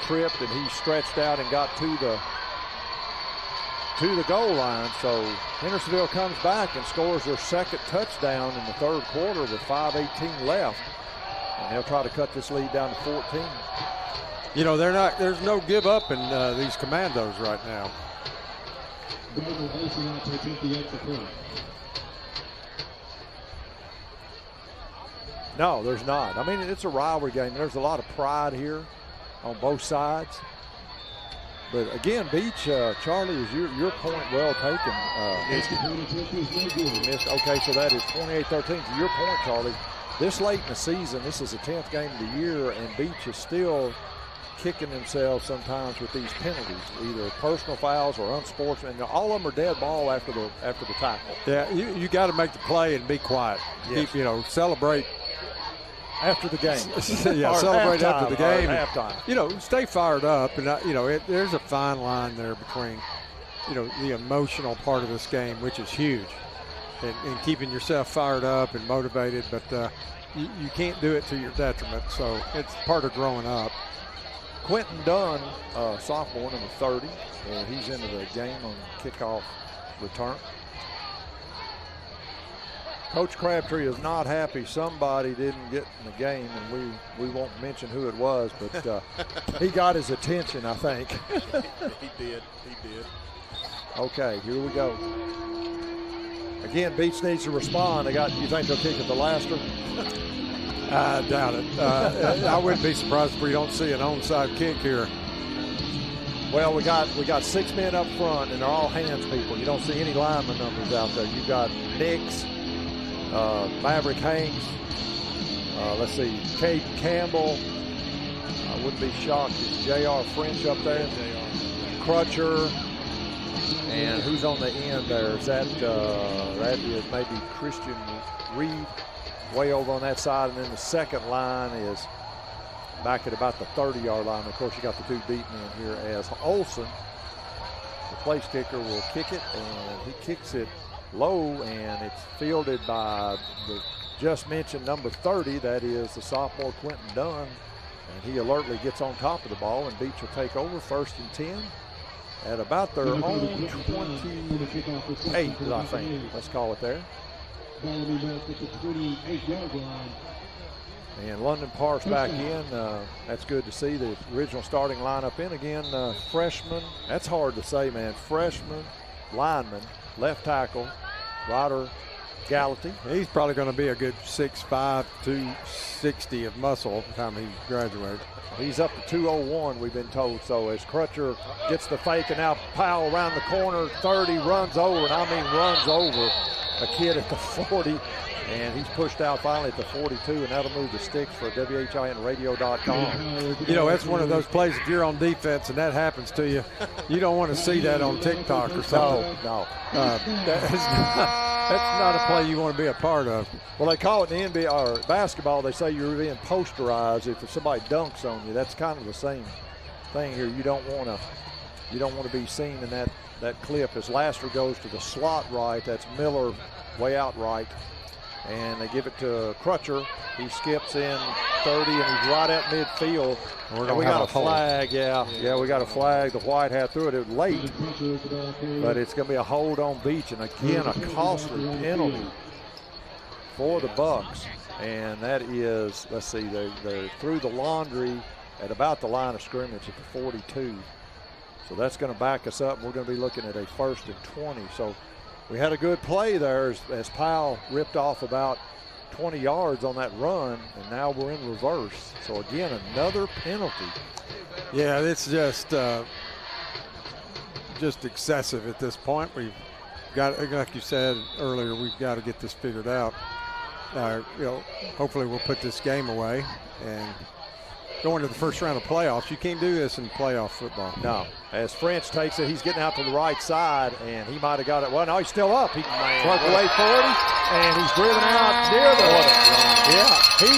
tripped, and he stretched out and got to the goal line. So Hendersonville comes back and scores their second touchdown in the third quarter with 5:18 left, and they'll try to cut this lead down to 14. You know, there's no give up in these Commandos right now. No, there's not. I mean, it's a rivalry game. There's a lot of pride here on both sides. But again, Beech, Charlie, is your point well taken. Missed. Okay, so that is 28-13. To your point, Charlie, this late in the season, this is the 10th game of the year, and Beech is still kicking themselves sometimes with these penalties, either personal fouls or unsportsmanlike. And all of them are dead ball after the tackle. Yeah, you got to make the play and be quiet. Yes. Keep, celebrate after the game. Yeah, celebrate after the game. Halftime. Stay fired up. And, there's a fine line there between, the emotional part of this game, which is huge, and keeping yourself fired up and motivated. But you can't do it to your detriment. So it's part of growing up. Quentin Dunn, sophomore, number 30, and he's into the game on kickoff return. Coach Crabtree is not happy somebody didn't get in the game, and we won't mention who it was, but he got his attention, I think. He did. Okay, here we go. Again, Beech needs to respond. You think they'll kick it to Laster? I doubt it. I wouldn't be surprised if we don't see an onside kick here. Well, we got 6 men up front, and they're all hands people. You don't see any lineman numbers out there. You've got Nix, Maverick Hanks, let's see, Caden Campbell. I wouldn't be shocked if J.R. French up there. Crutcher. And who's on the end there? Is that is maybe Christian Reed way over on that side. And then the second line is back at about the 30-yard line. Of course, you got the two deep men here as Olson, the place kicker, will kick it, and he kicks it low, and it's fielded by the just mentioned number 30. That is the sophomore Quentin Dunn, and he alertly gets on top of the ball, and Beech will take over 1st and 10 at about their own 28, I think. Let's call it there. And London Parks back in. That's good to see the original starting lineup in again. Freshman, that's hard to say, man. Freshman, lineman, left tackle, Ryder Gallaty. He's probably going to be a good 6'5", 260 of muscle by the time he graduates. He's up to 201, we've been told. So as Crutcher gets the fake, and now Powell around the corner, 30, runs over, and I mean runs over a kid at the 40. And he's pushed out finally at the 42, and that'll move the sticks for WHINradio.com. That's one of those plays, if you're on defense and that happens to you, you don't want to see that on TikTok or something. No. That's not a play you want to be a part of. Well, they call it in the NBA or basketball, they say you're being posterized if somebody dunks on you. That's kind of the same thing here. You don't want to be seen in that clip as Laster goes to the slot right. That's Miller way out right. And they give it to Crutcher. He skips in 30, and he's right at midfield. And we got a flag. Yeah, we got a flag. The white hat threw it. It was late, but it's going to be a hold on Beech. And again, a costly penalty for the Bucs. And that is, let's see, they're through the laundry at about the line of scrimmage at the 42. So that's going to back us up. We're going to be looking at a 1st and 20. So we had a good play there as Powell ripped off about 20 yards on that run, and now we're in reverse. So again, another penalty. Yeah, it's just excessive at this point. We've got, like you said earlier, we've got to get this figured out. Hopefully we'll put this game away and go into the first round of playoffs. You can't do this in playoff football. No. As French takes it, he's getting out to the right side, and he might have got it. Well, no, he's still up. He broke away 40, and he's driven out near the Yeah, he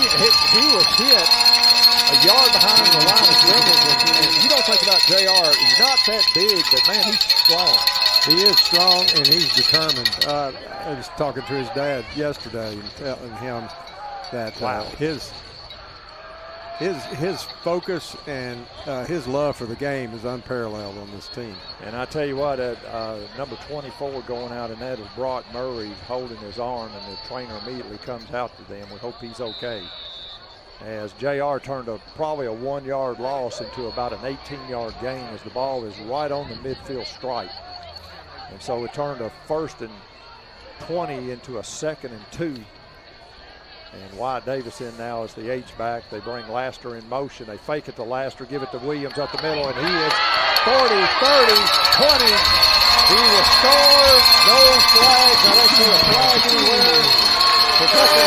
was hit a yard behind the line of scrimmage. And you don't think about JR. He's not that big, but, man, he's strong. He is strong, and he's determined. I was talking to his dad yesterday and telling him that his focus and his love for the game is unparalleled on this team. And I tell you what, number 24 going out, and that is Brock Murray holding his arm, and the trainer immediately comes out to them. We hope he's okay. As JR turned probably a 1-yard loss into about an 18-yard gain as the ball is right on the midfield stripe. And so it turned a 1st and 20 into a 2nd and 2. And Wyatt Davis in now as the H-back. They bring Laster in motion. They fake it to Laster, give it to Williams up the middle, and he is 40, 30, 20. He will score. No flags. I don't see a flag anywhere. Kentucky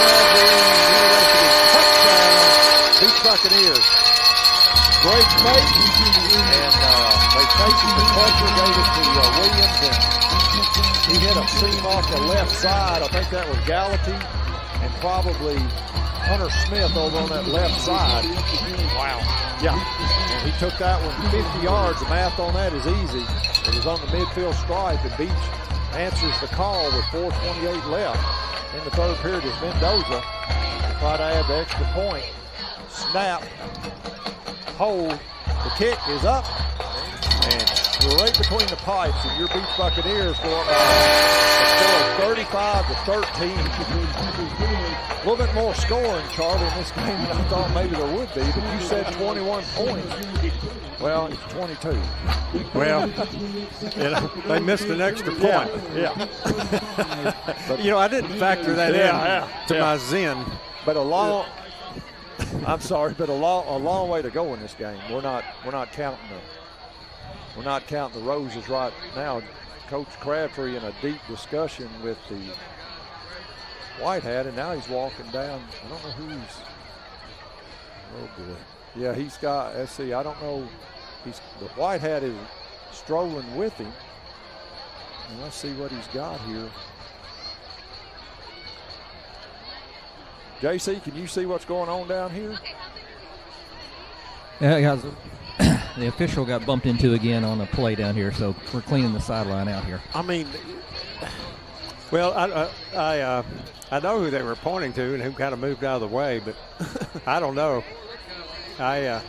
University touchdown. Beech Buccaneers. Great fake. And they faked it to Fletcher, gave it to Williams, and he hit a seam off the left side. I think that was Gallaty. And probably Hunter Smith over on that left side. Wow. Yeah. And he took that one 50 yards. The math on that is easy. It was on the midfield stripe, and Beech answers the call with 4:28 left in the third period as Mendoza try to add the extra point. Snap. Hold. The kick is up. And straight between the pipes, and your Beech Buccaneers go up by 35-13. A little bit more scoring, Charlie, in this game than I thought maybe there would be, but you said 21 points. Well, it's 22. Well, they missed an extra point. Yeah. But, I didn't factor that in my zen. But a long way to go in this game. We're not counting the roses right now. Coach Crabtree in a deep discussion with the White Hat, and now he's walking down. I don't know who he's. Oh boy. Yeah, he's got. Let's see. I don't know. The White Hat is strolling with him. And let's see what he's got here. JC, can you see what's going on down here? Yeah, guys. The official got bumped into again on a play down here, so we're cleaning the sideline out here. I mean, well, I know who they were pointing to and who kind of moved out of the way, but I don't know. Well,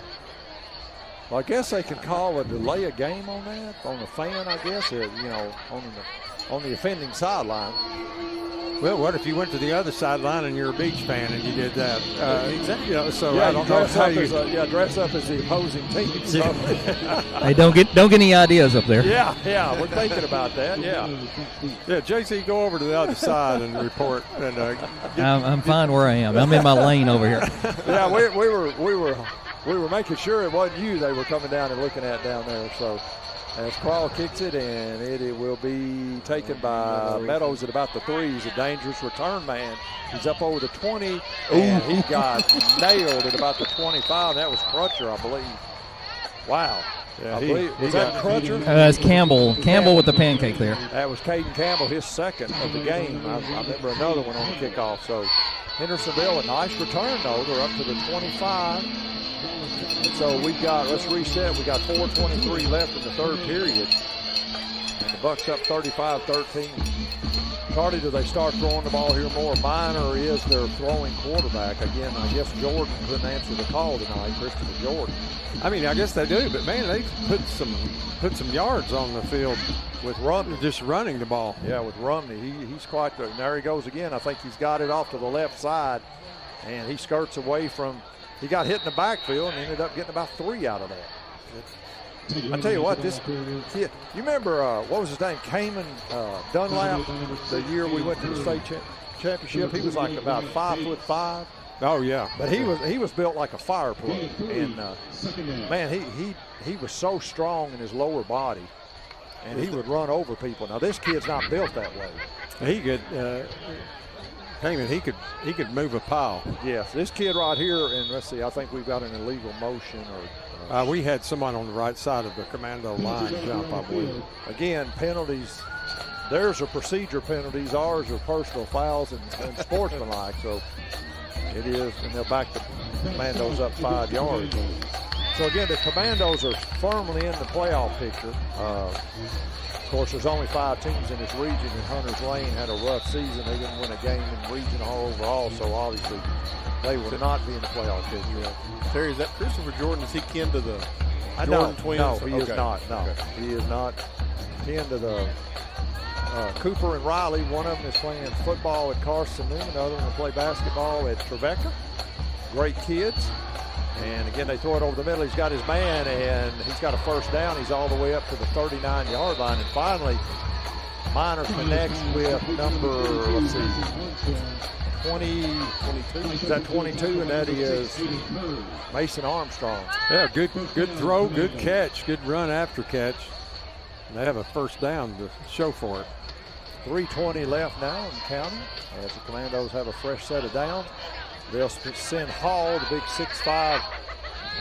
I guess they can call a delay a game on that, on the fan, I guess, on the offending sideline. Well, what if you went to the other sideline and you're a Beech fan and you did that? Exactly. So I don't know how you dress up as the opposing team. So. Hey, don't get any ideas up there. Yeah, we're thinking about that. Yeah, JC, go over to the other side and report. And I'm fine where I am. I'm in my lane over here. Yeah, we were making sure it wasn't you they were coming down and looking at down there. So. As Carl kicks it, and it will be taken by Meadows at about the 3. He's a dangerous return man. He's up over the 20, and he got nailed at about the 25. That was Crutcher, I believe. Wow. Yeah, was that Crutcher? It's Campbell. Campbell with the pancake there. That was Caden Campbell, his second of the game. I remember another one on the kickoff. So Hendersonville, a nice return, though. They're up to the 25. So let's reset, we got 4:23 left in the third period. And the Bucs up 35-13. Cardi, do they start throwing the ball here more? Minor is their throwing quarterback. Again, I guess Jordan couldn't answer the call tonight, Christopher Jordan. I mean, I guess they do, but man, they put some yards on the field with Rumney. Just running the ball. Yeah, with Rumney. He's quite the, and there he goes again. I think he's got it off to the left side, and he skirts away from. He got hit in the backfield and ended up getting about 3 out of that. I tell you what, this kid, you remember, what was his name, Cayman Dunlap, the year we went to the state championship? He was like about 5'5". Oh, yeah. But he was built like a fire plug. And, man, he was so strong in his lower body, and he would run over people. Now, this kid's not built that way. He could he could move a pile. Yes, this kid right here, and let's see, I think we've got an illegal motion. We had someone on the right side of the commando line jump, I believe. Again, penalties. Theirs are procedure penalties. Ours are personal fouls and sportsmanlike. So it is, and they'll back the Commandos up 5 yards. So again, the Commandos are firmly in the playoff picture. Of course, there's only 5 teams in this region, and Hunters Lane had a rough season. They didn't win a game in region overall, so obviously they will not be in the playoff picture. Yeah. Terry, is that Christopher Jordan? Is he kin to the Jordan twins? No, he is not. No, he is not kin to the Cooper and Riley. One of them is playing football at Carson Newman. The other one will play basketball at Trevecca. Great kids. And again, they throw it over the middle. He's got his man, and he's got a first down. He's all the way up to the 39-yard line. And finally, Minor connects with number, 22. Is that 22? And that is Mason Armstrong. Yeah, good throw, good catch, good run after catch. And they have a first down to show for it. 3:20 left now in counting as the Commandos have a fresh set of downs. They'll send Hall, the big 6'5"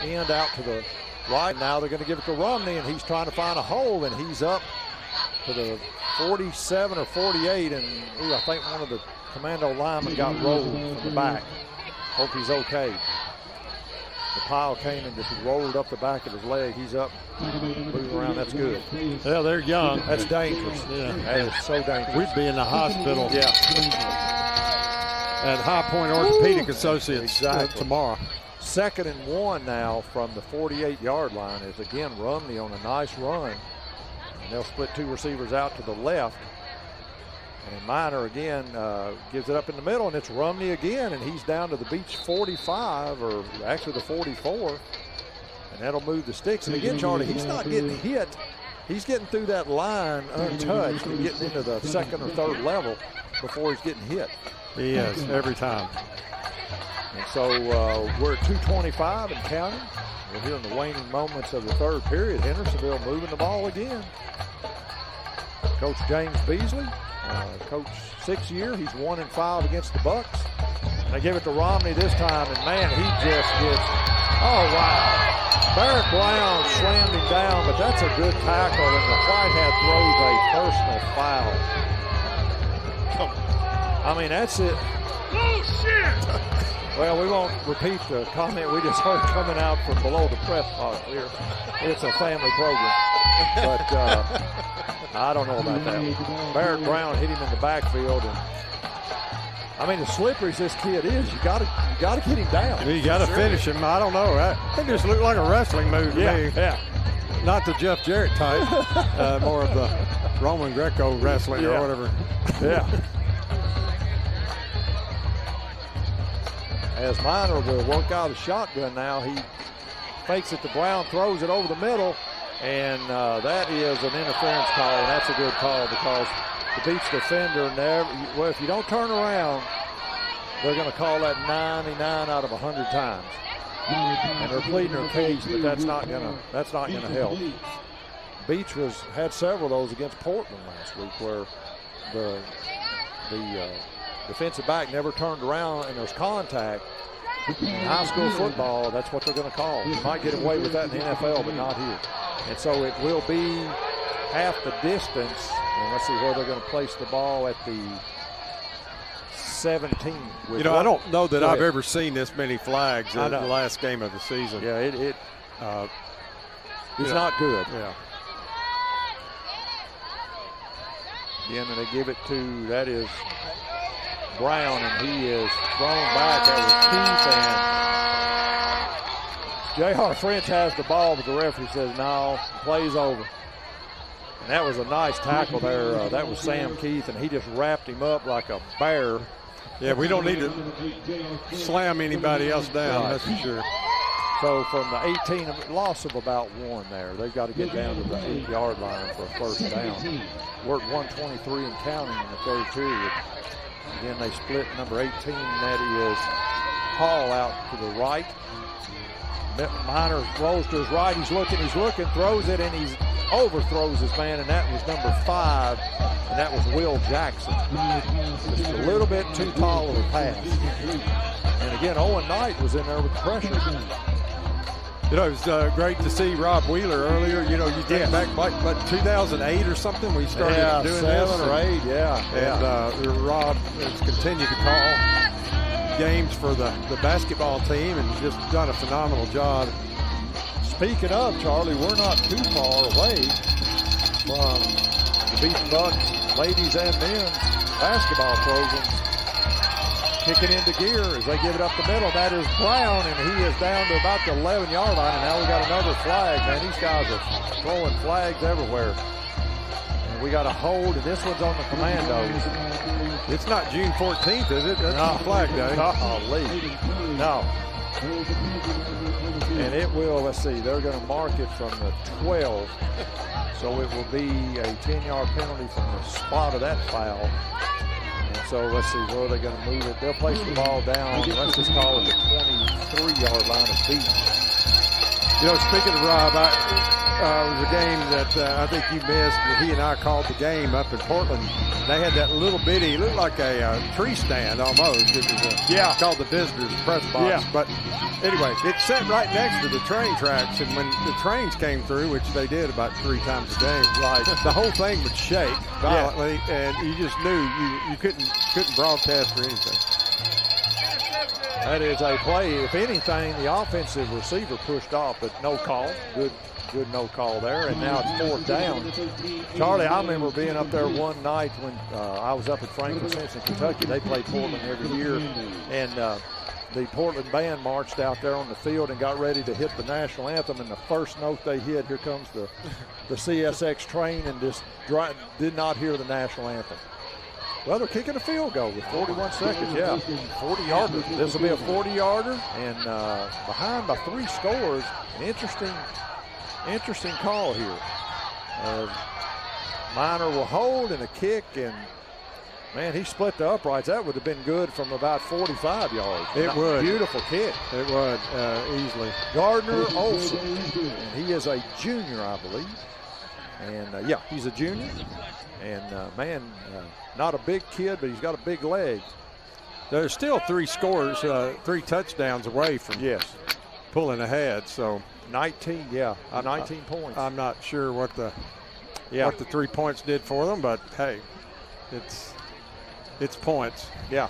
end, out to the right. Now they're going to give it to Romney, and he's trying to find a hole, and he's up to the 47 or 48, and I think one of the Commando linemen got rolled from the back. Hope he's okay. The pile came and just rolled up the back of his leg. He's up, moving around. That's good. Yeah, they're young. That's dangerous. Yeah. That is so dangerous. We'd be in the hospital. Yeah. At High Point Orthopedic Associates tomorrow. 2nd and 1 now from the 48-yard line is again Romney on a nice run. And they'll split 2 receivers out to the left. And Minor again gives it up in the middle, and it's Romney again, and he's down to the Beech 45, or actually the 44. And that'll move the sticks. And again, Charlie, he's not getting hit. He's getting through that line untouched and getting into the 2nd or 3rd level before he's getting hit. He is, every time. And so we're at 2:25 and counting. We're here in the waning moments of the 3rd period. Hendersonville moving the ball again. Coach James Beasley, coach 6th year. He's 1-5 against the Bucs. And they give it to Romney this time, and man, he just gets, oh wow. Barrett Brown slammed him down, but that's a good tackle, and the Whitehead throws a personal foul. I mean, that's it. Oh, shit! Well, we won't repeat the comment we just heard coming out from below the press box here. It's a family program. But I don't know about that one. Barrett Brown hit him in the backfield. And I mean, as slippery as this kid is, you gotta get him down. You got to finish him. I don't know. That just looked like a wrestling move to me. Yeah. Not the Jeff Jarrett type. More of the Roman Greco wrestling or whatever. Yeah. As Minor will work out a shotgun now, he fakes it to Brown, throws it over the middle, and that is an interference call, and that's a good call because the Beech defender well, if you don't turn around, they're going to call that 99 out of 100 times. And they're pleading their case, but that's not going to help. Beech had several of those against Portland last week where the defensive back never turned around and there's contact. In high school football, that's what they're going to call. You might get away with that in the NFL, but not here. And so it will be half the distance. And let's see where they're going to place the ball at the 17. I don't know that I've ever seen this many flags in the last game of the season. Yeah, it's not good. Yeah. Again, and they give it to, that is Brown, and he is thrown back. That was Keith, and J.R. French has the ball, but the referee says no, play's over. And that was a nice tackle there. That was Sam Keith, and he just wrapped him up like a bear. Yeah, we don't need to slam anybody else down, that's for sure. So from the 18, loss of about 1 there. They've got to get down to the 8-yard line for a first down. We're at 123 and counting in the 3rd period. Again, they split number 18, and that is Hall out to the right. Minor rolls to his right. He's looking, throws it, and he overthrows his man, and that was number 5, and that was Will Jackson. Just a little bit too tall of a pass. And again, Owen Knight was in there with the pressure. It was great to see Rob Wheeler earlier. You think back, but 2008 or something, we started doing 7 or 8, And Rob has continued to call games for the basketball team and just done a phenomenal job. Speaking of, Charlie, we're not too far away from the Beech Bucs ladies and men's basketball programs kicking into gear as they give it up the middle. That is Brown, and he is down to about the 11-yard line, and now we got another flag. Man, these guys are throwing flags everywhere. And we got a hold, and this one's on the Commandos. It's not June 14th, is it? That's not Flag Day. No. And it will, let's see, they're going to mark it from the 12. So it will be a 10-yard penalty from the spot of that foul. And So let's see, where are they going to move it? They'll place the ball down. Let's just call it the 23-yard line of Beech. You know, speaking of Rob, it was a game that I think you missed. He and I called the game up in Portland. They had that little bitty, looked like a tree stand almost. It was called the visitors press box. Yeah. But anyway, it sat right next to the train tracks, and when the trains came through, which they did about 3 times a day, like the whole thing would shake violently, and you just knew you couldn't broadcast or anything. That is a play. If anything, the offensive receiver pushed off, but no call. Good no call there, and now it's 4th down. Charlie, I remember being up there one night when I was up at Franklin-Simpson, Kentucky. They play Portland every year, and the Portland band marched out there on the field and got ready to hit the national anthem, and the first note they hit, here comes the CSX train, and just did not hear the national anthem. Well, they're kicking a field goal with 41 seconds, 40-yarder. This will be a 40-yarder, and behind by 3 scores. An interesting call here. Minor will hold and a kick, and man, he split the uprights. That would have been good from about 45 yards. It would. Beautiful kick. It would, easily. Gardner Olson, and he is a junior, I believe. And he's a junior. And not a big kid, but he's got a big leg. There's still 3 scores, 3 touchdowns away from pulling ahead. So 19 points. I'm not sure what the 3 points did for them, but hey, it's points. Yeah,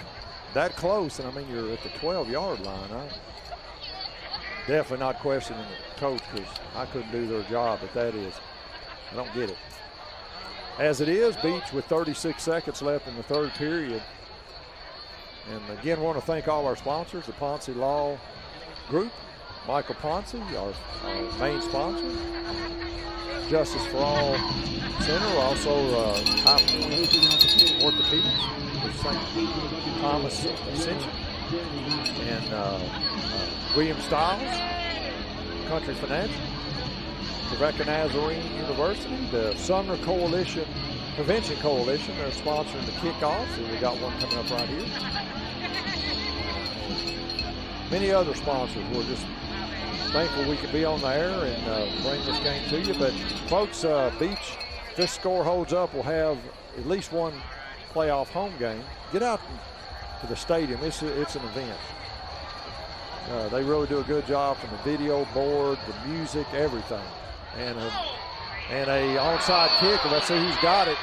that close, and I mean you're at the 12-yard line. I'm definitely not questioning the coach because I couldn't do their job, but that is, I don't get it. As it is, Beech with 36 seconds left in the 3rd period. And again, want to thank all our sponsors, the Ponce Law Group, Michael Ponce, our main sponsor, Justice for All Center, also High Point Orthopedics with St. Thomas Ascension, and William Stiles, Country Financial, Rebecca Nazarene University, the Sumner Coalition, Prevention Coalition, they're sponsoring the kickoffs, and we got one coming up right here. Many other sponsors. We're just thankful we could be on the air and bring this game to you. But folks, Beech, if this score holds up, we'll have at least one playoff home game. Get out to the stadium. It's an event. They really do a good job from the video board, the music, everything. And a onside kick. Let's see who's got it.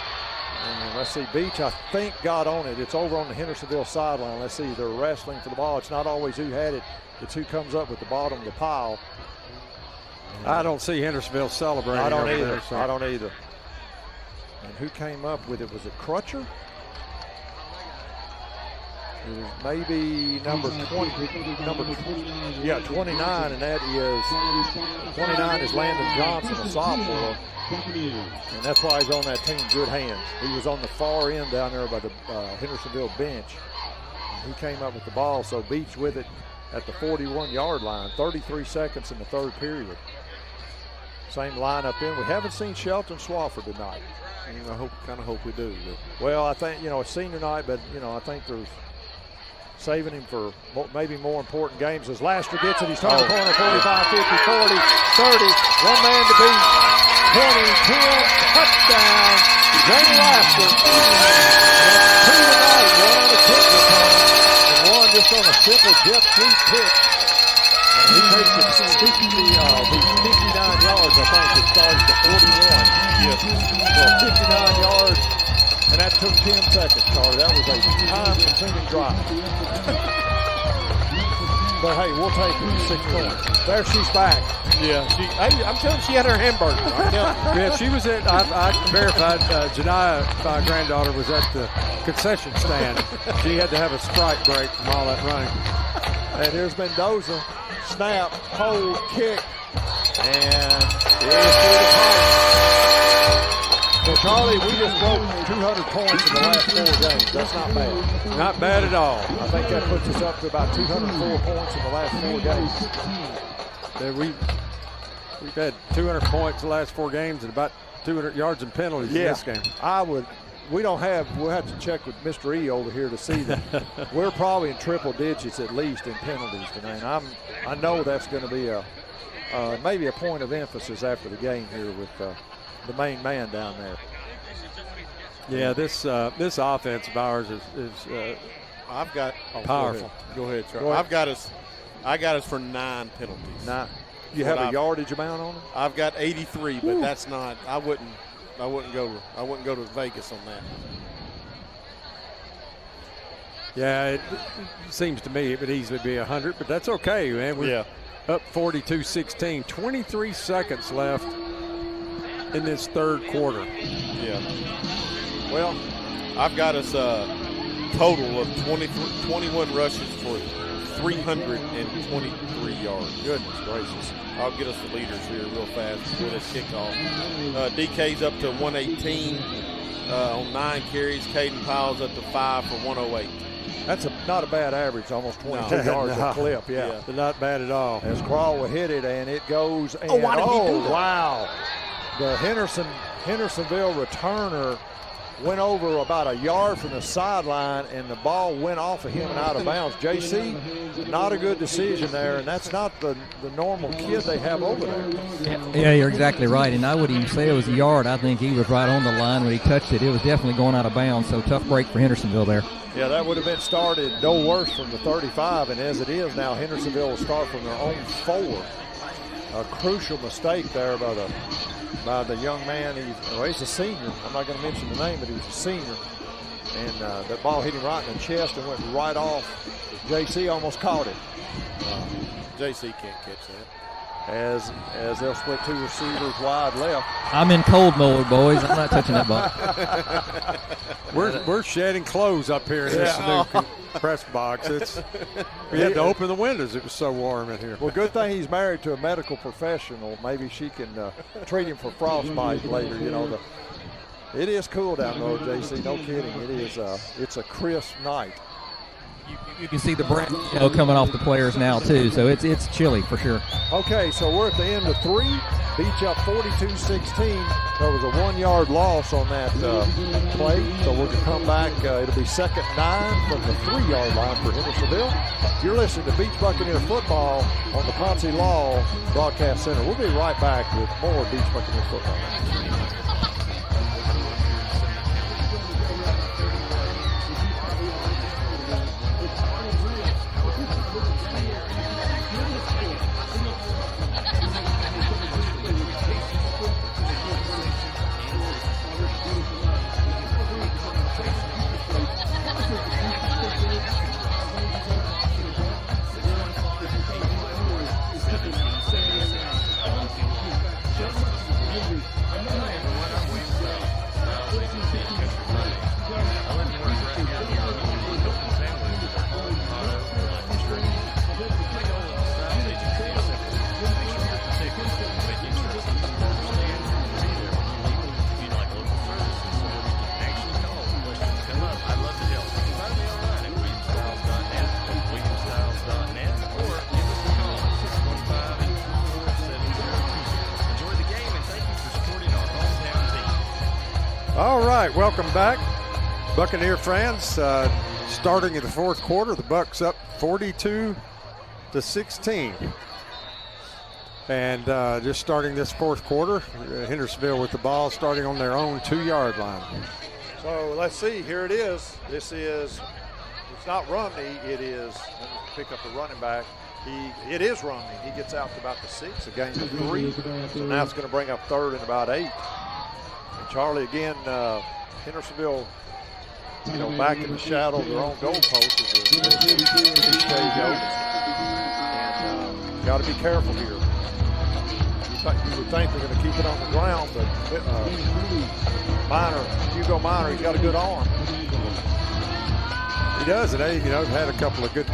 And let's see, Beech, I think, got on it. It's over on the Hendersonville sideline. Let's see, they're wrestling for the ball. It's not always who had it. It's who comes up with the bottom of the pile. I don't see Hendersonville celebrating. I don't either. There, so. I don't either. And who came up with it? Was it Crutcher? It was maybe number 20. 29, and that is 29 is Landon Johnson, a sophomore. And that's why he's on that team. Good hands. He was on the far end down there by the Hendersonville bench. And he came up with the ball, so Beech with it at the 41-yard line. 33 seconds in the 3rd period. Same lineup in. We haven't seen Shelton Swafford tonight. I kind of hope we do. But. Well, I think, it's senior night, but, I think there's saving him for maybe more important games as Laster gets it. He's turning the corner, 45, 50, 40, 30. One man to beat. 20, 10, touchdown, Jeramy Laster. Two tonight, one on a kick return, and one just on a simple jet sweep pitch. And he takes it 59 yards, I think. It starts to 41. Yes. So 59 yards, and that took 10 seconds, Charlie. That was a time-consuming drive. But hey, we'll take it. 6 points. There she's back. Yeah, I'm telling you, she had her hamburger. Yeah, she was at, I verified, Janiyah, my granddaughter, was at the concession stand. She had to have a Sprite break from all that running. And here's Mendoza. Snap, hold, kick. And here's through the pipe. So, Charlie, we just broke 200 points in the last 4 games. That's not bad. Not bad at all. I think that puts us up to about 204 points in the last 4 games. We've had 200 points the last 4 games and about 200 yards and penalties in this game. I would we don't have. We'll have to check with Mr. E over here to see that. We're probably in triple digits at least in penalties tonight. And I know that's going to be maybe a point of emphasis after the game here with the main man down there. Yeah, this offense of ours is I've got powerful. Go ahead, Charlie. I got us for 9 penalties. You have a yardage amount on them? I've got 83, but that's not. I wouldn't go to Vegas on that. Yeah, it seems to me it would easily be 100, but that's okay, man. We're up 42-16. 23 seconds left in this third quarter. Yeah. Well, I've got us a total of 21 rushes for 323 yards. Goodness gracious. I'll get us the leaders here real fast before this kickoff. DK's up to 118 on 9 carries. Caden Powell's up to 5 for 108. That's not a bad average, almost 22 yards a clip. Yeah. Not bad at all. As Crawl will hit it, and it goes. And, why did he do that? Wow. The Hendersonville returner went over about a yard from the sideline, and the ball went off of him and out of bounds. JC, not a good decision there, and that's not the normal kid they have over there. Yeah, you're exactly right, and I wouldn't even say it was a yard. I think he was right on the line when he touched it. It was definitely going out of bounds, so tough break for Hendersonville there. Yeah, that would have been started no worse from the 35, and as it is now, Hendersonville will start from their own 4. A crucial mistake there by the young man. He's a senior. I'm not going to mention the name, but he was a senior. And that ball hit him right in the chest and went right off. JC almost caught it. JC can't catch that. As they'll split 2 receivers wide left. I'm in cold mode, boys. I'm not touching that ball. We're shedding clothes up here in this new press box. We had to open the windows. It was so warm in here. Well, good thing he's married to a medical professional. Maybe she can treat him for frostbite later. You know, it is cool down there, JC. No kidding. It is. It's a crisp night. You can see the breath coming off the players now too, so it's chilly for sure. Okay, so we're at the end of 3. Beech up 42-16. There was a 1-yard loss on that play, so we're going to come back. It'll be 2nd and 9 from the 3-yard line for Hendersonville. You're listening to Beech Buccaneer football on the Ponce Law Broadcast Center. We'll be right back with more Beech Buccaneer football. All right, welcome back, Buccaneer fans. Starting in the fourth quarter, the Bucs up 42-16. And just starting this fourth quarter, Hendersonville with the ball starting on their own 2-yard line. So let's see, here it is. It's not Romney, it is, let me pick up the running back. It is Romney. He gets out to about the 6, a gain of 3. So now it's going to bring up 3rd and about 8. Charlie, again, Hendersonville, back in the shadow of their own goal post is and got to be careful here. You would think they're going to keep it on the ground, but Hugo Minor, he's got a good arm. He does, and they've had a couple of good,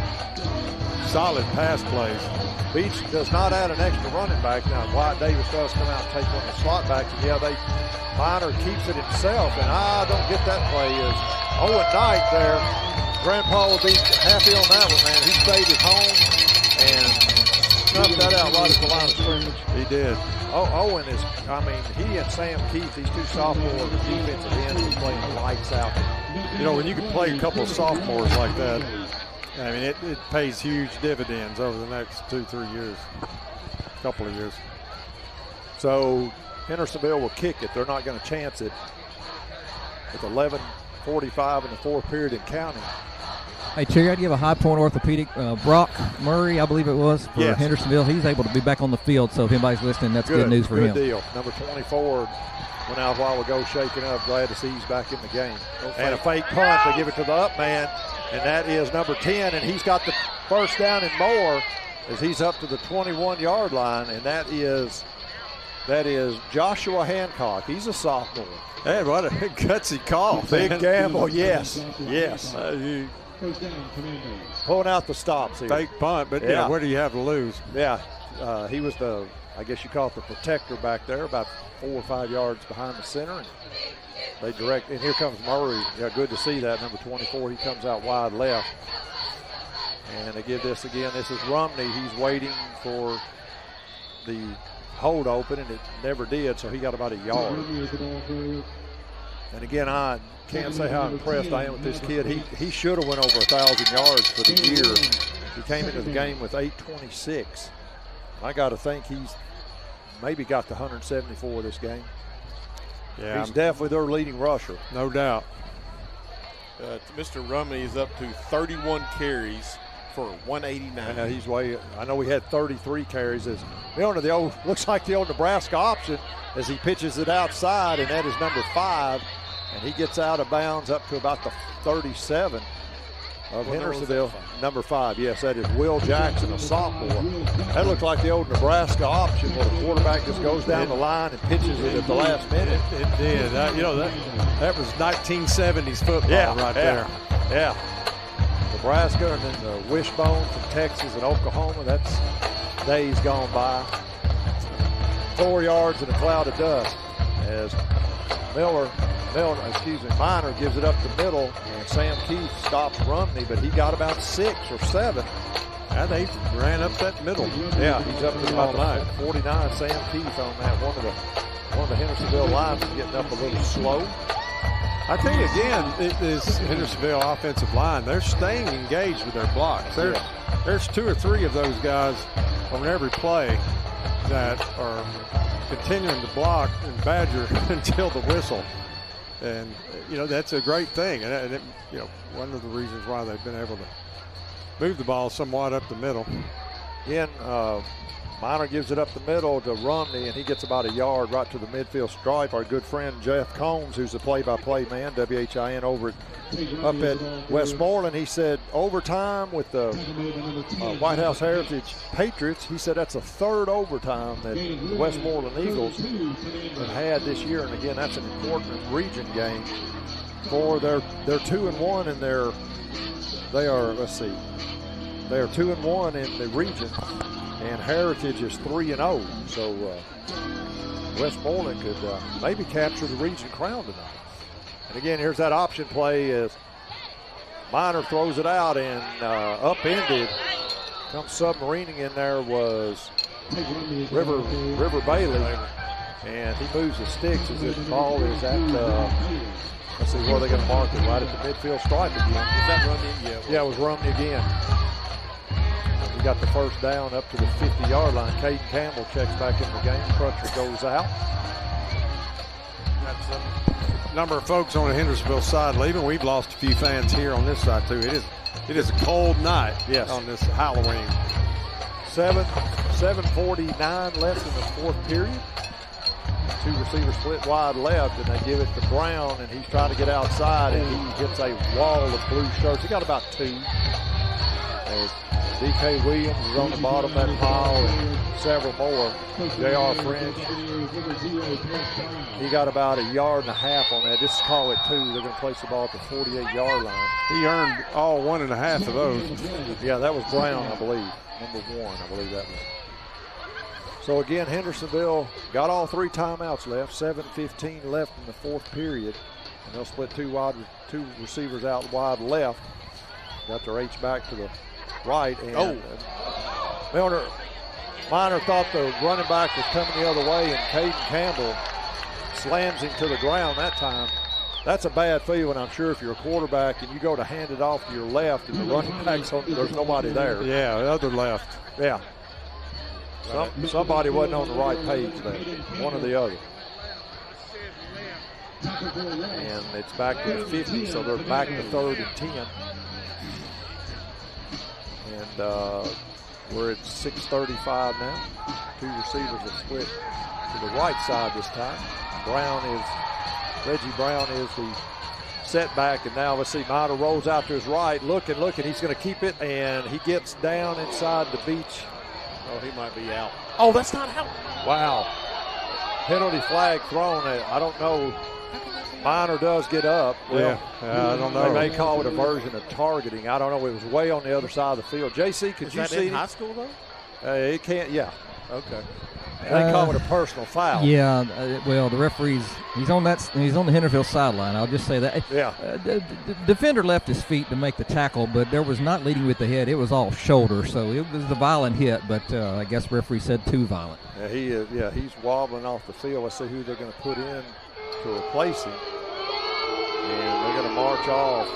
solid pass plays. Beech does not add an extra running back. Now, Wyatt Davis does come out and take one of the slot backs, and Minor keeps it himself, and I don't get that play. Is Owen Knight there. Grandpa will be happy on that one, man. He stayed at home, and snuffed that out right at the line of scrimmage. He did. Owen is, he and Sam Keith, these two sophomore defensive ends, are playing lights out. You know, when you can play a couple of sophomores like that, I mean, it pays huge dividends over the next 2-3 years, couple of years. So Hendersonville will kick it. They're not going to chance it with 11:45 in the fourth period and counting. Hey, Terry, I'd give a High Point Orthopedic, Brock Murray, I believe it was, for Yes. Hendersonville. He's able to be back on the field, so if anybody's listening, that's good news for him. Good deal. Number 24 went out a while ago shaking up. Glad to see he's back in the game. And a fake punt. They give it to the up man, and that is number 10, and he's got the first down and more as he's up to the 21-yard line, and that is Joshua Hancock. He's a sophomore. Hey, what a gutsy call. Big gamble, yes. Pulling out the stops here. Fake punt, but yeah, what do you have to lose? Yeah, he was the, I guess you call it the protector back there, about 4 or 5 yards behind the center. And they direct, and here comes Murray. Yeah, good to see that. Number 24, he comes out wide left. And they give this again. This is Rumney. He's waiting for the hold open, and it never did, so he got about a yard. And again, I can't say how impressed I am with this kid. He should have went over 1,000 yards for the year. He came into the game with 826. I got to think he's maybe got the 174 this game. Yeah, he's definitely their leading rusher. No doubt. Mr. Rumney is up to 31 carries for 189. Yeah, he's way. I know we had 33 carries. As the old looks like the old Nebraska option as he pitches it outside, and that is number 5, and he gets out of bounds up to about the 37 of Hendersonville. Number 5, yes, that is Will Jackson, a sophomore. That looked like the old Nebraska option where the quarterback just goes down the line and pitches it at the last minute. It did. That was 1970s football there. Yeah. Nebraska, and then the wishbone from Texas and Oklahoma. That's days gone by. 4 yards in a cloud of dust as Minor gives it up the middle, and Sam Keith stops Rumney, but he got about 6 or 7. And they ran up that middle. Yeah, he's up to about 49. Sam Keith on that. One of the Hendersonville linemen getting up a little slow. I tell you again, this Hendersonville offensive line, they're staying engaged with their blocks. There's 2 or 3 of those guys on every play that are continuing to block and badger until the whistle. And, that's a great thing. And one of the reasons why they've been able to move the ball somewhat up the middle. Again, Minor gives it up the middle to Rumney, and he gets about a yard right to the midfield stripe. Our good friend Jeff Combs, who's the play-by-play man, WHIN, up at Westmoreland, he said overtime with the White House Heritage Patriots, he said that's the 3rd overtime that the Westmoreland Eagles have had this year. And again, that's an important region game for they're 2-1 and they are 2-1 in the region. And Heritage is 3-0, so Westmoreland could maybe capture the region crown tonight. And again, here's that option play as Minor throws it out and upended. Comes submarining in there was River Bailey, and he moves the sticks as if the ball is at let's see, where are they going to mark it? Right at the midfield stripe again. Is that Rumney? Yeah, it was Rumney again. Got the first down up to the 50-yard line. Caden Campbell checks back in the game. Crutcher goes out. That's a number of folks on the Hendersonville side leaving. We've lost a few fans here on this side too. It is a cold night on this Halloween. 7:49 left in the fourth period. 2 receivers split wide left, and they give it to Brown, and he's trying to get outside, and he hits a wall of blue shirts. He got about 2. D.K. Williams is on the bottom of that pile, and several more. J.R. French, he got about 1.5 yards on that. Just call it 2. They're going to place the ball at the 48-yard line. He earned all 1.5 of those. Yeah, that was Brown, I believe. Number 1, I believe that was. So again, Hendersonville got all 3 timeouts left. 7:15 left in the fourth period, and they'll split 2 receivers out wide left. Got their H back to the right, and Milner Minor thought the running back was coming the other way, and Caden Campbell slams him to the ground that time. That's a bad feeling, I'm sure, if you're a quarterback and you go to hand it off to your left and the running back's there's nobody there. Yeah, the other left. Yeah. Somebody wasn't on the right page there, one or the other. And it's back to the 50, so they're back to 3rd and 10. And we're at 6:35 now. 2 receivers are split to the right side this time. Reggie Brown is the setback, and now let's see, Minor rolls out to his right, looking, he's going to keep it, and he gets down inside the Beech. Oh, he might be out. Oh, that's not out. Wow. Penalty flag thrown. I don't know. Minor does get up. Well, I don't know. They may call it a version of targeting. I don't know. It was way on the other side of the field. JC, could you see in high school, though? It can't, yeah. Okay. They call it a personal foul. Yeah, well, the referee's he's on the Hendersonville sideline. I'll just say that. Yeah. The defender left his feet to make the tackle, but there was not leading with the head. It was off shoulder, so it was a violent hit. But I guess referee said too violent. Yeah, he is. Yeah, he's wobbling off the field. Let's see who they're going to put in to replace him, and they're going to march off.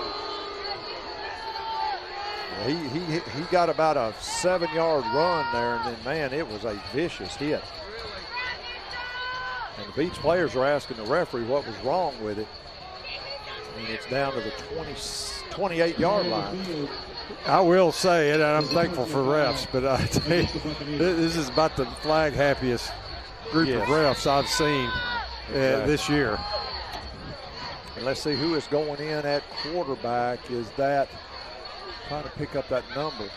He got about a 7-yard run there, and then, man, it was a vicious hit. And the Beech players are asking the referee what was wrong with it. I mean, it's down to the 28-yard line. I will say it, and I'm thankful for refs, but I tell you, this is about the flag happiest group of refs I've seen this year. And let's see who is going in at quarterback. Is that trying to pick up that number?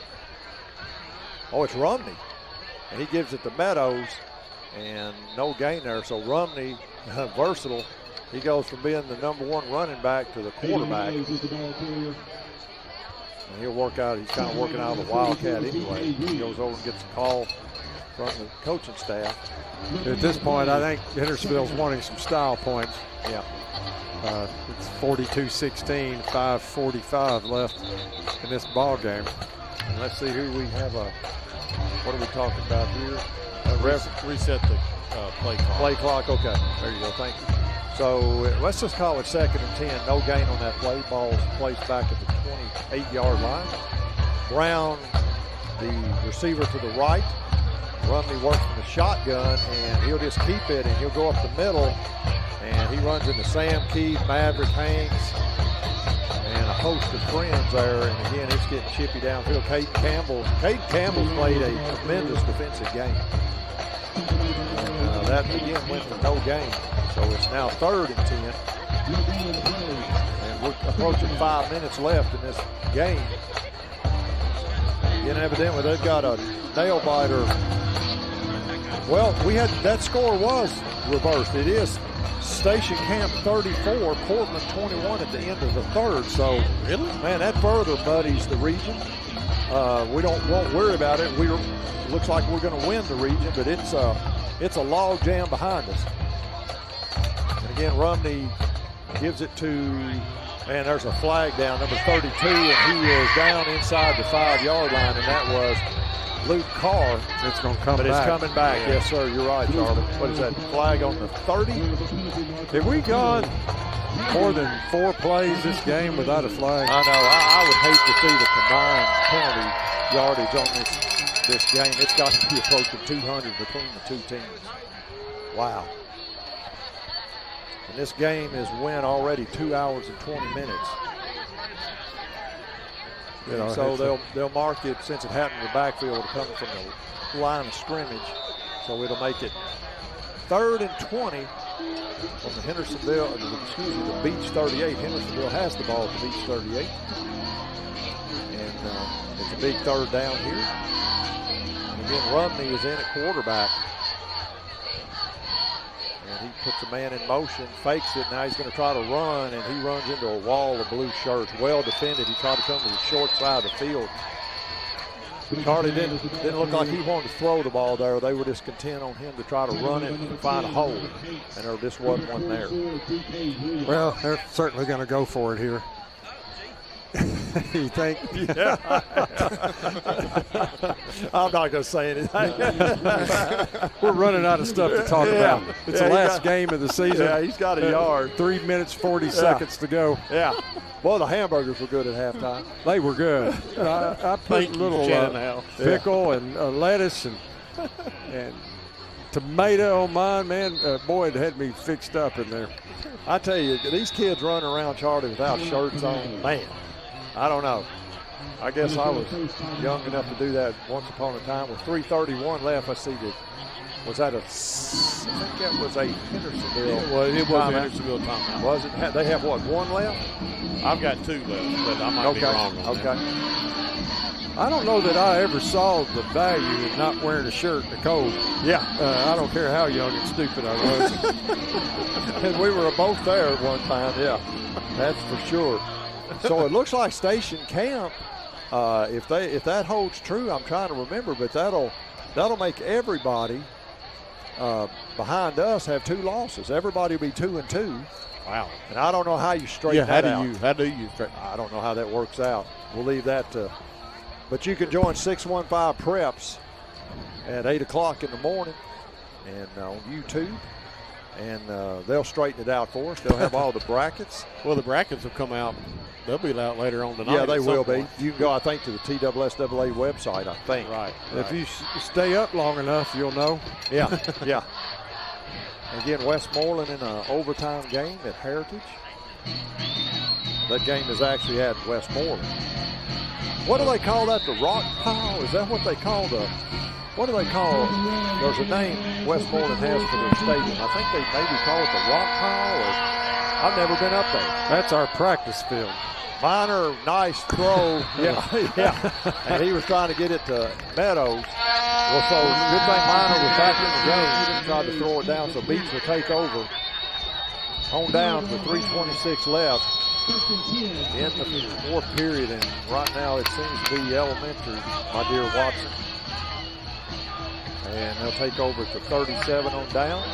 Oh, it's Rumney. And he gives it to Meadows, and no gain there. So Rumney, versatile, he goes from being the number 1 running back to the quarterback. And he'll work out, he's kind of working out of the Wildcat anyway. He goes over and gets a call from the coaching staff. At this point, I think Hendersonville's wanting some style points. Yeah. It's 42-16, 5:45 left in this ball game. And let's see who we have. What are we talking about here? Reset the play clock. Play clock, okay. There you go, thank you. So let's just call it 2nd and 10. No gain on that play. Ball's placed back at the 28-yard line. Brown, the receiver to the right. Rumney works from the shotgun, and he'll just keep it, and he'll go up the middle, and he runs into Sam Keith, Maverick Hanks, and a host of friends there. And again, it's getting chippy downfield. Caden Campbell played a tremendous defensive game. And that again went for no gain. So it's now 3rd and 10. And we're approaching 5 minutes left in this game. Again, evidently they've got a nail biter. Well, that score was reversed. It is Station Camp 34, Portland 21 at the end of the 3rd. So, really, man, that further muddies the region. We won't worry about it. Looks like we're going to win the region, but it's a log jam behind us. And again, Rumney gives it to, man, there's a flag down, number 32, and he is down inside the 5-yard line, and that was Luke Carr. It's going to come back. But it's coming back. Yeah. Yes, sir. You're right, Charlie. What is that? Flag on the 30? Have we gone more than 4 plays this game without a flag? I know. I would hate to see the combined penalty yardage on this game. It's got to be approaching 200 between the two teams. Wow. And this game is went already 2 hours and 20 minutes. So they'll mark it, since it happened in the backfield, it'll come from the line of scrimmage. So it'll make it 3rd and 20 on the the Beech 38. Hendersonville has the ball at the Beech 38. And it's a big 3rd down here. And again, Rumney is in at quarterback. And he puts a man in motion, fakes it. Now he's going to try to run, and he runs into a wall of blue shirts. Well defended. He tried to come to the short side of the field. Charlie didn't look like he wanted to throw the ball there. They were just content on him to try to run it and find a hole, and there just wasn't one there. Well, they're certainly going to go for it here. You think? Yeah. I'm not going to say anything. We're running out of stuff to talk about. It's the last game of the season. Yeah, he's got a yard. 3 minutes, 40 seconds to go. Yeah. Well, the hamburgers were good at halftime. They were good. I put a little pickle and lettuce and tomato on mine, man. Boy, it had me fixed up in there. I tell you, these kids running around, Charlie, without shirts on, man, I don't know. I guess I was young enough to do that once upon a time. With 3:31 left, I see that. Was that I think that was a Hendersonville. It was a Hendersonville timeout. Was it? They have what, one left? I've got 2 left, but I might be wrong on that. Okay. I don't know that I ever saw the value in not wearing a shirt in the cold. Yeah. I don't care how young and stupid I was. And we were both there at one time, yeah. That's for sure. So it looks like Station Camp, if that holds true, I'm trying to remember, but that'll make everybody behind us have 2 losses. Everybody will be 2-2. Wow. And I don't know how you straighten that out. How do you straighten? I don't know how that works out. We'll leave that to. But you can join 615 Preps at 8 o'clock in the morning and on YouTube. And they'll straighten it out for us. They'll have all the brackets. Well, the brackets will come out. They'll be out later on tonight. Yeah, they will be. You can go, I think, to the TSSAA website, I think. Right. If you stay up long enough, you'll know. Yeah, yeah. Again, Westmoreland in an overtime game at Heritage. That game is actually at Westmoreland. What do they call that? The rock pile? Is that what they call the? What do they call? There's a name Westmoreland has for their stadium. I think they maybe call it the rock pile. Or I've never been up there. That's our practice field. Minor, nice throw. Yeah. And he was trying to get it to Meadows. Well, so good thing Minor was back in the game and tried to throw it down, so Beech will take over. On down to 3:26 left in the 4th period, and right now it seems to be elementary, my dear Watson. And they'll take over to 37 on downs.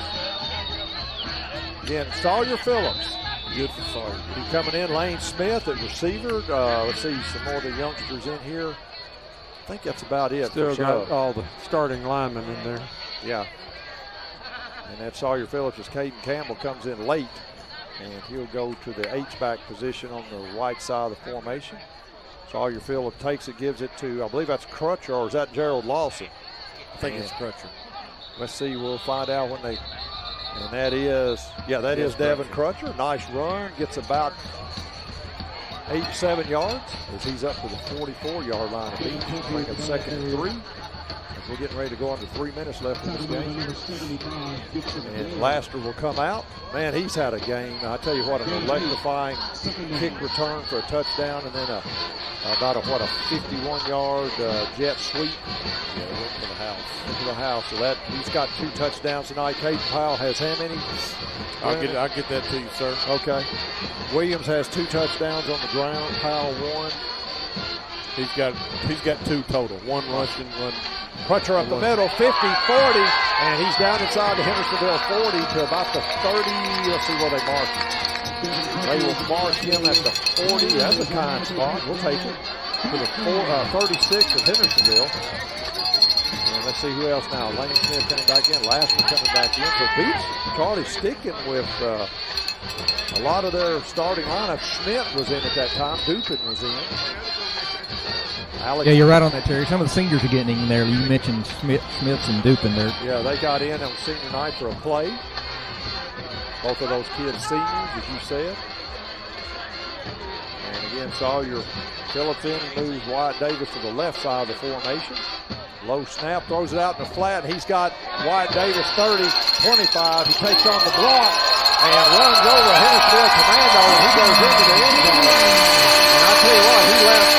Again, Sawyer Phillips. Good for Sawyer. He's coming in. Lane Smith at receiver. Let's see some more of the youngsters in here. I think that's about it. Still got all the starting linemen in there. Yeah. And that Sawyer Phillips as Caden Campbell comes in late. And he'll go to the H-back position on the right side of the formation. Sawyer Phillips takes it, gives it to, I believe that's Crutcher, or is that Gerald Lawson? I think it's Crutcher. Let's see, we'll find out when they, and that is, that is Devin Crutcher. Nice run, gets about 7 yards as he's up to the 44-yard line of Beech. Bring up 2nd and 3. As we're getting ready to go under 3 minutes left in this game. And Laster will come out. Man, he's had a game. I tell you what, an electrifying kick return for a touchdown, and then about a 51-yard jet sweep. Yeah, went to the house. Into the house. So that he's got 2 touchdowns tonight. Caden Powell has how many? I'll get that to you, sir. Okay. Williams has 2 touchdowns on the ground. Powell 1. He's got 2 total. 1 rushing, 1. Crutcher up the middle, 50, 40, and he's down inside the Hendersonville 40 to about the 30. Let's see where they mark him. They will mark him at the 40. That's a kind spot. We'll take it to the 36 of Hendersonville. And let's see who else now. Lane Smith coming back in. Laster coming back in. So Beech, Charlie sticking with a lot of their starting lineup. Schmidt was in at that time. Dupin was in. Yeah, you're right on that, Terry. Some of the seniors are getting in there. You mentioned Smiths and Dupin there. Yeah, they got in on senior night for a play. Both of those kids seniors, as you said. And again, Sawyer Phillips in and moves Wyatt Davis to the left side of the formation. Low snap, throws it out in the flat, and he's got Wyatt Davis 30, 25. He takes on the block and runs over a Hendersonville commando, and he goes into the end zone. And I tell you what, he left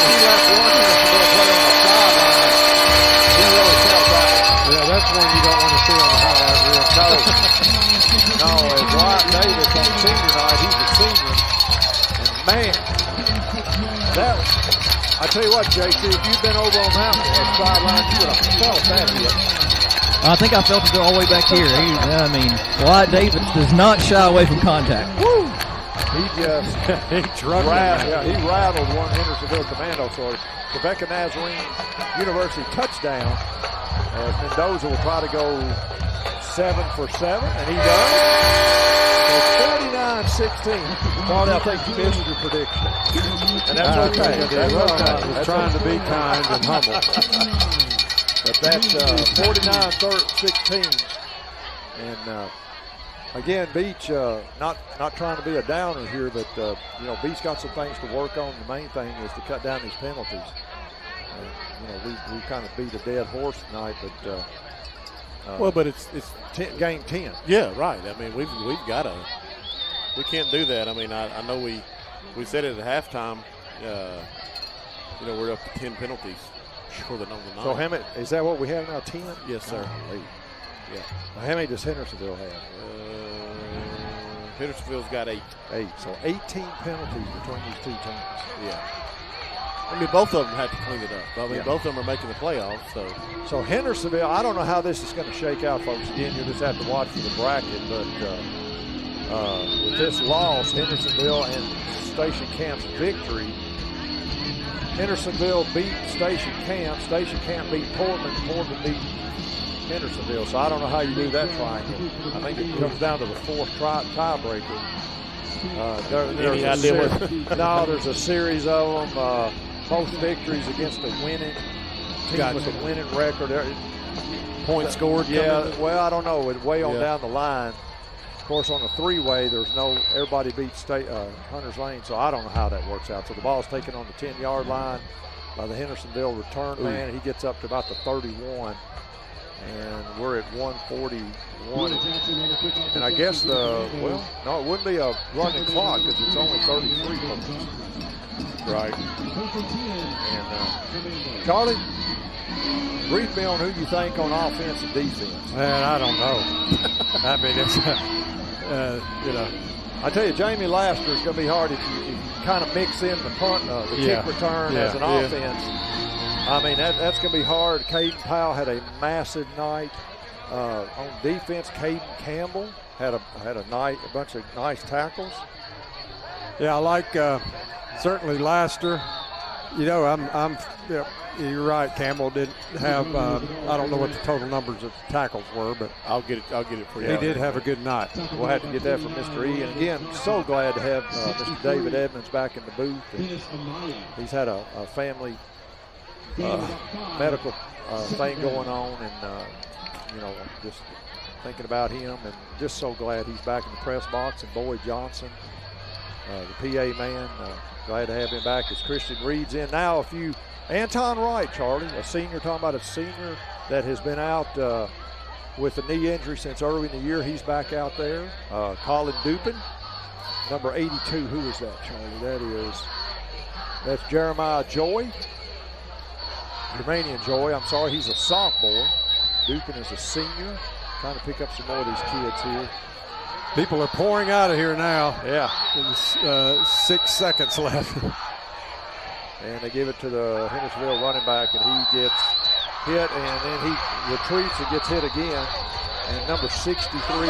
one Hendersonville play on the sideline. He really felt that. Yeah, that's one you don't want to see on the highlight reel. No, as Wyatt Davis on senior night, he's a senior. And man, I tell you what, JC, if you've been over on that sideline, you would have felt that hit. I think I felt it all the way back here. Wyatt Davis does not shy away from contact. Woo! He just rattled one Hendersonville Commando. So Rebecca Nazarene University touchdown as Mendoza will try to go 7 for 7, and he does. So 49-16. Charlie, I think you missed your prediction. And that's okay. That's okay. I was trying to be kind and humble. But that's 49-16. And again, Beech, not trying to be a downer here, but Beech got some things to work on. The main thing is to cut down these penalties. We kind of beat a dead horse tonight, but but it's game 10. Yeah, right. I mean, we've got to. We can't do that. I mean, I know we said it at halftime. We're up to 10 penalties for the number 9. So how many, is that what we have now? 10? Yes, sir. Yeah. Now, how many does Hendersonville have? Hendersonville's got 8. 8. So 18 penalties between these two teams. Yeah. I mean, both of them have to clean it up. I mean, both of them are making the playoffs. So Hendersonville, I don't know how this is going to shake out, folks. Again, you'll just have to watch for the bracket. But with this loss, Hendersonville and Station Camp's victory, Hendersonville beat Station Camp. Station Camp beat Portland. Portland beat Hendersonville. So I don't know how you do that triangle. I think it comes down to the 4th tiebreaker. There's a series of them. Both victories against the winning team with a winning record. Points scored. Yeah, well, I don't know. It's way on down the line. Of course, on a 3-way, everybody beats Hunter's Lane, so I don't know how that works out. So the ball's taken on the 10-yard line by the Hendersonville return man. He gets up to about the 31, and we're at 141. And I guess it wouldn't be a running clock because it's only 33 minutes. Right. And Charlie, brief me on who you think on offense and defense. Man, I don't know. I mean, it's I tell you, Jeramy Laster is going to be hard if you kind of mix in the punt, kick return as an offense. I mean, that's going to be hard. Caden Powell had a massive night. On defense, Caden Campbell had a bunch of nice tackles. Yeah, I like certainly Laster. You're right. Campbell didn't have. I don't know what the total numbers of tackles were, but I'll get it for you. He did have a good night. We'll have to get that from Mr. E. And again, so glad to have Mr. David Edmonds back in the booth. And he's had a family medical thing going on, and just thinking about him, and just so glad he's back in the press box. And Boyd Johnson, the PA man, glad to have him back as Christian Reed's in now. Anton Wright, Charlie, a senior, talking about a senior that has been out with a knee injury since early in the year. He's back out there. Colin Dupin, number 82. Who is that, Charlie? That's Jeremiah Joy. Jermanian Joy, I'm sorry, he's a sophomore. Dupin is a senior. Trying to pick up some more of these kids here. People are pouring out of here now. Yeah. There's 6 seconds left. And they give it to the Hendersonville running back, and he gets hit, and then he retreats and gets hit again. And number 63 in the game,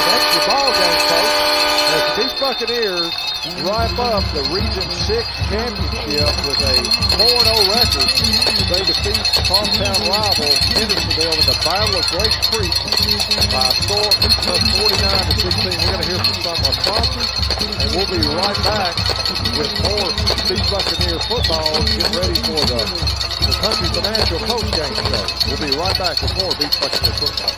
that's the ball game, folks. As the Beech Buccaneers wrap up the Region 6 championship with a 4-0 record. They defeat hometown rival Hendersonville in the Battle of Great Creek by a score of 49-16. We're going to hear from some of our sponsors, and we'll be right back with more Beech Buccaneer football, getting ready for the Country Financial post-game show. We'll be right back with more Beech Buccaneer football.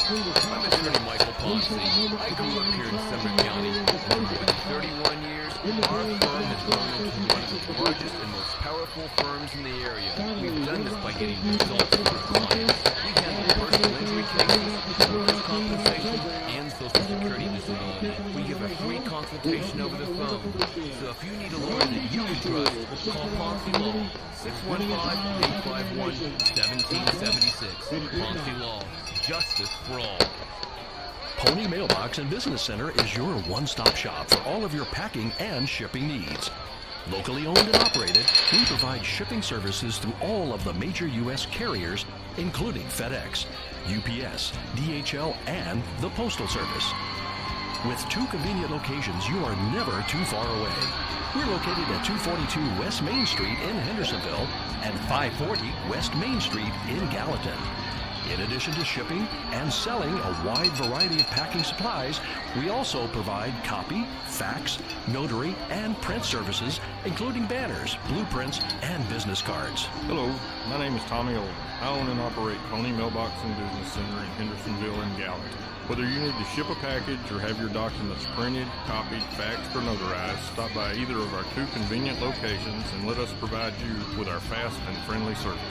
I'm attorney Michael Ponce. I grew up here in Sumner County. For more than 31 years, our firm has grown into one of the largest and most powerful firms in the area. We've done this by getting results for our clients. We handle personal injury cases, workers' compensation, and Social Security disability. We give a free consultation over the phone. So if you need a lawyer that you can trust, call Ponce Law, 615-851-1776. Ponce Law. Justice for all. Pony Mailbox and Business Center is your one-stop shop for all of your packing and shipping needs. Locally owned and operated, we provide shipping services through all of the major U.S. carriers, including FedEx, UPS, DHL, and the Postal Service. With 2 convenient locations, you are never too far away. We're located at 242 West Main Street in Hendersonville and 540 West Main Street in Gallatin. In addition to shipping and selling a wide variety of packing supplies, we also provide copy, fax, notary, and print services, including banners, blueprints, and business cards. Hello, my name is Tommy Old. I own and operate Pony Mailbox and Business Center in Hendersonville and Gallatin. Whether you need to ship a package or have your documents printed, copied, faxed, or notarized, stop by either of our 2 convenient locations and let us provide you with our fast and friendly service.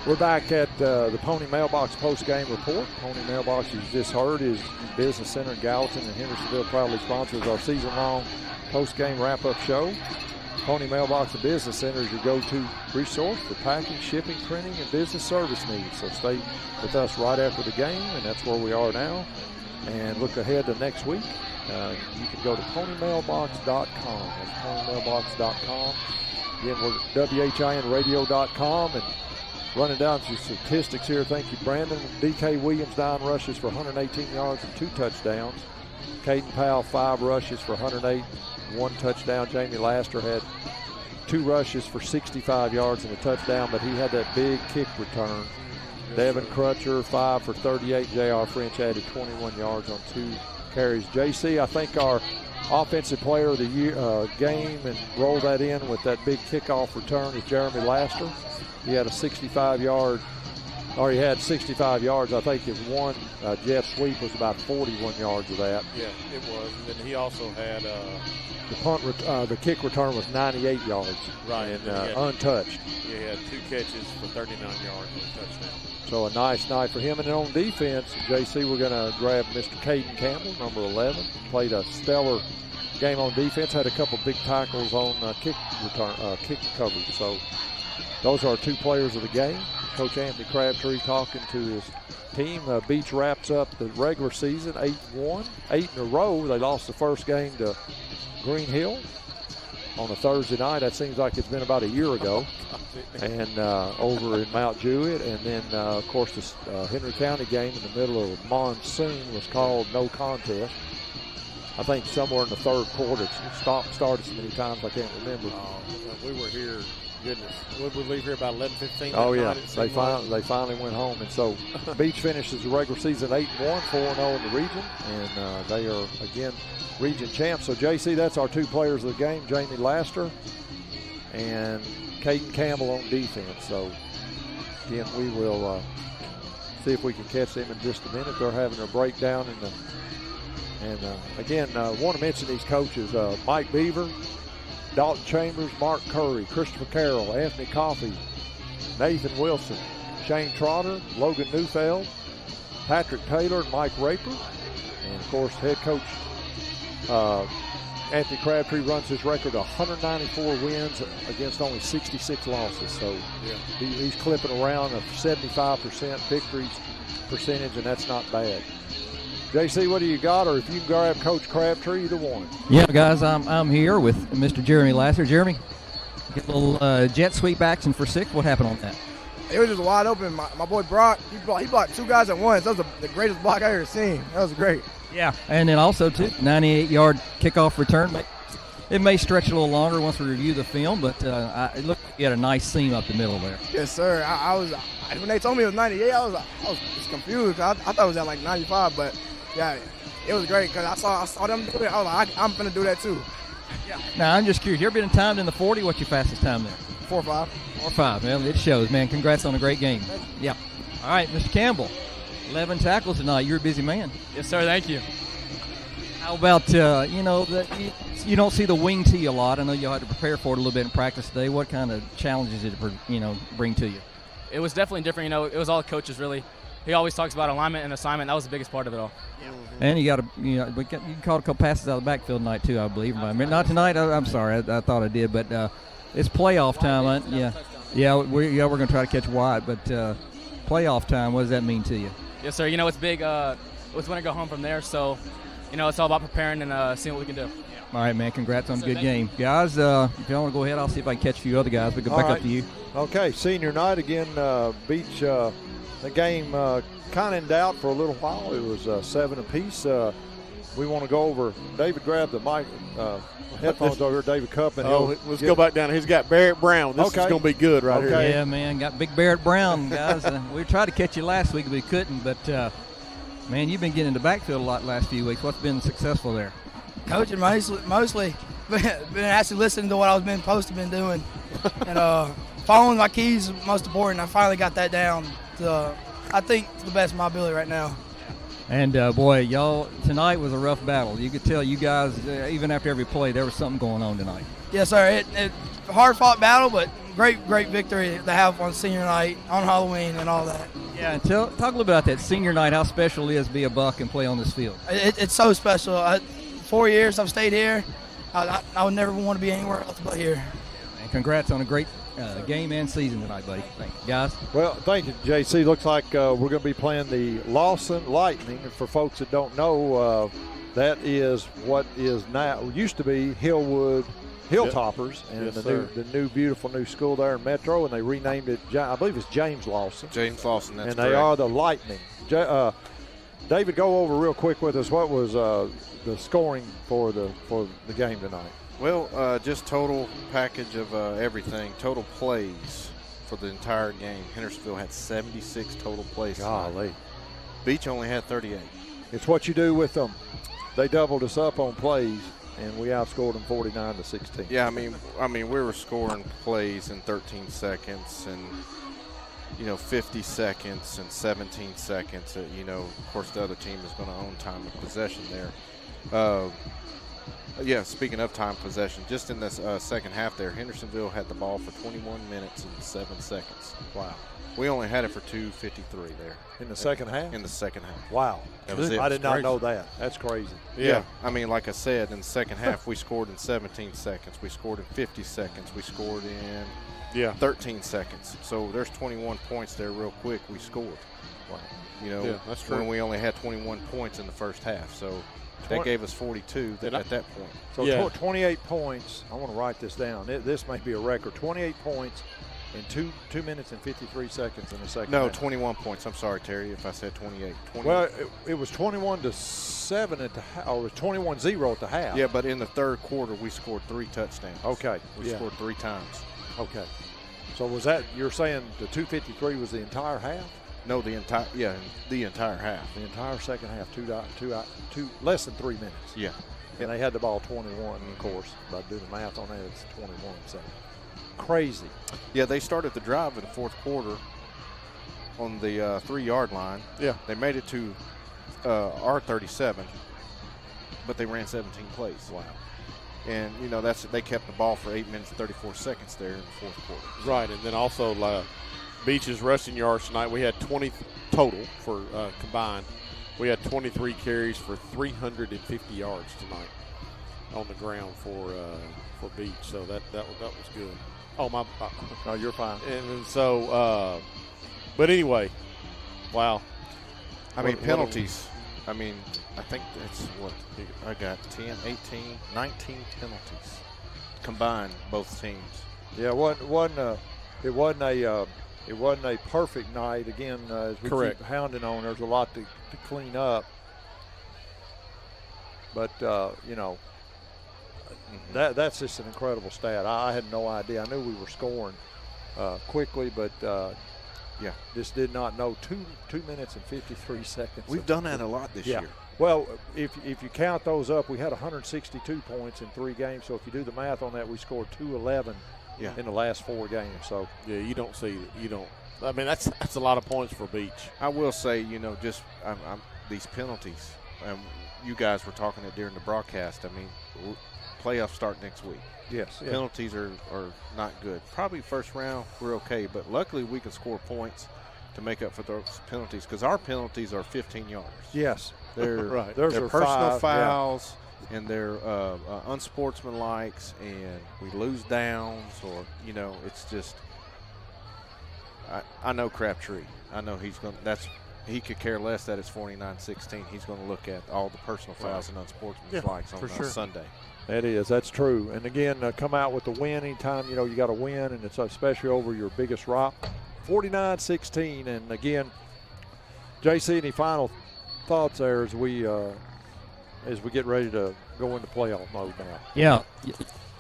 We're back at the Pony Mailbox post-game report. Pony Mailbox, you just heard, is Business Center in Gallatin and Hendersonville proudly sponsors our season-long post-game wrap-up show. Pony Mailbox and Business Center is your go-to resource for packing, shipping, printing, and business service needs. So stay with us right after the game, and that's where we are now. And look ahead to next week. You can go to ponymailbox.com. That's ponymailbox.com. Again, we're at WHINradio.com, and running down some statistics here. Thank you, Brandon. D.K. Williams, 9 rushes for 118 yards and 2 touchdowns. Caden Powell, 5 rushes for 108, 1 touchdown. Jeramy Laster had 2 rushes for 65 yards and a touchdown, but he had that big kick return. Devin Crutcher, 5 for 38. J.R. French added 21 yards on 2 carries. JC, I think our offensive player of the year game and roll that in with that big kickoff return is Jeramy Laster. He had a 65-yard, or he had 65 yards. I think his one jet sweep was about 41 yards of that. Yeah, it was. And then he also had the kick return was 98 yards, right, and untouched. He had 2 catches for 39 yards and a touchdown. So a nice night for him. And then on defense, JC, we're going to grab Mr. Caden Campbell, number 11. Played a stellar game on defense. Had a couple big tackles on kick coverage. So those are our 2 players of the game. Coach Anthony Crabtree talking to his team. Beech wraps up the regular season 8-1, 8 in a row. They lost the first game to Green Hill on a Thursday night. That seems like it's been about a year ago. And over in Mount Jewett. And then, of course, the Henry County game in the middle of monsoon was called no contest. I think somewhere in the 3rd quarter. It started so many times I can't remember. We were here. Goodness, we leave here about 11:15. Oh yeah, they finally went home, and so Beech finishes the regular season 8-1, 4-0 in the region, and they are again region champs. So JC, that's our 2 players of the game: Jeramy Laster and Caden Campbell on defense. So again, we will see if we can catch them in just a minute. They're having a breakdown in the, and again, want to mention these coaches: Mike Beaver, Dalton Chambers, Mark Curry, Christopher Carroll, Anthony Coffey, Nathan Wilson, Shane Trotter, Logan Neufeld, Patrick Taylor, and Mike Raper. And, of course, head coach Anthony Crabtree runs his record 194 wins against only 66 losses. So he's clipping around a 75% victories percentage, and that's not bad. JC, what do you got? Or if you can grab Coach Crabtree, either one. Yeah, guys, I'm here with Mr. Jeramy Laster. Jeremy, get a little jet sweep action for 6. What happened on that? It was just wide open. My boy Brock, he blocked 2 guys at once. That was the greatest block I ever seen. That was great. Yeah, and then also, too, 98-yard kickoff return. It may stretch a little longer once we review the film, but it looked like you had a nice seam up the middle there. Yes, sir. I was when they told me it was 98, I was just confused. I thought it was at like 95, but yeah, it was great because I saw them do it. I was like, I'm going to do that too. Yeah. Now, I'm just curious. You ever been timed in the 40? What's your fastest time there? 4.5. 4.5. Well, it shows, man. Congrats on a great game. Yeah. All right, Mr. Campbell, 11 tackles tonight. You're a busy man. Yes, sir. Thank you. How about, you don't see the wing tee a lot. I know you'll have to prepare for it a little bit in practice today. What kind of challenges did it, bring to you? It was definitely different. It was all coaches, really. He always talks about alignment and assignment. That was the biggest part of it all. Yeah. And you caught a couple passes out of the backfield tonight, too, I believe. Not tonight. I'm sorry. I thought I did. But it's playoff time. We're going to try to catch Wyatt. But playoff time, what does that mean to you? Yes, sir. It's big. with when I go home from there. So, it's all about preparing and seeing what we can do. All right, man. Congrats on a good game. Guys, if y'all want to go ahead, I'll see if I can catch a few other guys. We go back up to you. Okay, senior night again. Beech, the game kind of in doubt for a little while. It was 7 apiece. We want to go over. David grabbed the mic, headphones over here. David Cup. And let's go back down. He's got Barrett Brown. This is going to be good right here. Yeah, man. Got big Barrett Brown, guys. We tried to catch you last week, but we couldn't. But, man, you've been getting in the backfield a lot the last few weeks. What's been successful there? Coaching mostly. Been actually listening to what I was supposed to been doing. And following my keys is most important. I finally got that down to, I think, to the best of my ability right now. And, boy, y'all, tonight was a rough battle. You could tell you guys, even after every play, there was something going on tonight. Yes, sir. It hard-fought battle, but great victory to have on senior night, on Halloween, and all that. Yeah, and talk a little bit about that senior night, how special it is to be a Buck and play on this field. It's so special. 4 years I've stayed here. I would never want to be anywhere else but here. And congrats on a great game and season tonight, buddy. Thank you, guys. Well, thank you, JC. Looks like we're going to be playing the Lawson Lightning. And for folks that don't know, that is what is now used to be Hillwood Hilltoppers, and the new beautiful new school there in Metro, and they renamed it. I believe it's James Lawson. James Lawson. That's and they are the Lightning. David, go over real quick with us. What was the scoring for the game tonight? Well, just total package of everything, total plays for the entire game. Hendersonville had 76 total plays. Golly. Beech only had 38. It's what you do with them. They doubled us up on plays, and we outscored them 49-16. Yeah, I mean, we were scoring plays in 13 seconds and 50 seconds and 17 seconds. Of course, the other team is going to own time of possession there. Speaking of time possession, just in this second half there, Hendersonville had the ball for 21 minutes and 7 seconds. Wow. We only had it for 2:53 there. In the second half? In the second half. Wow. That was it. I did not know that. That's crazy. Yeah. Like I said, in the second half, we scored in 17 seconds. We scored in 50 seconds. We scored in 13 seconds. So there's 21 points there real quick we scored. Wow. That's true. When we only had 21 points in the first half. So that gave us 42 at that point. So 28 points. I want to write this down. This may be a record. 28 points in 2 minutes and 53 seconds in the second half. 21 points. I'm sorry, Terry, if I said 28. Well, it was 21-7 at the half, or it was 21-0 at the half. Yeah, but in the third quarter, we scored 3 touchdowns. Okay. We scored 3 times. Okay. So was that, you're saying the 253 was the entire half? No, the entire half. The entire second half, two less than 3 minutes. Yeah. And they had the ball 21, of course. By doing the math on that, it's 21. So crazy. Yeah, they started the drive in the fourth quarter on the 3-yard line. Yeah. They made it to our 37, but they ran 17 plays. Wow. And, they kept the ball for 8 minutes and 34 seconds there in the fourth quarter. Right, and then also Beech's rushing yards tonight, we had 20 total for combined. We had 23 carries for 350 yards tonight on the ground for Beech. So that was good. Oh, my. No, you're fine. And so, but anyway, wow. Penalties. I think that's what I got 10, 18, 19 penalties combined, both teams. Yeah, it wasn't a perfect night. Again, as we keep hounding on, there's a lot to clean up. But that's just an incredible stat. I had no idea. I knew we were scoring quickly, but just did not know 2 minutes and 53 seconds. We've done that a lot this year. Well, if you count those up, we had 162 points in 3 games. So if you do the math on that, we scored 211 in the last 4 games. So you don't see that's a lot of points for Beech. I will say, these penalties. You guys were talking it during the broadcast. Playoffs start next week. Yes. Penalties are not good. Probably first round we're okay, but luckily we can score points to make up for those penalties because our penalties are 15 yards. Yes. They're right. They're personal 5, fouls, and they're unsportsmanlikes, and we lose downs, or it's just. I know Crabtree. I know he's going. That's he could care less that it's 49-16. He's going to look at all the personal fouls and unsportsmanlike on Sunday. That's true. And again, come out with the win anytime, you got to win, and it's especially over your biggest rival. 49-16, and again, JC, any final thoughts there as we get ready to go into playoff mode now? Yeah,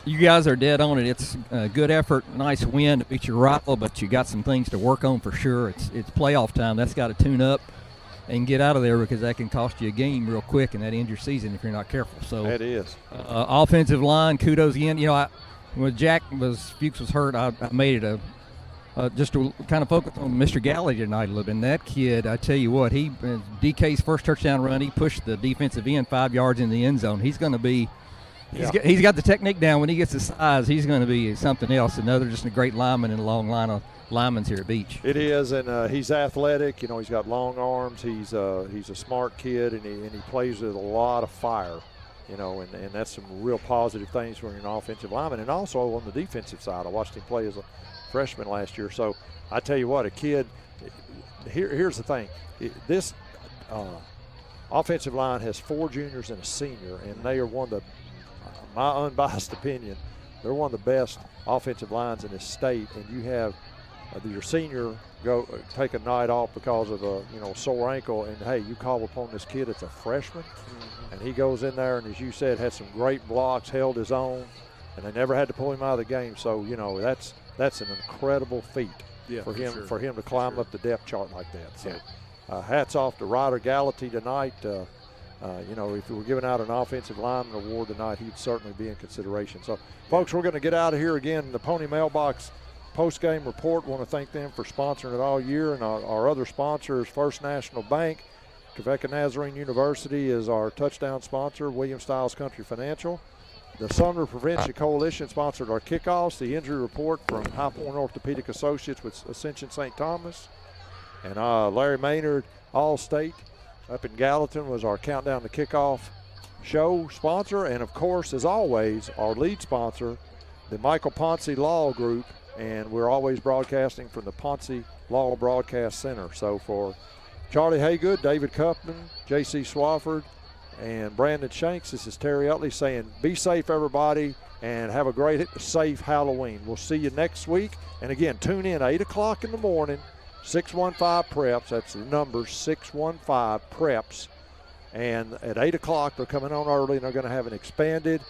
you guys are dead on it. It's a good effort, nice win to beat your rival, but you got some things to work on for sure. It's playoff time. That's got to tune up and get out of there, because that can cost you a game real quick, and that ends your season if you're not careful. So it is. Offensive line, kudos again. When Fuchs was hurt, I made it just to kind of focus on Mr. Gallagher tonight a little bit. And that kid, I tell you what, DK's first touchdown run, he pushed the defensive end 5 yards in the end zone. He's going to be he's got the technique down. When he gets the size, he's going to be something else. Another just a great lineman in a long line of linemen here at Beech. It is, and he's athletic. He's got long arms. He's a smart kid, and he plays with a lot of fire. And that's some real positive things for an offensive lineman. And also on the defensive side, I watched him play as a freshman last year. So I tell you what, a kid. Here's the thing: this offensive line has 4 juniors and a senior, and they are one of the, my unbiased opinion, they're one of the best offensive lines in this state. And you have your senior go take a night off because of a sore ankle, and hey, you call upon this kid. It's a freshman, and he goes in there, and as you said, had some great blocks, held his own, and they never had to pull him out of the game. So that's an incredible feat for him to climb up the depth chart like that. So hats off to Ryder Gallaty tonight. If we were giving out an offensive lineman award tonight, he'd certainly be in consideration. So, folks, we're going to get out of here again. The Pony Mailbox post-game report. Want to thank them for sponsoring it all year, and our other sponsors, First National Bank, Quebec Nazarene University is our touchdown sponsor, William Stiles Country Financial. The Sumner Prevention Coalition sponsored our kickoffs, the injury report from High Point Orthopedic Associates with Ascension St. Thomas, and Larry Maynard, All-State up in Gallatin was our countdown to kickoff show sponsor, and of course, as always, our lead sponsor, the Michael Ponce Law Group, and we're always broadcasting from the Ponce Law Broadcast Center. So for Charlie Haygood, David Kupman, J.C. Swafford, and Brandon Shanks, this is Terry Utley saying be safe, everybody, and have a great, safe Halloween. We'll see you next week. And again, tune in 8 o'clock in the morning, 615 Preps. That's the number, 615 Preps. And at 8 o'clock, they're coming on early, and they're going to have an expanded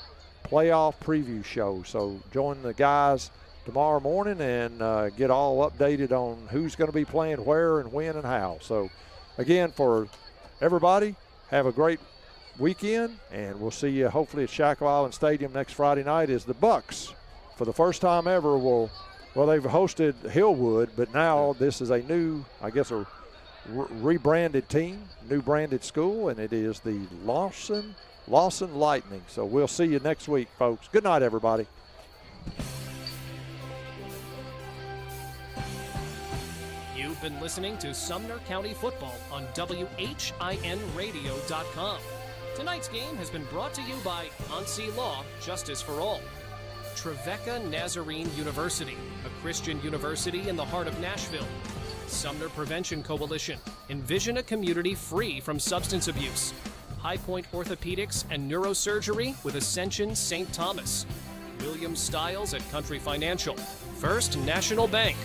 playoff preview show. So join the guys tomorrow morning and get all updated on who's going to be playing where and when and how. So, again, for everybody, have a great weekend, and we'll see you hopefully at Shackle Island Stadium next Friday night as the Bucs, for the first time ever, they've hosted Hillwood, but now this is a new, I guess, a rebranded team, new branded school, and it is the Lawson Lightning. So we'll see you next week, folks. Good night, everybody. You've been listening to Sumner County Football on WHINradio.com. Tonight's game has been brought to you by Ponce Law, Justice for All, Trevecca Nazarene University, a Christian university in the heart of Nashville, Sumner Prevention Coalition, envision a community free from substance abuse, High Point Orthopedics and Neurosurgery with Ascension St. Thomas, William Stiles at Country Financial, First National Bank,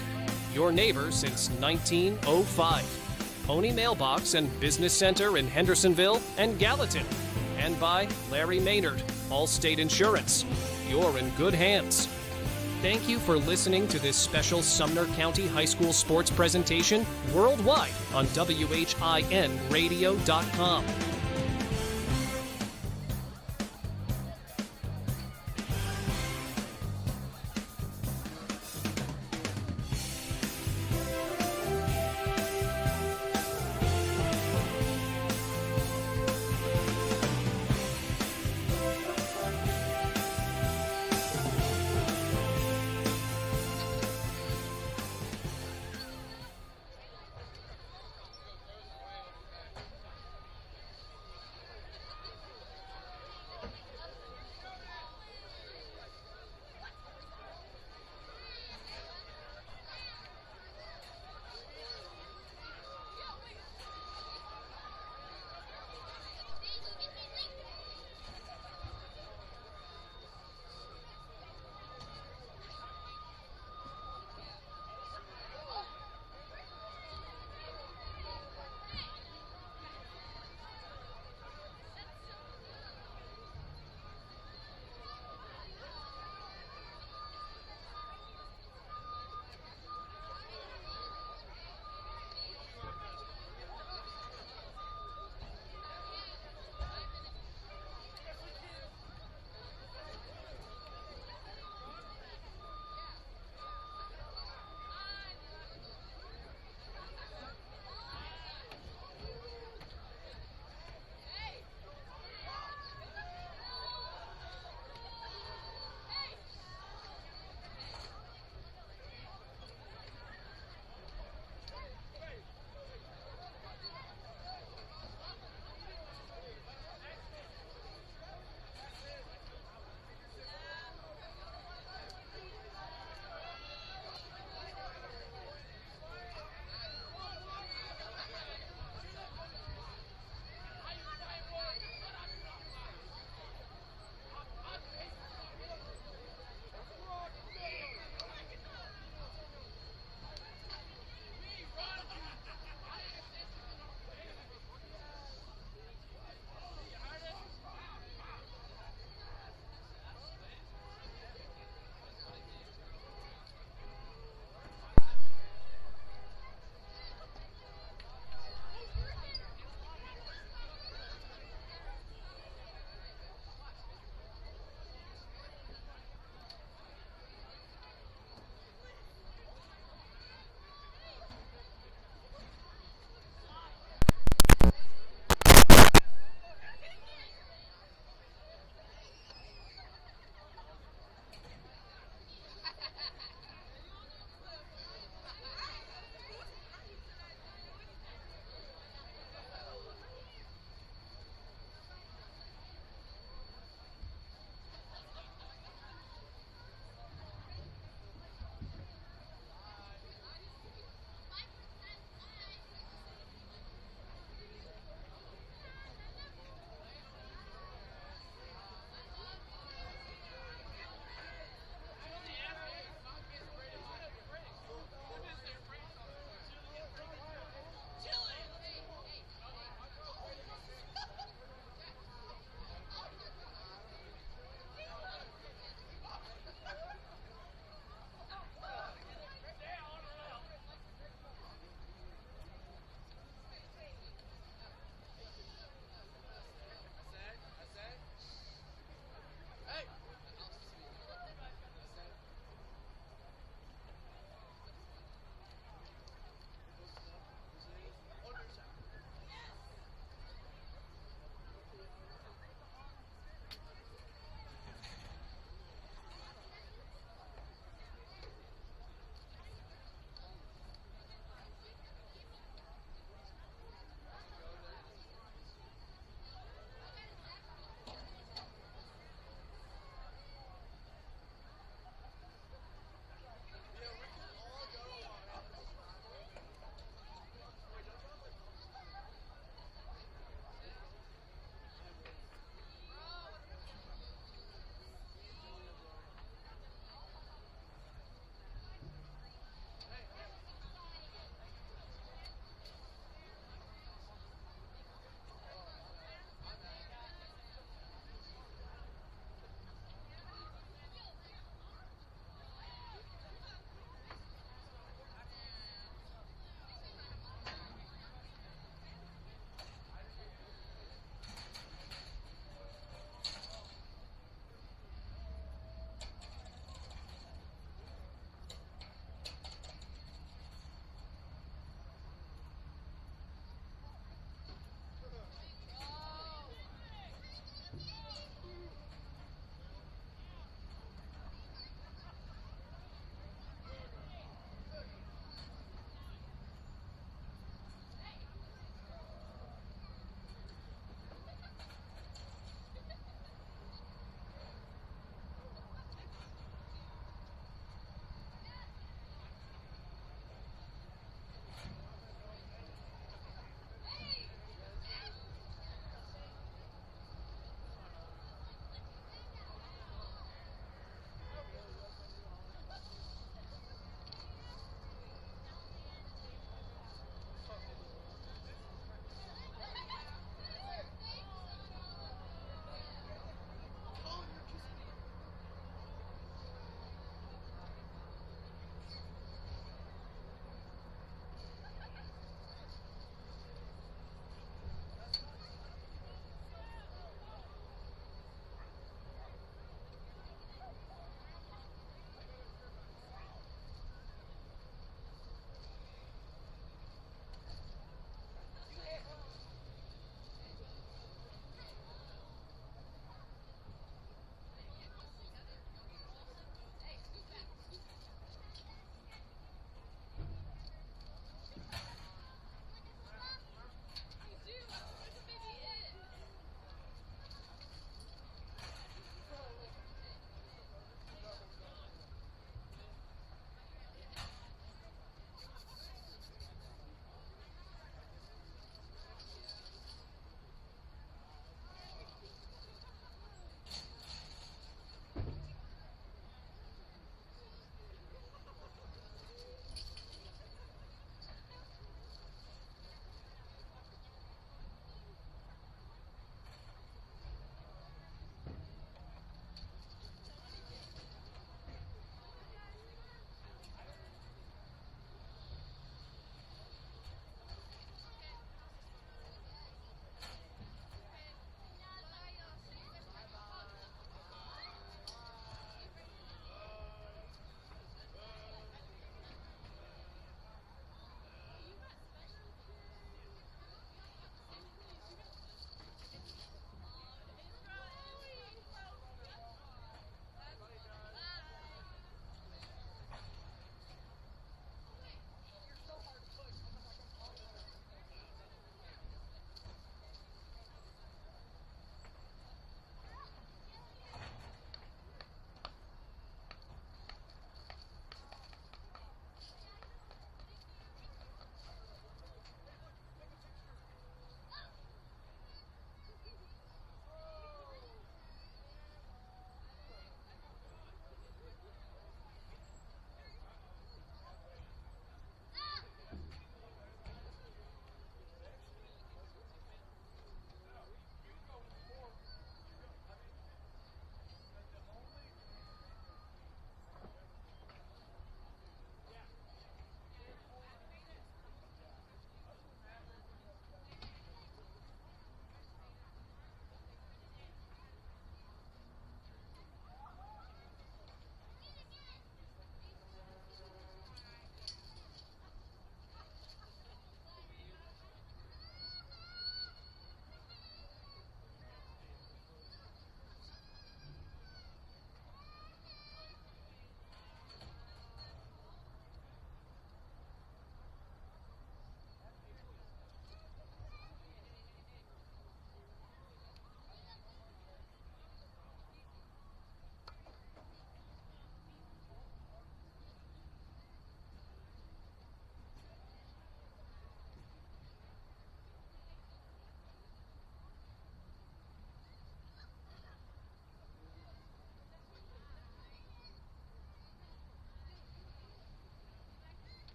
your neighbor since 1905. Pony Mailbox and Business Center in Hendersonville and Gallatin. And by Larry Maynard, Allstate Insurance. You're in good hands. Thank you for listening to this special Sumner County High School sports presentation worldwide on WHINradio.com.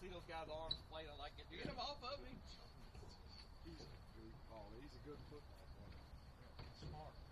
see those guys' arms playing. I'm like, get him off of me. He's a goofball. He's a good football player. Smart.